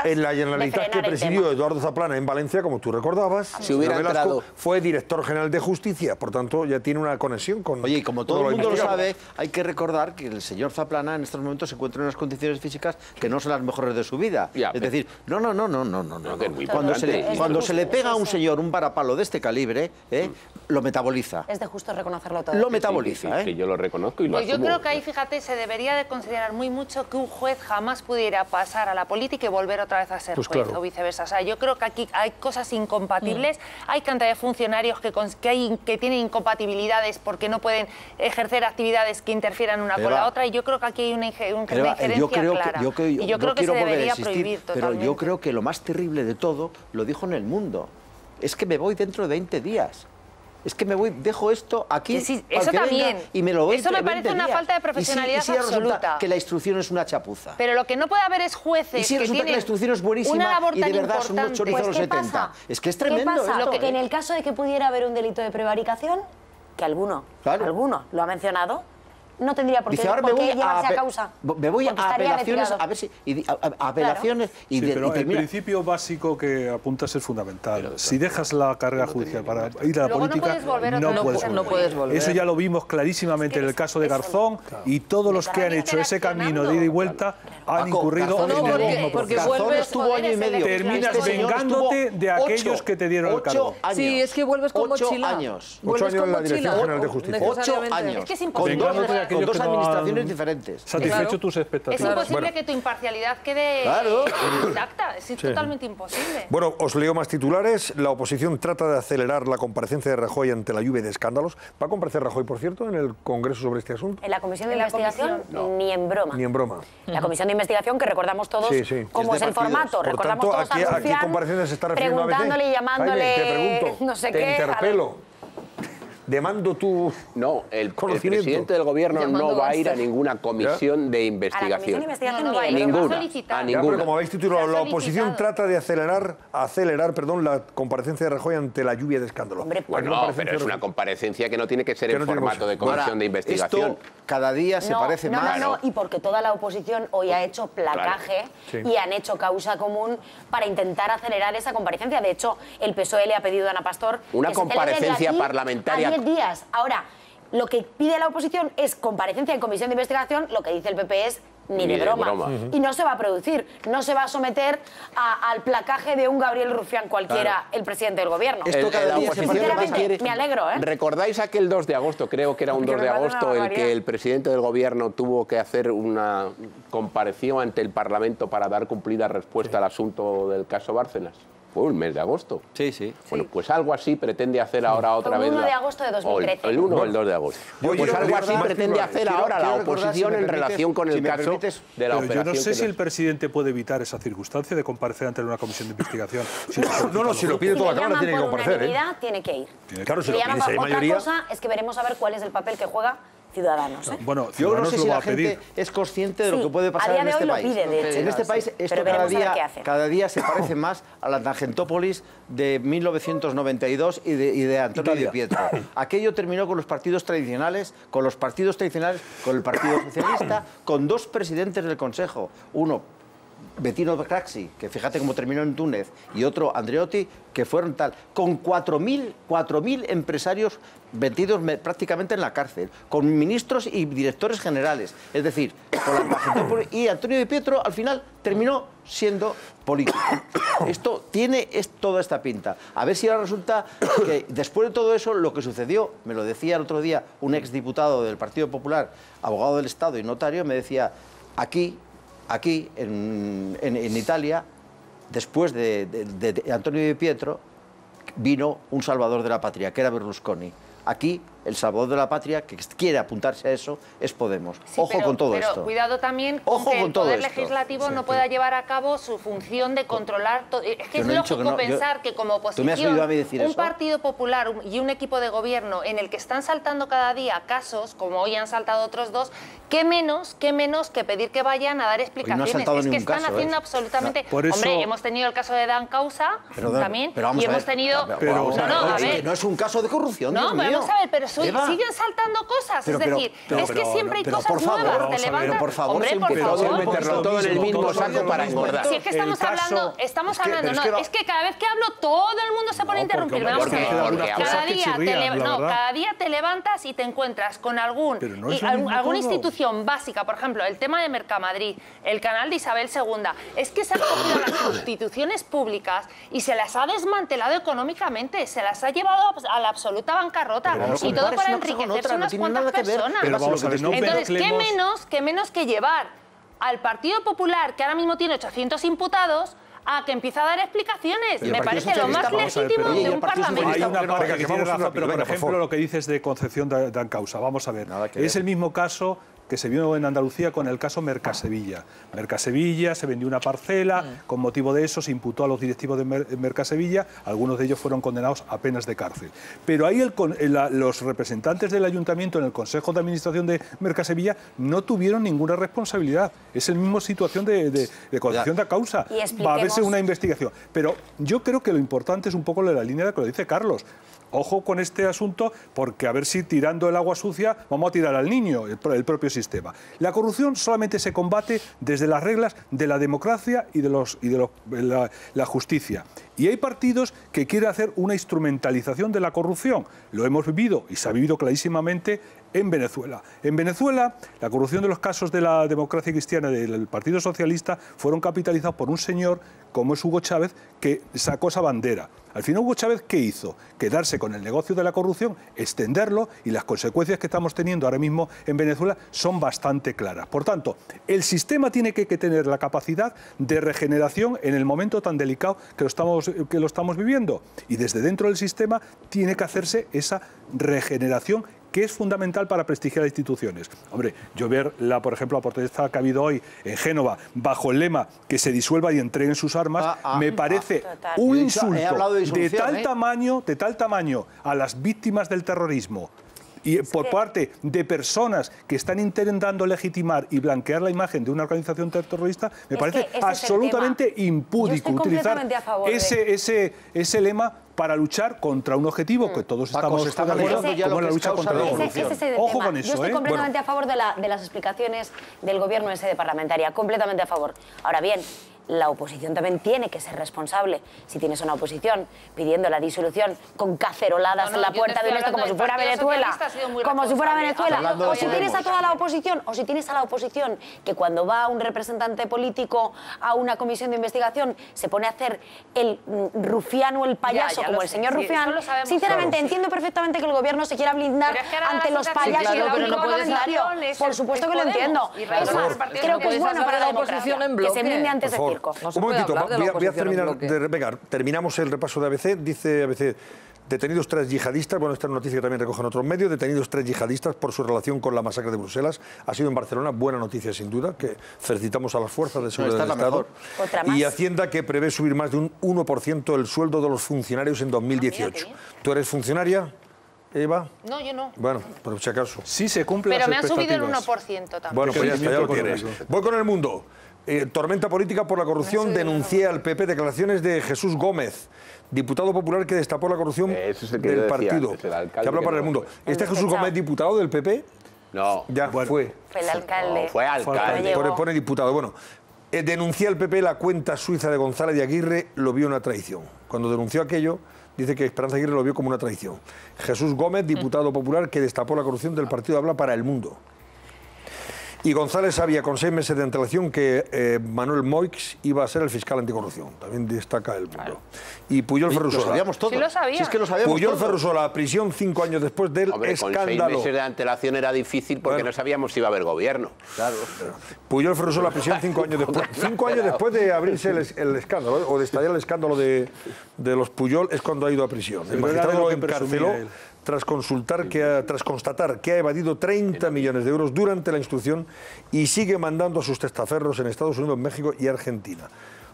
en la Generalitat que presidió Eduardo Zaplana en Valencia, como tú recordabas. Si hubiera Velasco fue director general de Justicia, por tanto ya tiene una conexión con... Oye, y como todo el mundo lo sabe, hay que recordar que el señor Zaplana en estos momentos se encuentra en unas condiciones físicas que no son las mejores de su vida. Ya, es decir, no. Cuando se le pega a un señor un varapalo de este calibre, lo metaboliza. Es de justo reconocerlo todo. Lo metaboliza, que yo lo reconozco y lo asumo. Yo creo que ahí, fíjate, se debería de considerar muy mucho que un juez jamás pudiera pasar a la política y volver otra vez a ser juez, o viceversa. O sea, yo creo que aquí hay cosas incompatibles, hay cantidad de funcionarios que tienen incompatibilidades porque no pueden ejercer actividades que interfieran una con la otra, y yo creo que aquí hay una injerencia clara. Y yo creo que se debería prohibir totalmente. Pero yo creo que lo más terrible de todo lo dijo en El Mundo. Es que me voy dentro de 20 días. Es que me voy, dejo esto aquí, sí, eso también. Y me lo voy. Eso me parece una falta de profesionalidad absoluta. absoluta. Que la instrucción es una chapuza. Pero lo que no puede haber es jueces y si resulta que la instrucción es buenísima y de verdad son unos chorizos los 70. Es que es tremendo. ¿Qué pasa? Que en el caso de que pudiera haber un delito de prevaricación, que alguno lo ha mencionado, no tendría por qué llevarse a causa. Me voy a apelaciones, a ver si... apelaciones y pero el principio básico que apuntas es fundamental. Si dejas la carrera judicial para ir a la política, no puedes volver. Eso ya lo vimos clarísimamente en el caso de Garzón, y todos los que han hecho ese camino de ida y vuelta han incurrido en el mismo proceso. Garzón estuvo año y medio. Terminas vengándote de aquellos que te dieron el cargo. Sí, es que vuelves con mochila. 8 años. 8 años en la Dirección General de Justicia. 8 años. Es que es imposible. Con dos administraciones diferentes. Satisfecho tus expectativas. Es imposible que tu imparcialidad quede intacta. Es totalmente imposible. Bueno, os leo más titulares. La oposición trata de acelerar la comparecencia de Rajoy ante la lluvia de escándalos. ¿Va a comparecer Rajoy, por cierto, en el Congreso sobre este asunto? En la Comisión de Investigación, ni en broma. Ni en broma. La Comisión de Investigación, que recordamos todos cómo es el formato. Por recordamos tanto, todos ¿a qué comparecencia se está refiriendo a preguntándole y llamándole... Jaime, te pregunto, no sé te interpelo. Demando tu el presidente del gobierno no va a ir a ninguna comisión de investigación. A la comisión de investigación A ninguna. Pero como habéis titulado, la oposición trata de acelerar la comparecencia de Rajoy ante la lluvia de escándalos. Bueno, pero es una comparecencia que no tiene que ser en formato de comisión de investigación. Esto cada día se parece más. No, y porque toda la oposición hoy ha hecho placaje y han hecho causa común para intentar acelerar esa comparecencia. De hecho, el PSOE le ha pedido a Ana Pastor una comparecencia parlamentaria. 10 días. Ahora, lo que pide la oposición es comparecencia en comisión de investigación, lo que dice el PP es ni de broma. Y no se va a producir, no se va a someter al placaje de un Gabriel Rufián cualquiera, el presidente del gobierno. Esto cada día sinceramente, me alegro, ¿eh? ¿Recordáis aquel 2 de agosto? Creo que era un 2 de agosto el que el presidente del gobierno tuvo que hacer una comparación ante el Parlamento para dar cumplida respuesta al asunto del caso Bárcenas. Fue el mes de agosto. Sí. Bueno, pues algo así pretende hacer ahora otra vez. El 1 de agosto de 2013. El 1 o el 2 de agosto. Pues algo así pretende hacer ahora la oposición en relación con el caso de la operación. Yo no sé si el presidente puede evitar esa circunstancia de comparecer ante una comisión de investigación. Si lo pide toda la Cámara tiene que comparecer. Tiene que ir. Claro, si lo llaman pide, si hay otra mayoría... cosa es que veremos a ver cuál es el papel que juega Ciudadanos. Bueno, yo no sé si la gente es consciente de lo que puede pasar en este país. En este país esto cada día se parece más a la Tangentópolis de 1992 y de Antonio Di Pietro. Aquello terminó con los partidos tradicionales, con el Partido Socialista, con 2 presidentes del Consejo. Uno, Bettino Craxi, que fíjate cómo terminó en Túnez, y otro, Andreotti, que fueron con 4.000 empresarios metidos prácticamente en la cárcel, con ministros y directores generales. Es decir, y Antonio Di Pietro al final terminó siendo político. Esto tiene toda esta pinta. A ver si ahora resulta que después de todo eso, lo que sucedió, me lo decía el otro día un exdiputado del Partido Popular, abogado del Estado y notario, me decía, aquí en Italia, después de Antonio Di Pietro, vino un salvador de la patria, que era Berlusconi. Aquí el salvador de la patria, que quiere apuntarse a eso, es Podemos. Sí, ojo con todo esto. Pero cuidado también con que el Poder Legislativo no pueda llevar a cabo su función de controlar todo. Es que es lógico pensar que como oposición, un Partido Popular y un equipo de gobierno en el que están saltando cada día casos, como hoy han saltado otros dos, ¿qué menos que pedir que vayan a dar explicaciones? Es que están haciendo absolutamente... Hombre, hemos tenido el caso de Dan Causa también, y hemos tenido... No es un caso de corrupción, no, vamos a ver, pero siguen saltando cosas. Es decir, es que siempre hay cosas nuevas. Te levantas... por favor, hombre, por favor. Meterlo todo en el mismo saco para engordar. Si es que estamos hablando... Es que cada vez que hablo todo el mundo se pone a interrumpirme. Vamos a ver, cada día te levantas y te encuentras con alguna institución básica, por ejemplo, el tema de Mercamadrid, el canal de Isabel II. Es que se han cogido las instituciones públicas y se las ha desmantelado económicamente, se las ha llevado a la absoluta bancarrota, y todo para enriquecerse unas cuantas personas. Entonces, ¿qué menos que llevar al Partido Popular, que ahora mismo tiene 800 imputados, a que empiece a dar explicaciones? Me parece lo más legítimo de un parlamento. Hay una parte que tiene razón, pero por ejemplo lo que dices de Concepción Dan Causa, vamos a ver, es el mismo caso que se vio en Andalucía con el caso Mercasevilla. Mercasevilla, se vendió una parcela, con motivo de eso se imputó a los directivos de Mercasevilla, algunos de ellos fueron condenados a penas de cárcel. Pero ahí los representantes del ayuntamiento en el Consejo de Administración de Mercasevilla no tuvieron ninguna responsabilidad. Es la misma situación de Concepción da Causa. Va a haberse una investigación. Pero yo creo que lo importante es un poco la línea de lo que dice Carlos. Ojo con este asunto, porque a ver si tirando el agua sucia vamos a tirar al niño, el propio sistema. La corrupción solamente se combate desde las reglas de la democracia y de la justicia. Y hay partidos que quieren hacer una instrumentalización de la corrupción. Lo hemos vivido y se ha vivido clarísimamente en Venezuela. En Venezuela, la corrupción de los casos de la democracia cristiana y del Partido Socialista fueron capitalizados por un señor como es Hugo Chávez, que sacó esa bandera. Al final, Hugo Chávez, ¿qué hizo? Quedarse con el negocio de la corrupción, extenderlo, y las consecuencias que estamos teniendo ahora mismo en Venezuela son bastante claras. Por tanto, el sistema tiene que tener la capacidad de regeneración en el momento tan delicado que lo estamos viviendo. Y desde dentro del sistema tiene que hacerse esa regeneración, que es fundamental para prestigiar las instituciones. Hombre, yo ver, por ejemplo, la protesta que ha habido hoy en Génova, bajo el lema que se disuelva y entreguen sus armas, me parece un insulto de tal tamaño a las víctimas del terrorismo, y por parte de personas que están intentando legitimar y blanquear la imagen de una organización terrorista, me parece absolutamente impúdico utilizar ese lema para luchar contra un objetivo que todos estamos de acuerdo, como la lucha contra la corrupción. Ojo con eso. Yo estoy completamente a favor de las explicaciones del Gobierno en sede parlamentaria, completamente a favor. Ahora bien, la oposición también tiene que ser responsable. Si tienes una oposición pidiendo la disolución con caceroladas en la puerta de un esto como si fuera Venezuela, o si tienes a toda la oposición, o si tienes a la oposición que cuando va un representante político a una comisión de investigación se pone a hacer el rufiano, el payaso, como el señor Rufián, sinceramente entiendo perfectamente que el Gobierno se quiera blindar ante los payasos del público parlamentario. Por supuesto que lo entiendo. Es más, creo que es bueno para la oposición que se blinde antes de circo. Un momentito, voy a terminar. Venga, terminamos el repaso de ABC. Dice ABC: detenidos 3 yihadistas, bueno, esta es una noticia que también recogen otros medios, detenidos 3 yihadistas por su relación con la masacre de Bruselas. Ha sido en Barcelona, buena noticia sin duda, que felicitamos a las fuerzas de seguridad del Estado. Y Hacienda, que prevé subir más de un 1% el sueldo de los funcionarios en 2018. ¿Tú eres funcionaria, Eva? No, yo no. Bueno, por si acaso. Sí se cumple las expectativas. Pero me han subido el 1% también. Bueno, pues ya lo tienes. Voy con El Mundo. Tormenta política por la corrupción, denuncia al PP. Declaraciones de Jesús Gómez, diputado popular que destapó la corrupción del partido. Que habla para El Mundo. ¿Este Jesús Gómez diputado del PP? No. Ya fue. Fue el alcalde. No, fue alcalde. Pone diputado. Bueno, denuncia al PP la cuenta suiza de González, y Aguirre lo vio una traición. Cuando denunció aquello, dice que Esperanza Aguirre lo vio como una traición. Jesús Gómez, diputado popular que destapó la corrupción del partido, habla para El Mundo. Y González sabía con 6 meses de antelación que Manuel Moix iba a ser el fiscal anticorrupción. También destaca El Mundo. Y Puyol Ferrusola. Lo sabíamos todos. Sí lo sabía. Si es que lo sabíamos Puyol Ferrusola, a prisión 5 años después del escándalo. Con 6 meses de antelación era difícil porque no sabíamos si iba a haber gobierno. Claro. Puyol Ferrusola, a prisión 5 años después. 5 años después de abrirse el escándalo, o de estallar el escándalo de los Puyol, es cuando ha ido a prisión. El magistrado lo encarceló tras constatar que ha evadido 30 millones de euros durante la instrucción y sigue mandando a sus testaferros en Estados Unidos, México y Argentina.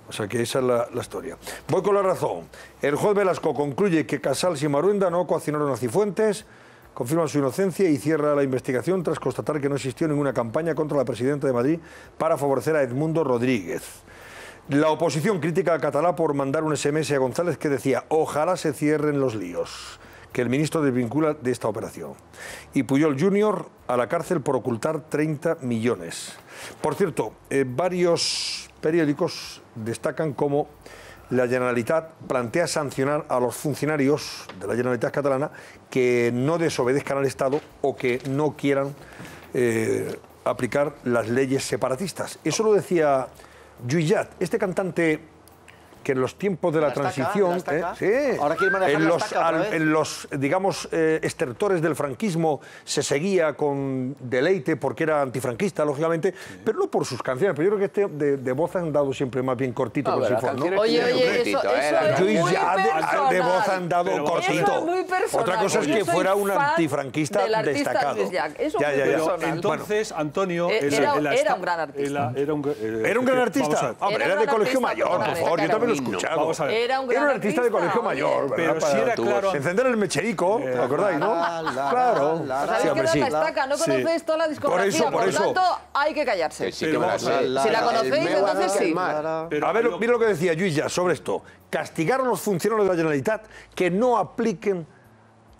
O sea que esa es la historia. Voy con la razón. El juez Velasco concluye que Casals y Maruenda no coaccionaron a Cifuentes, confirma su inocencia y cierra la investigación tras constatar que no existió ninguna campaña contra la presidenta de Madrid para favorecer a Edmundo Rodríguez. La oposición critica a Catalá por mandar un SMS a González que decía: ojalá se cierren los líos, que el ministro desvincula de esta operación. Y Pujol Jr. a la cárcel por ocultar 30 millones. Por cierto, varios periódicos destacan cómo la Generalitat plantea sancionar a los funcionarios de la Generalitat catalana que no desobedezcan al Estado o que no quieran aplicar las leyes separatistas. Eso lo decía Lluís Llach, este cantante que en los tiempos de la transición, ahora quiere manejar en los digamos estertores del franquismo se seguía con deleite porque era antifranquista, lógicamente, pero no por sus canciones. Pero yo creo que este de voz han dado siempre más bien cortito con Sifón, ¿no? Oye, eso de voz han dado cortito. Otra cosa es que fuera un antifranquista destacado. Entonces, Antonio era un gran artista. Era un gran artista. Hombre, era de colegio mayor, por favor. Yo también lo he escuchado. Vamos a ver. Era un artista de colegio mayor. Pero si era claro. Encender el mecherico, ¿te acordáis, no? Claro. Sabéis que era la estaca, no conocéis toda la discografía, por lo tanto hay que callarse. Si la conocéis, entonces sí. A ver, mira lo que decía Lluís Llach sobre esto. Castigar a los funcionarios de la Generalitat que no apliquen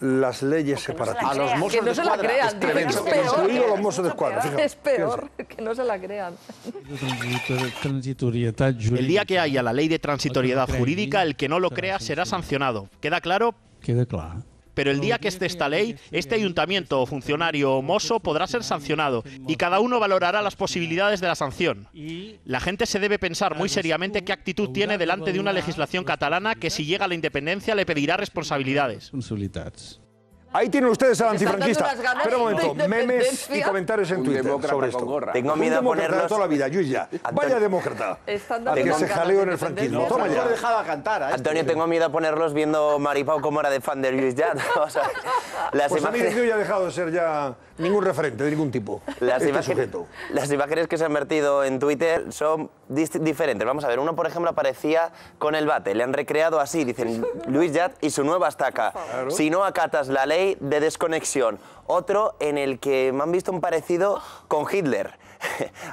las leyes separatistas. A los Mossos que no se la crean. Incluidos los Mossos de Escuadra. Es peor que no se la crean. El día que haya la ley de transitoriedad jurídica, el que no lo crea será sancionado. ¿Queda claro? Queda claro. Pero el día que esté esta ley, este ayuntamiento, funcionario o mozo podrá ser sancionado y cada uno valorará las posibilidades de la sanción. La gente se debe pensar muy seriamente qué actitud tiene delante de una legislación catalana que si llega a la independencia le pedirá responsabilidades. Ahí tienen ustedes al antifranquista. Espera un momento, memes y comentarios en Twitter sobre esto. Tengo miedo a ponerlos toda la vida, Lluís Llach. Vaya demócrata. Que se jaleó en el franquismo. Toma ya. Dejaba cantar. Antonio, tengo miedo a ponerlos viendo Maripau como era de fan de Lluís Llach. O sea, pues a mí yo ya he dejado de ser ya ningún referente de ningún tipo. Las imágenes que se han vertido en Twitter son diferentes. Vamos a ver, uno por ejemplo aparecía con el bate, le han recreado así, dicen Lluís Llach y su nueva estaca. Claro. Si no acatas la ley de desconexión. Otro en el que me han visto un parecido con Hitler.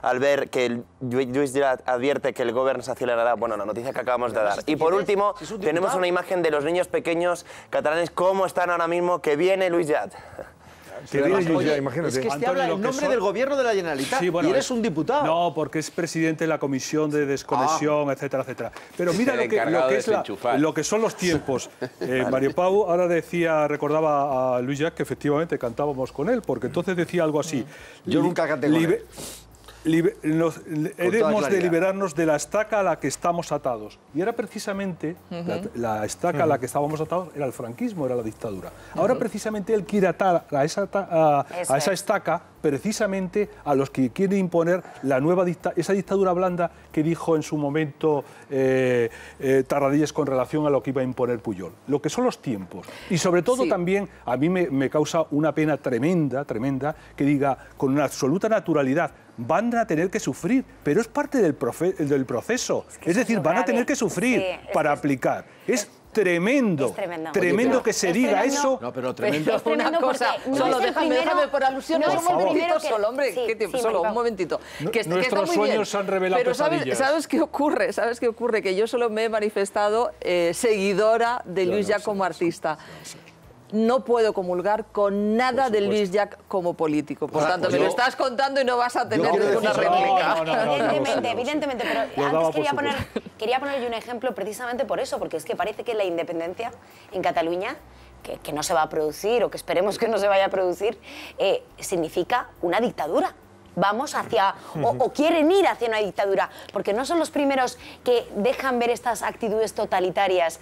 Al ver que Lluís Llach advierte que el gobierno se acelerará, bueno, la noticia que acabamos de dar. Y por último, tenemos una imagen de los niños pequeños catalanes, cómo están ahora mismo, que viene Lluís Llach. Imagínate. Es que este habla en nombre del gobierno de la Generalitat y eres un diputado. No, porque es presidente de la Comisión de Desconexión, etcétera, etcétera. Pero mira lo que son los tiempos. Mario Pau ahora recordaba a Lluís Llach que efectivamente cantábamos con él, porque entonces decía algo así. Yo nunca canté con él. Hemos de liberarnos de la estaca a la que estamos atados. Y era precisamente la estaca a la que estábamos atados, era el franquismo, era la dictadura. Ahora precisamente él quiere atar a esa estaca precisamente a los que quieren imponer la nueva esa dictadura blanda que dijo en su momento Tarradellas con relación a lo que iba a imponer Pujol. Lo que son los tiempos. Y sobre todo también a mí me causa una pena tremenda que diga con una absoluta naturalidad: van a tener que sufrir, pero es parte del proceso. Es decir, van a tener que sufrir para aplicar. Es tremendo, tremendo que se diga eso. No, pero tremendo. Es una cosa, solo déjame por alusiones un momentito solo, hombre, ¿qué tiempo? Solo un momentito. Nuestros sueños se han revelado pesadillas. Pero ¿sabes qué ocurre? ¿Sabes qué ocurre? Que yo solo me he manifestado seguidora de Lluís Llach como artista. No puedo comulgar con nada de Lluís Llach como político. Por tanto, me lo estás contando y no vas a tener ninguna réplica. Evidentemente, pero antes quería poner yo un ejemplo precisamente por eso, porque es que parece que la independencia en Cataluña, que no se va a producir o que esperemos que no se vaya a producir, significa una dictadura. Vamos hacia, o quieren ir hacia una dictadura, porque no son los primeros que dejan ver estas actitudes totalitarias.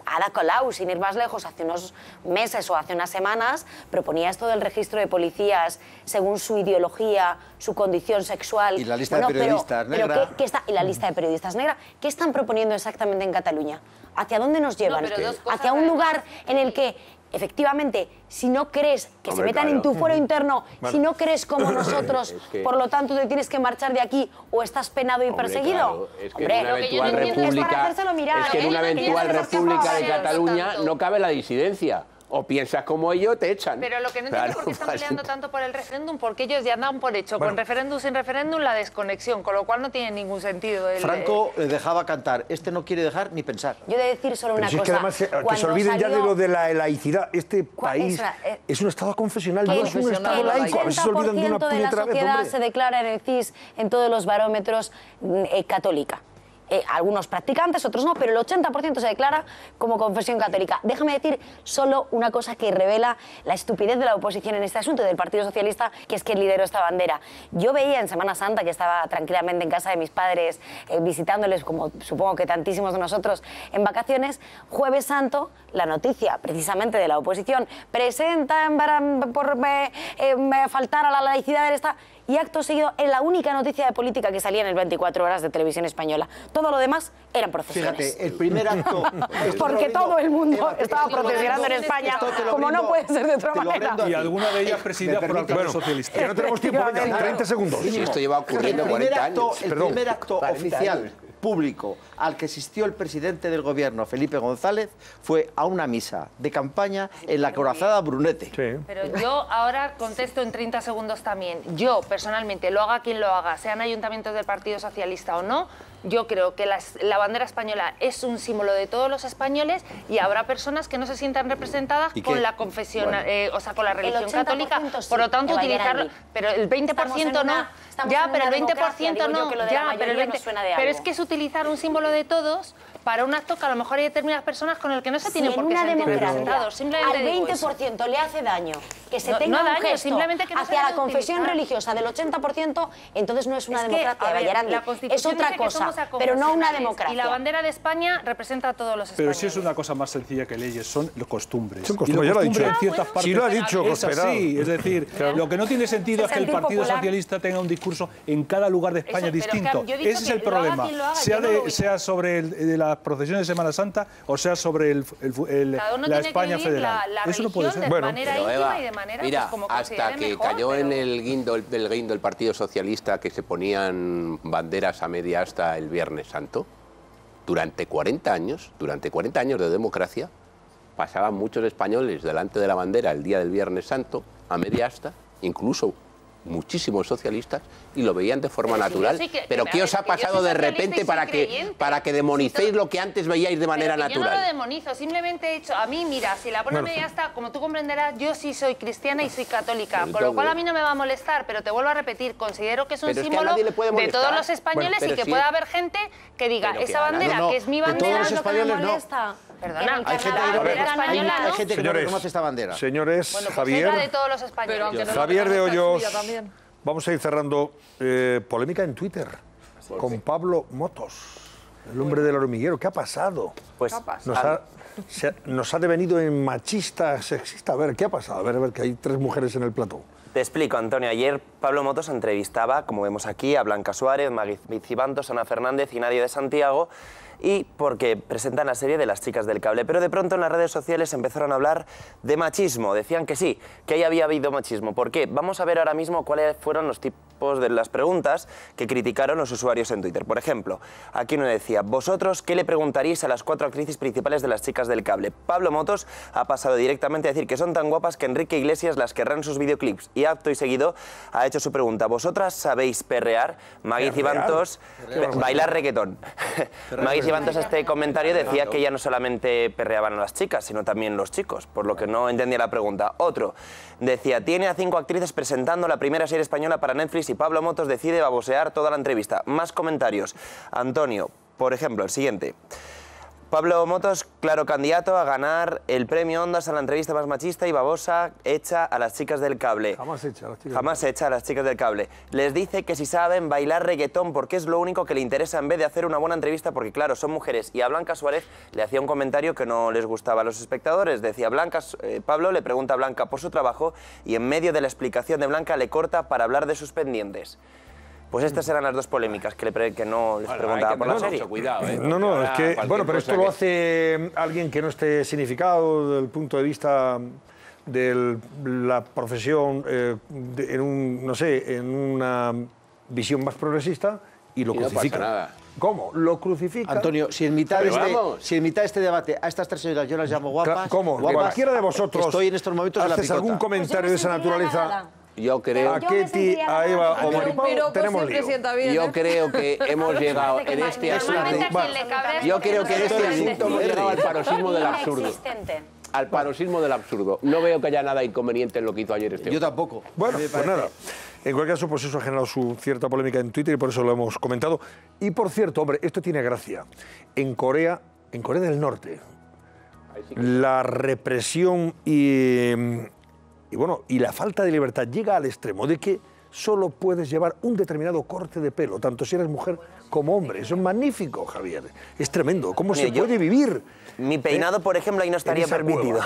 Ada Colau, sin ir más lejos, hace unos meses o hace unas semanas, proponía esto del registro de policías según su ideología, su condición sexual. Y la lista de periodistas negra. Y la lista de periodistas negra. ¿Qué están proponiendo exactamente en Cataluña? ¿Hacia dónde nos llevan? ¿Hacia un lugar en el que efectivamente, si no crees que se metan en tu fuero interno, si no crees como nosotros, por lo tanto te tienes que marchar de aquí o estás penado y perseguido. Claro, es que en una eventual república, en una eventual república de Cataluña no cabe la disidencia. O piensas como ellos, te echan. Pero lo que no entiendo es por qué están peleando tanto por el referéndum, porque ellos ya dan por hecho, con referéndum sin referéndum, la desconexión, con lo cual no tiene ningún sentido. Franco dejaba cantar, este no quiere dejar ni pensar. Yo he de decir solo una cosa. Es que además que se olviden ya de lo de la laicidad. Este país es un Estado confesional, no es un Estado laico. A ver si se olvidan de una puñetera vez, hombre. El 80% de la sociedad se declara en el CIS, en todos los barómetros, católica. Algunos practicantes, otros no, pero el 80% se declara como confesión católica. Déjame decir solo una cosa que revela la estupidez de la oposición en este asunto y del Partido Socialista, que es que lideró esta bandera. Yo veía en Semana Santa, que estaba tranquilamente en casa de mis padres, visitándoles, como supongo que tantísimos de nosotros, en vacaciones, Jueves Santo, la noticia precisamente de la oposición, presenta por faltar a la laicidad del Estado, y acto seguido en la única noticia de política que salía en el 24 horas de televisión española. Todo lo demás eran procesiones. Fíjate, el primer acto... Porque todo el mundo estaba procesionando en España, como no puede ser de otra manera. Y alguna de ellas presidida por alcaldes socialistas. Que no tenemos tiempo, venga, 30 segundos. Y esto lleva ocurriendo 40 años. El primer acto oficial público al que asistió el presidente del gobierno, Felipe González, fue a una misa de campaña en la acorazada Brunete. Sí. Pero yo ahora contesto en 30 segundos también. Yo, personalmente, lo haga quien lo haga, sean ayuntamientos del Partido Socialista o no, yo creo que la bandera española es un símbolo de todos los españoles y habrá personas que no se sientan representadas con la confesión, o sea, con la religión católica. Sí, por lo tanto, utilizarlo. Pero el 20% no. Ya, pero el 20% no. Ya, pero el 20%. Pero es que es utilizar un símbolo de todos para un acto que a lo mejor hay determinadas personas con el que no se tiene por qué sentir representados. Simplemente al 20% le hace daño que se tenga un gesto simplemente que no hacia la confesión religiosa del 80%, entonces no es una democracia, Vallarandi. Es otra cosa, pero no una democracia. Y la bandera de España representa a todos los españoles. Pero si es una cosa más sencilla que leyes, son los costumbres. Son costumbres, ya lo ha dicho. En ciertas partes, sí lo ha dicho, es así. Es decir, lo que no tiene sentido es que el Partido Socialista tenga un discurso en cada lugar de España distinto. Ese es el problema. Sea sobre las procesiones de Semana Santa o sea sobre la España federal. Eso no puede ser. Bueno, mira, hasta que cayó en el guindo el Partido Socialista, que se ponían banderas a media asta el Viernes Santo, durante 40 años de democracia, pasaban muchos españoles delante de la bandera el día del Viernes Santo, a media asta, incluso muchísimos socialistas, y lo veían de forma natural. Pero ¿qué os ha pasado de repente para que demonicéis lo que antes veíais de manera natural? Yo no lo demonizo, simplemente he hecho... A mí, mira, si la pone media asta, como tú comprenderás, yo sí soy cristiana y soy católica, con lo cual a mí no me va a molestar, pero te vuelvo a repetir, considero que es un símbolo de todos los españoles y que puede haber gente que diga, esa bandera que es mi bandera, es lo que me molesta. Perdona, hay gente que no reconoce esta bandera. Señores, bueno, pues Javier, de todos los españoles. Javier de Hoyos, vamos a ir cerrando. Polémica en Twitter con Pablo Motos, el hombre del hormiguero. ¿Qué ha pasado? Pues nos ha devenido en machista, sexista. A ver, ¿qué ha pasado? A ver, que hay 3 mujeres en el plató. Te explico, Antonio. Ayer Pablo Motos entrevistaba, como vemos aquí, a Blanca Suárez, Magui Cibantos, Ana Fernández y Nadia de Santiago, y porque presentan la serie de Las chicas del cable. Pero de pronto en las redes sociales empezaron a hablar de machismo. Decían que sí, que ahí había habido machismo. ¿Por qué? Vamos a ver ahora mismo cuáles fueron los tipos de las preguntas que criticaron los usuarios en Twitter. Por ejemplo, aquí uno decía: ¿vosotros qué le preguntaríais a las 4 actrices principales de Las chicas del cable? Pablo Motos ha pasado directamente a decir que son tan guapas que Enrique Iglesias las querrá en sus videoclips, y acto y seguido ha hecho su pregunta: ¿vosotras sabéis perrear? Magui Cibantos, bailar reggaetón. Magui Cibantos, este comentario decía que ya no solamente perreaban a las chicas, sino también los chicos, por lo que no entendía la pregunta. Otro decía: tiene a 5 actrices presentando la primera serie española para Netflix y Pablo Motos decide babosear toda la entrevista. Más comentarios. Antonio, por ejemplo, el siguiente: Pablo Motos, claro candidato a ganar el premio Ondas a la entrevista más machista y babosa hecha a las chicas del cable. Jamás hecha a las chicas. Jamás hecha a las chicas del cable. Les dice que si saben bailar reggaetón porque es lo único que le interesa en vez de hacer una buena entrevista, porque claro, son mujeres. Y a Blanca Suárez le hacía un comentario que no les gustaba a los espectadores. Decía Pablo le pregunta a Blanca por su trabajo y en medio de la explicación de Blanca le corta para hablar de sus pendientes. Pues estas eran las dos polémicas que no les preguntaba por la serie. Cuidado, ¿eh? No, es que, bueno, pero esto lo hace alguien que no esté significado desde el punto de vista de la profesión en una visión más progresista y lo crucifica. No pasa nada. ¿Cómo? Lo crucifica. Antonio, si en mitad de este debate a estas tres señoras yo las llamo guapas... ¿Cómo? Cualquiera de vosotros estoy en estos momentos en la haces algún comentario de esa naturaleza... Yo creo... A Ketty, a Eva o Maripau tenemos lío. Yo creo que hemos llegado en este asunto... Yo creo que en este asunto hemos llegado al paroxismo del absurdo. Al paroxismo del absurdo. No veo que haya nada inconveniente en lo que hizo ayer este hombre. Yo tampoco. Bueno, pues nada. En cualquier caso, pues eso ha generado su cierta polémica en Twitter y por eso lo hemos comentado. Y por cierto, hombre, esto tiene gracia. En Corea del Norte, la represión y la falta de libertad llega al extremo de que solo puedes llevar un determinado corte de pelo, tanto si eres mujer como hombre. Eso es magnífico, Javier. Es tremendo. ¿Cómo se puede vivir? Mi peinado, por ejemplo, ahí no estaría permitido,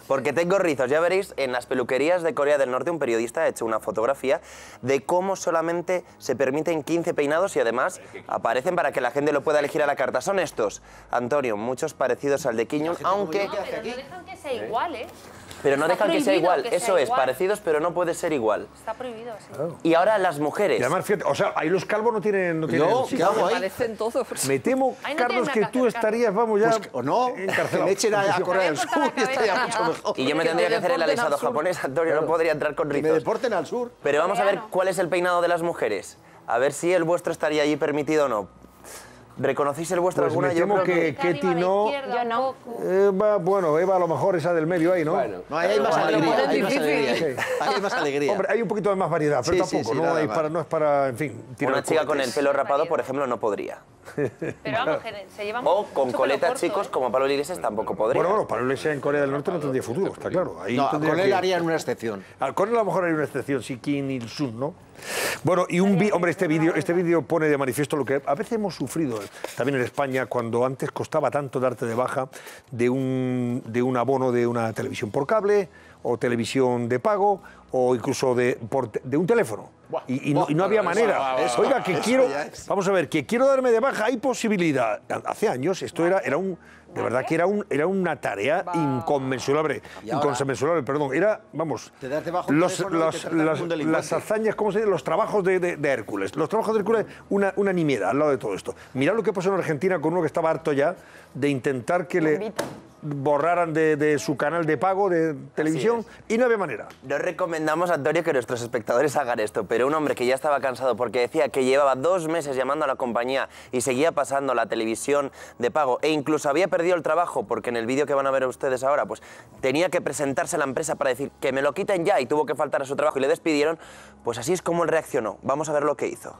porque tengo rizos. Ya veréis, en las peluquerías de Corea del Norte un periodista ha hecho una fotografía de cómo solamente se permiten 15 peinados y además aparecen para que la gente lo pueda elegir a la carta. Son estos, Antonio, muchos parecidos al de Kim Jong, aunque... No, pero no dejan que sea igual, ¿eh? Pero no dejan que sea igual, eso es, parecidos, pero no puede ser igual. Está prohibido, sí. Claro. Y ahora las mujeres. Y además, fíjate, o sea, ahí los calvos no tienen... No, ¿qué hago ahí? Parecen todos. Me temo, Carlos, que tú estarías, vamos ya... Pues, o no, que me echen a Corea del Sur y estaría mucho mejor. Y yo me tendría que hacer el alisado japonés, Antonio, no podría entrar con rizos. Me deporten al sur. Pero vamos a ver cuál es el peinado de las mujeres. A ver si el vuestro estaría allí permitido o no. ¿Reconocéis el vuestro pues alguna? Me temo que Ketty no... Yo no. Bueno, Eva a lo mejor esa del medio ahí, ¿no? Bueno, no, ahí hay más alegría. Ahí hay más alegría. Hombre, hay un poquito de más variedad, pero tampoco. No es para, en fin... Una chica con el pelo rapado, por ejemplo, no podría. Pero vamos, se llevan o con coletas chicos, como Pablo Iglesias, tampoco podría. Bueno, Pablo Iglesias en Corea del Norte no tendría futuro, está claro. Ahí no, con él harían una excepción. Con él a lo mejor haría una excepción, si Kim Il-sung, ¿no? Bueno, y hombre, este vídeo pone de manifiesto lo que a veces hemos sufrido también en España, cuando antes costaba tanto darte de baja de un abono de una televisión por cable o televisión de pago o incluso de un teléfono. Y no había manera. Oiga, que quiero... Vamos a ver, que quiero darme de baja, hay posibilidad. Hace años esto era de verdad que era una tarea inconmensurable. Perdón. Era, vamos, las hazañas, ¿cómo se dice? Los trabajos de Hércules. Los trabajos de Hércules, una nimiedad al lado de todo esto. Mirad lo que pasó en Argentina con uno que estaba harto ya de intentar que le borraran de su canal de pago de televisión y no había manera. No recomendamos, Antonio, que nuestros espectadores hagan esto, pero un hombre que ya estaba cansado porque decía que llevaba 2 meses llamando a la compañía y seguía pasando la televisión de pago e incluso había perdido el trabajo porque en el vídeo que van a ver ustedes ahora pues tenía que presentarse a la empresa para decir que me lo quiten ya y tuvo que faltar a su trabajo y le despidieron, pues así es como él reaccionó. Vamos a ver lo que hizo.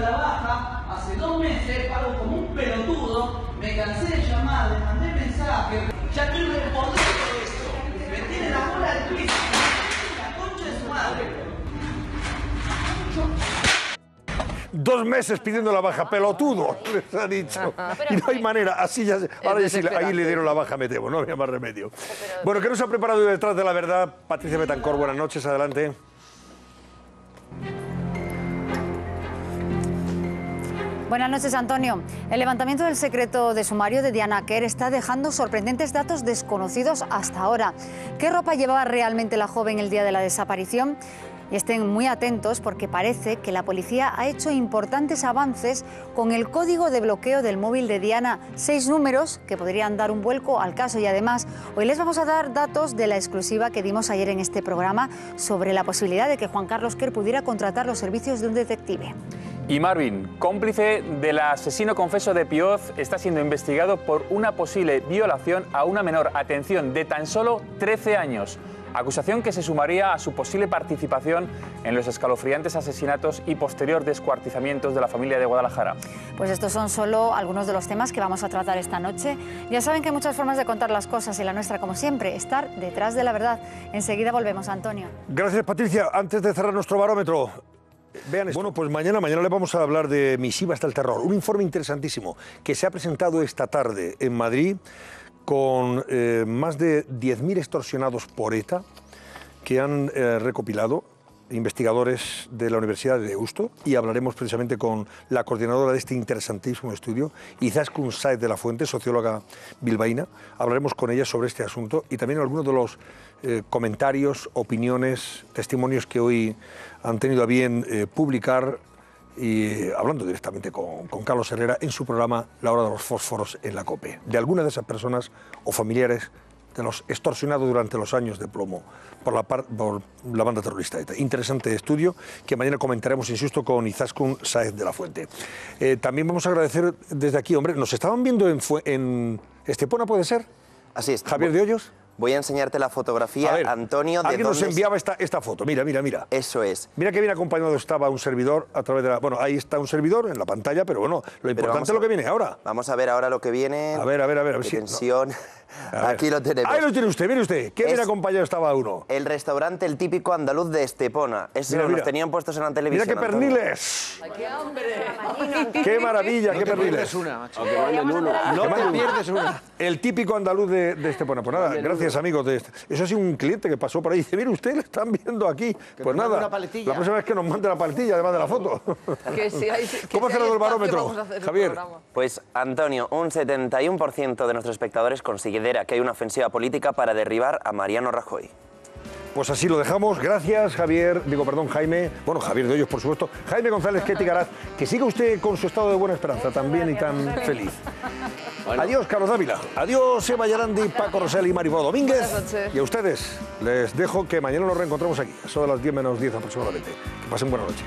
La baja, hace 2 meses pago como un pelotudo, me cansé de llamar, le mandé mensajes, ya estoy respondiendo eso, me tiene la bola al piso, la concha de su madre. 2 meses pidiendo la baja, pelotudo, les ha dicho. Y no hay manera, así ya... Ahora ya sí, ahí le dieron la baja, me temo, no había más remedio. Bueno, ¿qué nos ha preparado detrás de la verdad? Patricia Betancor, buenas noches, adelante. Buenas noches, Antonio. El levantamiento del secreto de sumario de Diana Quer está dejando sorprendentes datos desconocidos hasta ahora. ¿Qué ropa llevaba realmente la joven el día de la desaparición? Y estén muy atentos porque parece que la policía ha hecho importantes avances con el código de bloqueo del móvil de Diana. 6 números que podrían dar un vuelco al caso y además hoy les vamos a dar datos de la exclusiva que dimos ayer en este programa sobre la posibilidad de que Juan Carlos Quer pudiera contratar los servicios de un detective. Y Marvin, cómplice del asesino confeso de Pioz, está siendo investigado por una posible violación a una menor, atención, de tan solo 13 años. Acusación que se sumaría a su posible participación en los escalofriantes asesinatos y posterior descuartizamientos de la familia de Guadalajara. Pues estos son solo algunos de los temas que vamos a tratar esta noche. Ya saben que hay muchas formas de contar las cosas y la nuestra, como siempre, estar detrás de la verdad. Enseguida volvemos, Antonio. Gracias, Patricia. Antes de cerrar nuestro barómetro, Vean esto. Bueno, pues mañana le vamos a hablar de Misiva hasta el terror. Un informe interesantísimo que se ha presentado esta tarde en Madrid con más de 10.000 extorsionados por ETA que han recopilado investigadores de la Universidad de Deusto, y hablaremos precisamente con la coordinadora de este interesantísimo estudio, Izaskun Sáez de la Fuente, socióloga bilbaína. Hablaremos con ella sobre este asunto y también algunos de los comentarios, opiniones, testimonios que hoy han tenido a bien publicar, y hablando directamente con Carlos Herrera en su programa La Hora de los Fósforos en la COPE, de algunas de esas personas o familiares de los extorsionados durante los años de plomo por la banda terrorista ETA. Interesante estudio que mañana comentaremos, insisto, con Izaskun Sáez de la Fuente. También vamos a agradecer desde aquí, hombre, nos estaban viendo en Estepona, ¿puede ser? Así es. Javier de Hoyos. Voy a enseñarte la fotografía, ver, Antonio. Alguien nos enviaba esta foto, mira. Eso es. Mira que bien acompañado estaba un servidor a través de la... Bueno, ahí está un servidor en la pantalla, pero bueno, lo importante es lo que viene ahora. Vamos a ver ahora lo que viene. A ver. Tensión. Aquí lo tenemos. Ahí lo tiene usted, mire usted. Qué bien acompañado estaba uno. El restaurante, el típico andaluz de Estepona. Eso nos tenían puestos en la televisión. Mira qué perniles. ¡Ay, qué hambre! ¡Qué maravilla, qué perniles! No te pierdes una. El típico andaluz de Estepona. Pues nada, gracias, amigos. Eso ha sido un cliente que pasó por ahí y dice, mire, usted le están viendo aquí. Pues nada, la próxima vez que nos mande la paletilla, además de la foto. ¿Cómo ha cerrado el barómetro, Javier? Pues, Antonio, un 71% de nuestros espectadores considera que hay una ofensiva política para derribar a Mariano Rajoy. Pues así lo dejamos. Gracias, Jaime. Bueno, Javier de Hoyos, por supuesto. Jaime González Quetigaraz, que siga usted con su estado de buena esperanza también y tan feliz. Bueno. Adiós, Carlos Dávila. Adiós, Eva Yarandi, Paco Rosell y Maribó Domínguez. Y a ustedes les dejo que mañana nos reencontramos aquí, a eso de las 10 menos 10 aproximadamente. Que pasen buena noche.